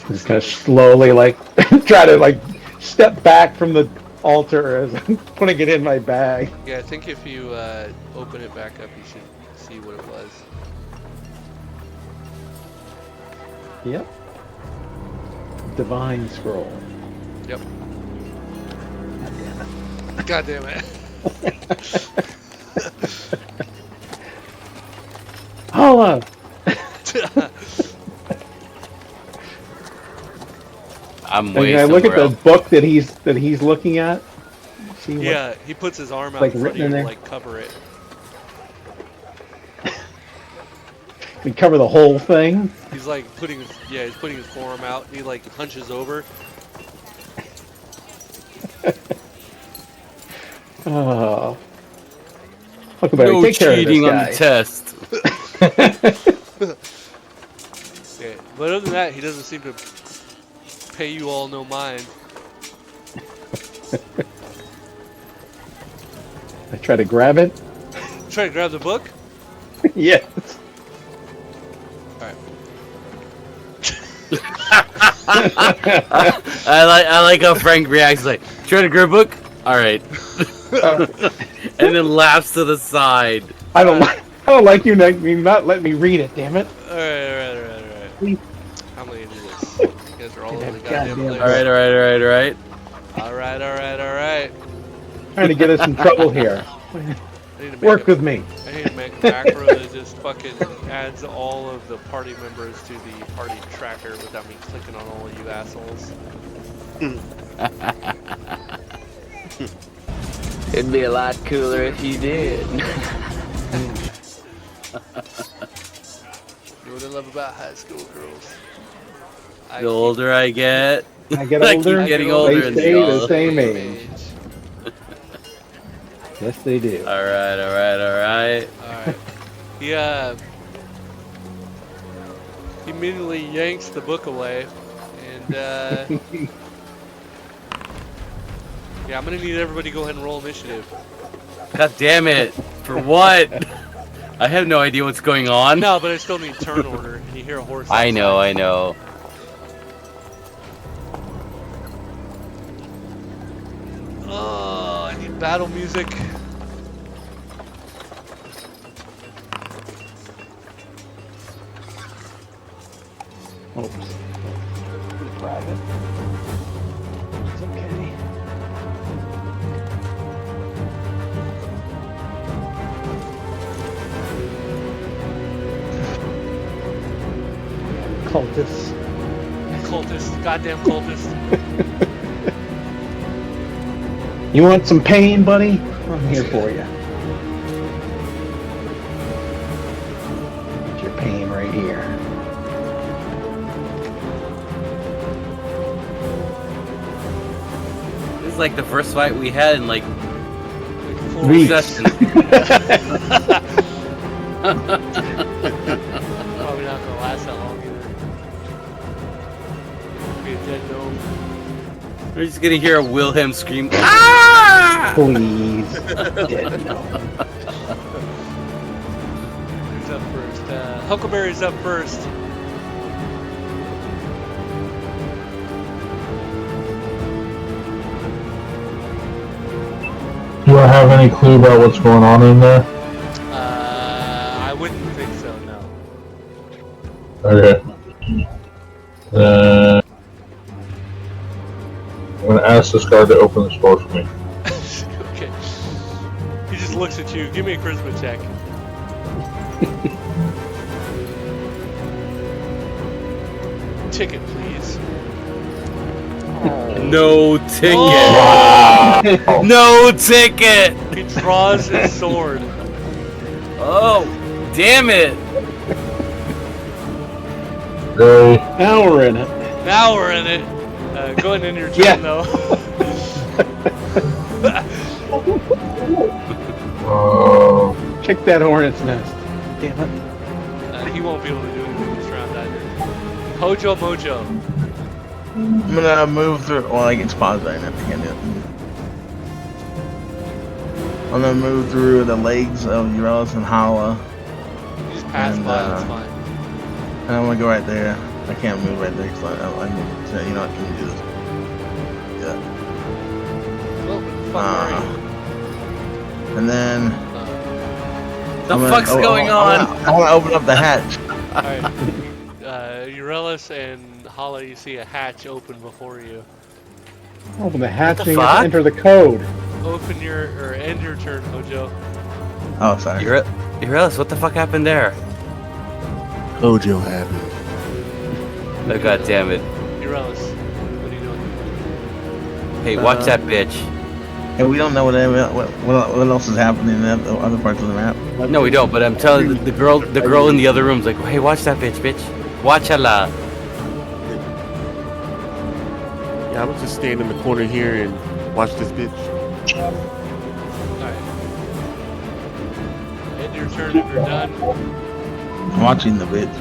Just kind of slowly, like, try to, like, step back from the altar as I'm putting it in my bag. Yeah, I think if you open it back up, you should see what it was. Yep. Divine scroll. Yep. God damn it. Hold on. I'm way I look at the else. book that he's looking at. See what, Yeah, he puts his arm out like in front of you written in to there? like cover it. we cover the whole thing. He's like putting his forearm out. And he like hunches over. Oh. Huckleberry, No take care of cheating this on guy. the test. Yeah, but other than that, he doesn't seem to pay you all no mind. I try to grab it. Try to grab the book. Yes. All right. I like how Frank reacts like, try to grab a book? Alright. And then laughs to the side. I don't like you not letting me read it. Damn it. All right. How many do this? You guys are all over the goddamn place. Alright. All right. Trying to get us in trouble here. I need to Work with me. I need to make a macro that just fucking adds all of the party members to the party tracker without me clicking on all of you assholes. It'd be a lot cooler if you did. You know what I love about high school girls? The older I get, I get I older. keep getting older. They and stay older. the same age. Yes, they do. Alright. Alright. He immediately yanks the book away, and yeah, I'm gonna need everybody to go ahead and roll initiative. God damn it. For what? I have no idea what's going on. No, but I still need turn order, and you hear a horse. I know. Oh, I need battle music. Oops. Private. It's okay. cultists. Cultist, goddamn cultist. You want some pain, buddy? I'm here for you. Get your pain right here. This is like the first fight we had in like 4 Weeks. sessions. Probably not gonna last that long either. Be a dead gnome. We're just gonna hear a Wilhelm scream. Ah! Please. Dead no. Who's up first? Huckleberry's up first. Do I have any clue about what's going on in there? I wouldn't think so, no. Okay. I'm gonna ask this guard to open this door for me. Okay. He just looks at you. Give me a charisma check. Ticket, please. No ticket. Oh! No ticket. He draws his sword. Oh, damn it. Really? Now we're in it. Now we're in it. Go ahead and end your turn, Yeah. though. Check that hornet's nest. Damn it. He won't be able to do anything this round either. Hojo Mojo. I'm gonna move through. Well, I get paused right now. I can't do it. I'm gonna move through the legs of Eurelis and Hala. You just pass And, by, that's fine. And I'm gonna go right there. I can't move right there because I'm gonna say, you know what, can you do this? Yeah. Well, what the fuck are you? And then. The fuck's going on? I wanna open up the hatch. Alright. Eurelis and Hala, you see a hatch open before you. Open the hatch What the and fuck? enter the code. Open your, or end your turn, Hojo. Oh, sorry. Eurelis, what the fuck happened there? Hojo happened. Oh, god damn it. Eurelis, what are you doing? Hey, watch that bitch. And we don't know what else is happening in the other parts of the map. No, we don't, but I'm telling the girl in the other room's like, hey, watch that bitch. Watch Allah. Yeah, I would just stand in the corner here and watch this bitch. Alright. End your turn if you're done. I'm watching the bitch.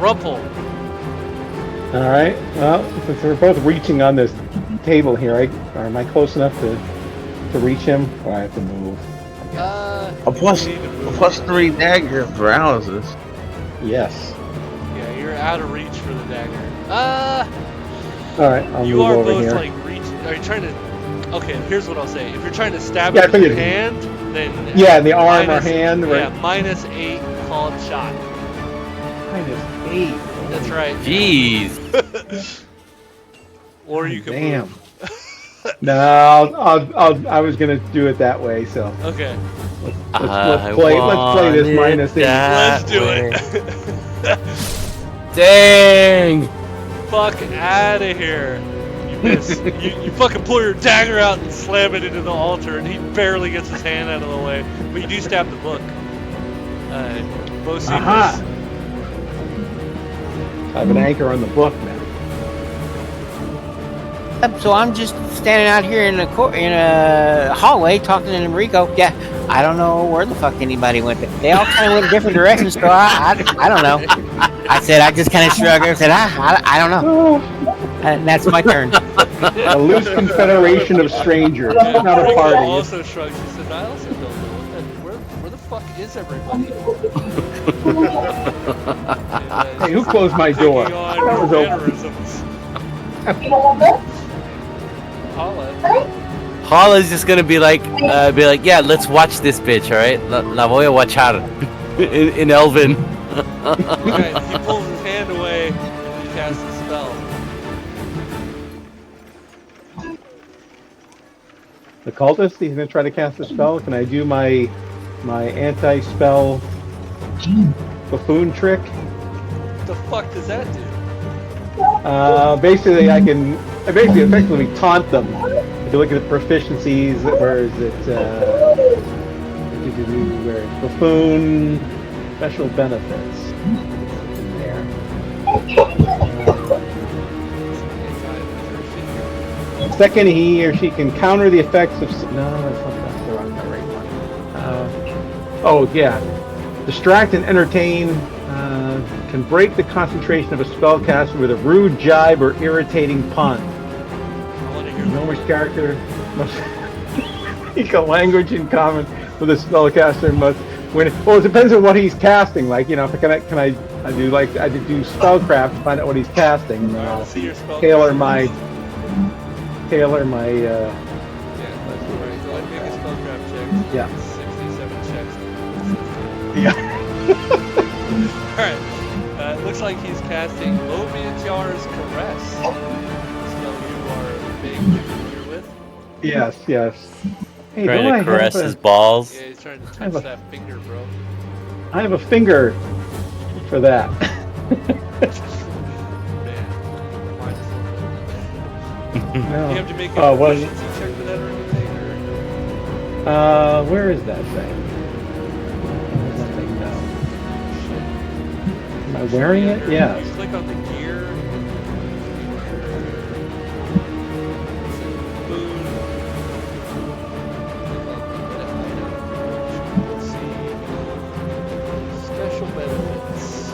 Rumple. Alright, well, since we're both reaching on this table here, am I close enough to reach him? Or I have to move? A plus 3 dagger for houses. Yes. Yeah, you're out of reach for the dagger. Alright, I'll you move are over both here. like reaching. Are you trying to? Okay, here's what I'll say. If you're trying to stab Yeah, I it with your figured- hand, then Yeah, the arm or minus- hand, right? Yeah, -8 called shot. -8. That's right. Jeez. Or you can Damn. move. No, I was gonna do it that way. So Okay. let's play this -8. Let's do it. Dang. Fuck out of here. You miss. you fucking pull your dagger out and slam it into the altar, and he barely gets his hand out of the way. But you do stab the book. Aha! I have an anchor on the book now. So I'm just standing out here in a hallway talking to Enrico. Yeah, I don't know where the fuck anybody went. They all kind of went in different directions, so I don't know. I just kind of shrugged and said, I don't know. And that's my turn. A loose confederation of strangers, Yeah, not a Rico party. also shrugs. He says, I also don't know. Where the fuck is everybody? Hey, who closed my door? Taking on That was open. mannerisms. Paula. Hala's just gonna be like, yeah, let's watch this bitch, all right? La voy a watchar in Elven. Okay, he pulls his hand away and he casts a spell. The cultist, he's gonna try to cast a spell. Can I do my anti-spell buffoon trick? What the fuck does that do? Basically, I basically effectively taunt them. If you look at the proficiencies, where is it? Where is buffoon special benefits? There. Second, he or she can counter the effects of. No, that's the right one. Oh yeah, distract and entertain. Can break the concentration of a spellcaster with a rude jibe or irritating pun. Gnomish character must speak a language in common with a spellcaster must when. Well, it depends on what he's casting. Like, you know, if can I do spellcraft to find out what he's casting, and then I'll tailor my. Yeah. All right. Go ahead and make a spellcraft check. Yeah. 67 checks. Yeah. All right. It looks like he's casting Loviatar's Caress. Spell you are vaguely familiar with. Yes. Hey, Trying to caress his balls. Yeah, he's trying to touch that finger, bro. I have a finger for that. Man, No. do you have to make a proficiency check for that or anything? Or? Where is that thing? No. Am I wearing it? Yes. You click on the gear. Special benefits.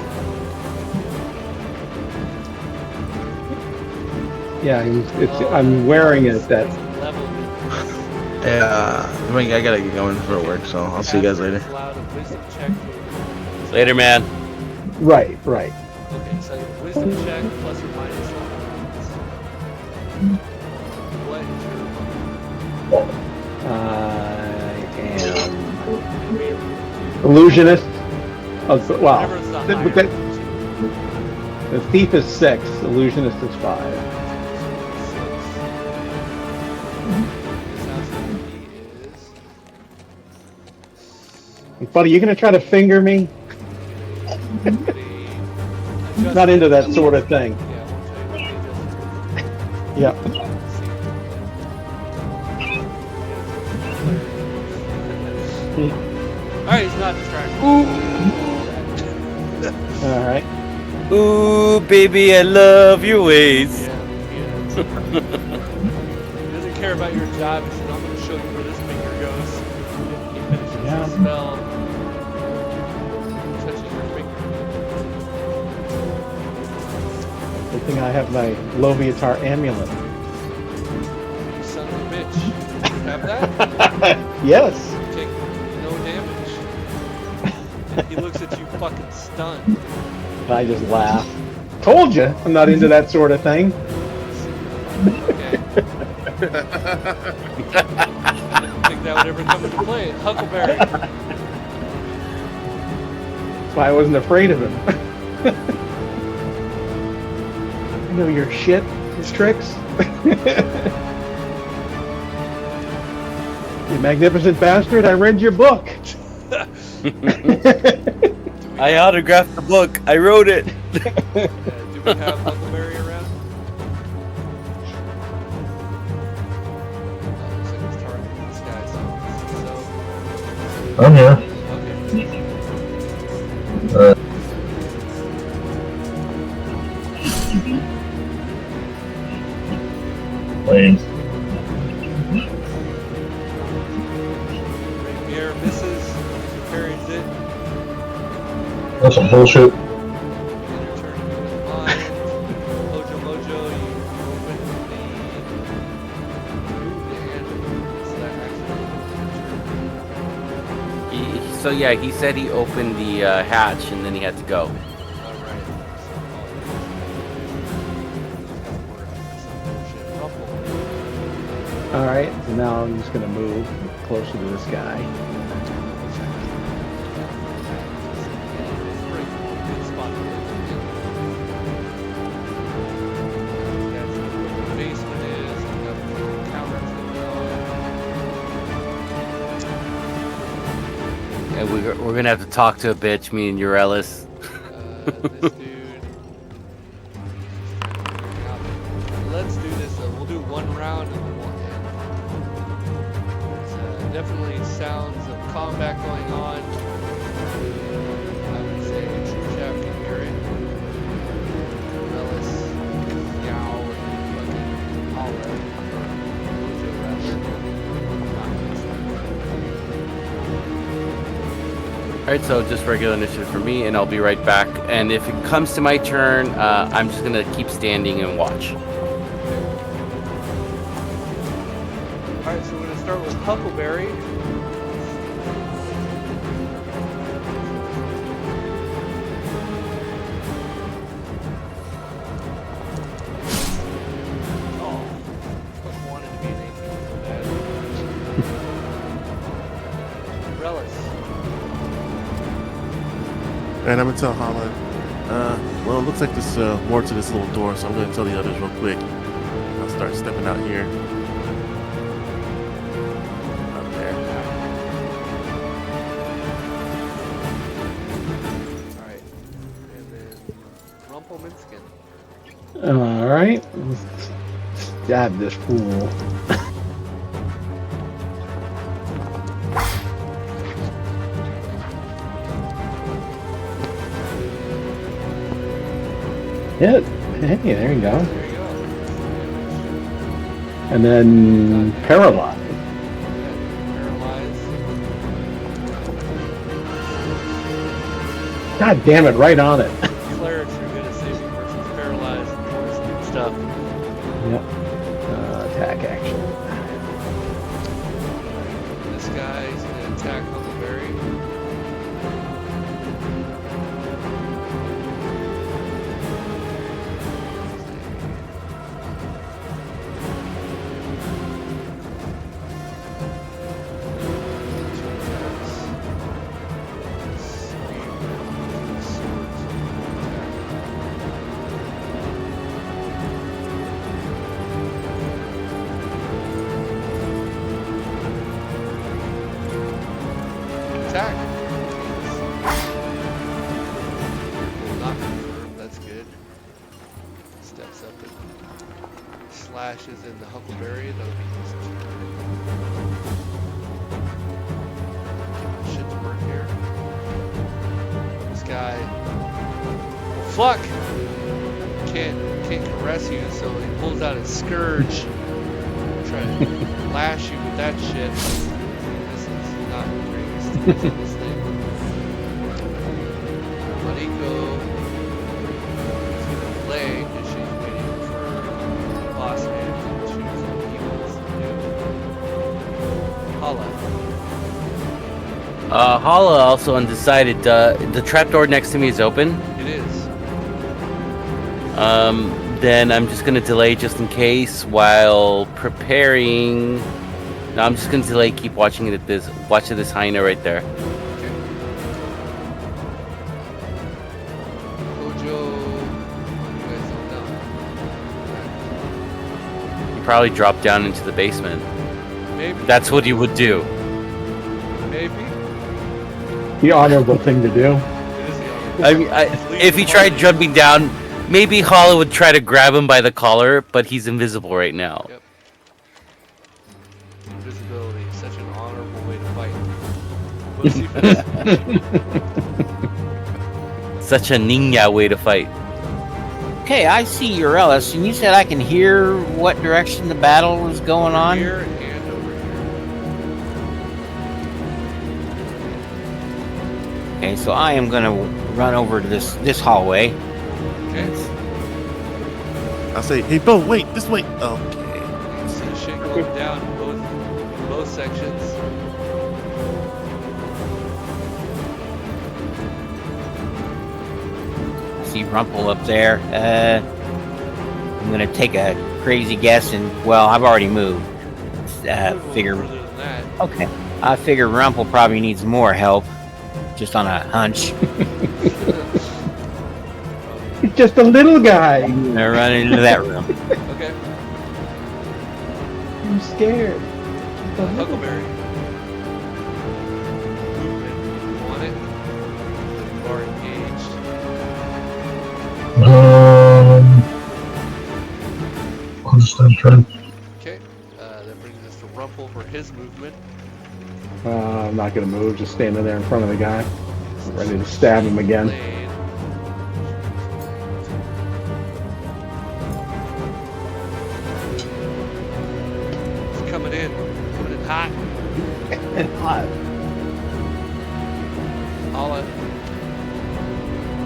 Yeah, I'm wearing it. That's. Yeah, I gotta get going for work, so I'll see you guys later. Later, man. Right. Okay, so wisdom check plus or minus what is your... I am illusionist. Wow. The thief is 6. Illusionist is 5. Buddy, you gonna try to finger me? Not into that sort of thing. Yep. Alright, he's not distracted. Alright. Ooh, baby, I love your ways. He doesn't care about your job. He says, I'm going to show you where this finger goes. He finishes the spell. Touches your finger. Good thing I have my Loviatar amulet. You son of a bitch. You have that? Yes. You take no damage. He looks at you fucking stunned. I just laugh. Told you, I'm not into that sort of thing. Okay. I didn't think that would ever come into play. Huckleberry. That's why I wasn't afraid of him. You know your shit, his tricks. You magnificent bastard, I read your book. I autographed the book. I wrote it. Do we have Huckleberry around? Looks like it's targeting this guy. So, I'm here. Lame. Rapier misses. Parries it. That's some bullshit. So yeah, he said he opened the hatch and then he had to go. Alright, so now I'm just gonna move closer to this guy. And we're gonna have to talk to a bitch, me and Eurelis. This dude. one round and then we'll end. There's definitely sounds of combat going on. I would say True Shaft can hear it. Relish, Yow, and fucking Holla. Mojo rather. Alright, so just regular initiative for me, and I'll be right back. And if it comes to my turn, I'm just gonna keep standing and watch. Alright, so we're gonna start with Huckleberry. And I'm gonna tell Hala, well, it looks like there's more to this little door, so I'm gonna tell the others real quick. I'll start stepping out here. Up there. Alright. And then Rumpelminskin. Alright. Let's stab this fool. Hit. Hey, there you go. There you go. And then paralyzed. Paralyzed. God damn it, right on it. Clerics are good at saving versus paralyzed and poison stuff. Yep. Attack action. This guy's gonna attack Huckleberry. Attack. Will not confirm. That's good. Steps up and slashes into Huckleberry. That'll be his turn. Get shit to work here. This guy. Well, fuck. Can't caress you, so he pulls out his scourge. Try to lash you with that shit. This is not the greatest thing on this thing. Mariko is gonna play because she's waiting for the boss man to choose what he wants to do. Hala. Hala also undecided. The trapdoor next to me is open. It is. Then I'm just gonna delay just in case while preparing. No, I'm just gonna delay. Keep watching it at this. Watch this hyena right there. Okay. Kojo. You guys don't know. He probably dropped down into the basement. Maybe. That's what he would do. Maybe. The honorable thing to do. It is the honorable. I mean, if he tried jumping down, maybe Hala would try to grab him by the collar, but he's invisible right now. Yep. Invisibility, such an honorable way to fight. What's he Such a ninja way to fight. Okay, I see Eurelis, and you said I can hear what direction the battle was going on? Here and over here. Okay, so I am gonna run over to this hallway. Okay. I'll say, hey, Bo, wait, this way. Okay. You see the shit going down in both sections. I see Rumple up there. I'm gonna take a crazy guess, and well, I've already moved. Figure. Further than that. Okay, I figure Rumple probably needs more help. Just on a hunch. He's just a little guy. I'm gonna run into that room. Okay. I'm scared. Huckleberry. Movement. You want it? You are engaged. I'll just try. his movement. I'm not gonna move. Just standing there in front of the guy, ready to stab him again. Blade. It's coming in hot. Hot. Holla.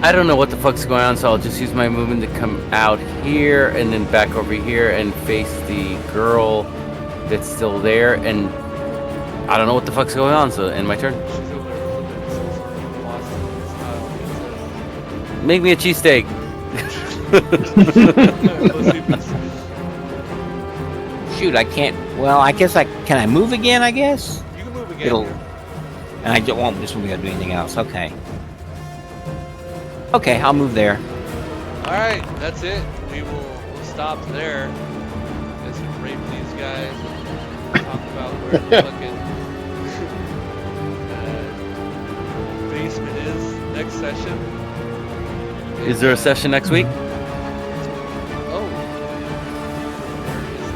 I don't know what the fuck's going on, so I'll just use my movement to come out here and then back over here and face the girl that's still there. And I don't know what the fuck's going on, so end my turn. She's over there Boston. Make me a cheesesteak. Shoot, I can't. Well, I guess can I move again? I guess You can move again. And I won't. This won't be able to do anything else. Okay. Okay, I'll move there. Alright, that's it. We'll stop there. Let's rape these guys and talk about where the fucking basement is next session. Is there a session next week? Oh.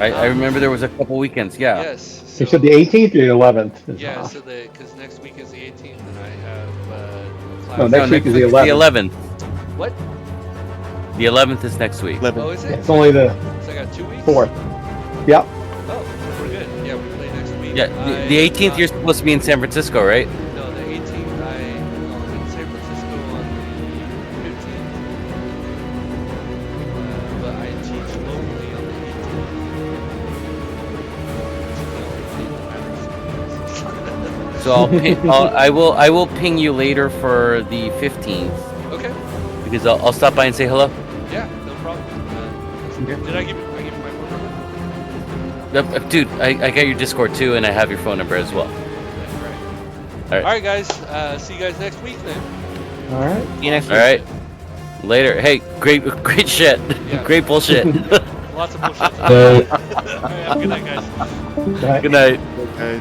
I remember there was a couple weekends, yeah. Yes. You said the 18th or the 11th? Yeah, so because next week is the 18th and I have a class. No, next week is the 11th. What? The 11th is next week. Oh, is it? It's only the So I got 2 weeks? 4th. Yep. Oh, we're good. Yeah, we play next week. Yeah, the 18th you're supposed to be in San Francisco, right? No, the 18th I'm in San Francisco on the 15th. But I teach locally on the 18th. So I will ping you later for the 15th. Okay. Because I'll stop by and say hello. Yeah, no problem. Did I give you my phone number? Dude, I got your Discord too, and I have your phone number as well. All right, guys. See you guys next week then. All right. See you next week. All right. Later. Hey, great shit. Yeah. Great bullshit. Lots of bullshit. All right, have a good night, guys. Bye. Good night. Okay.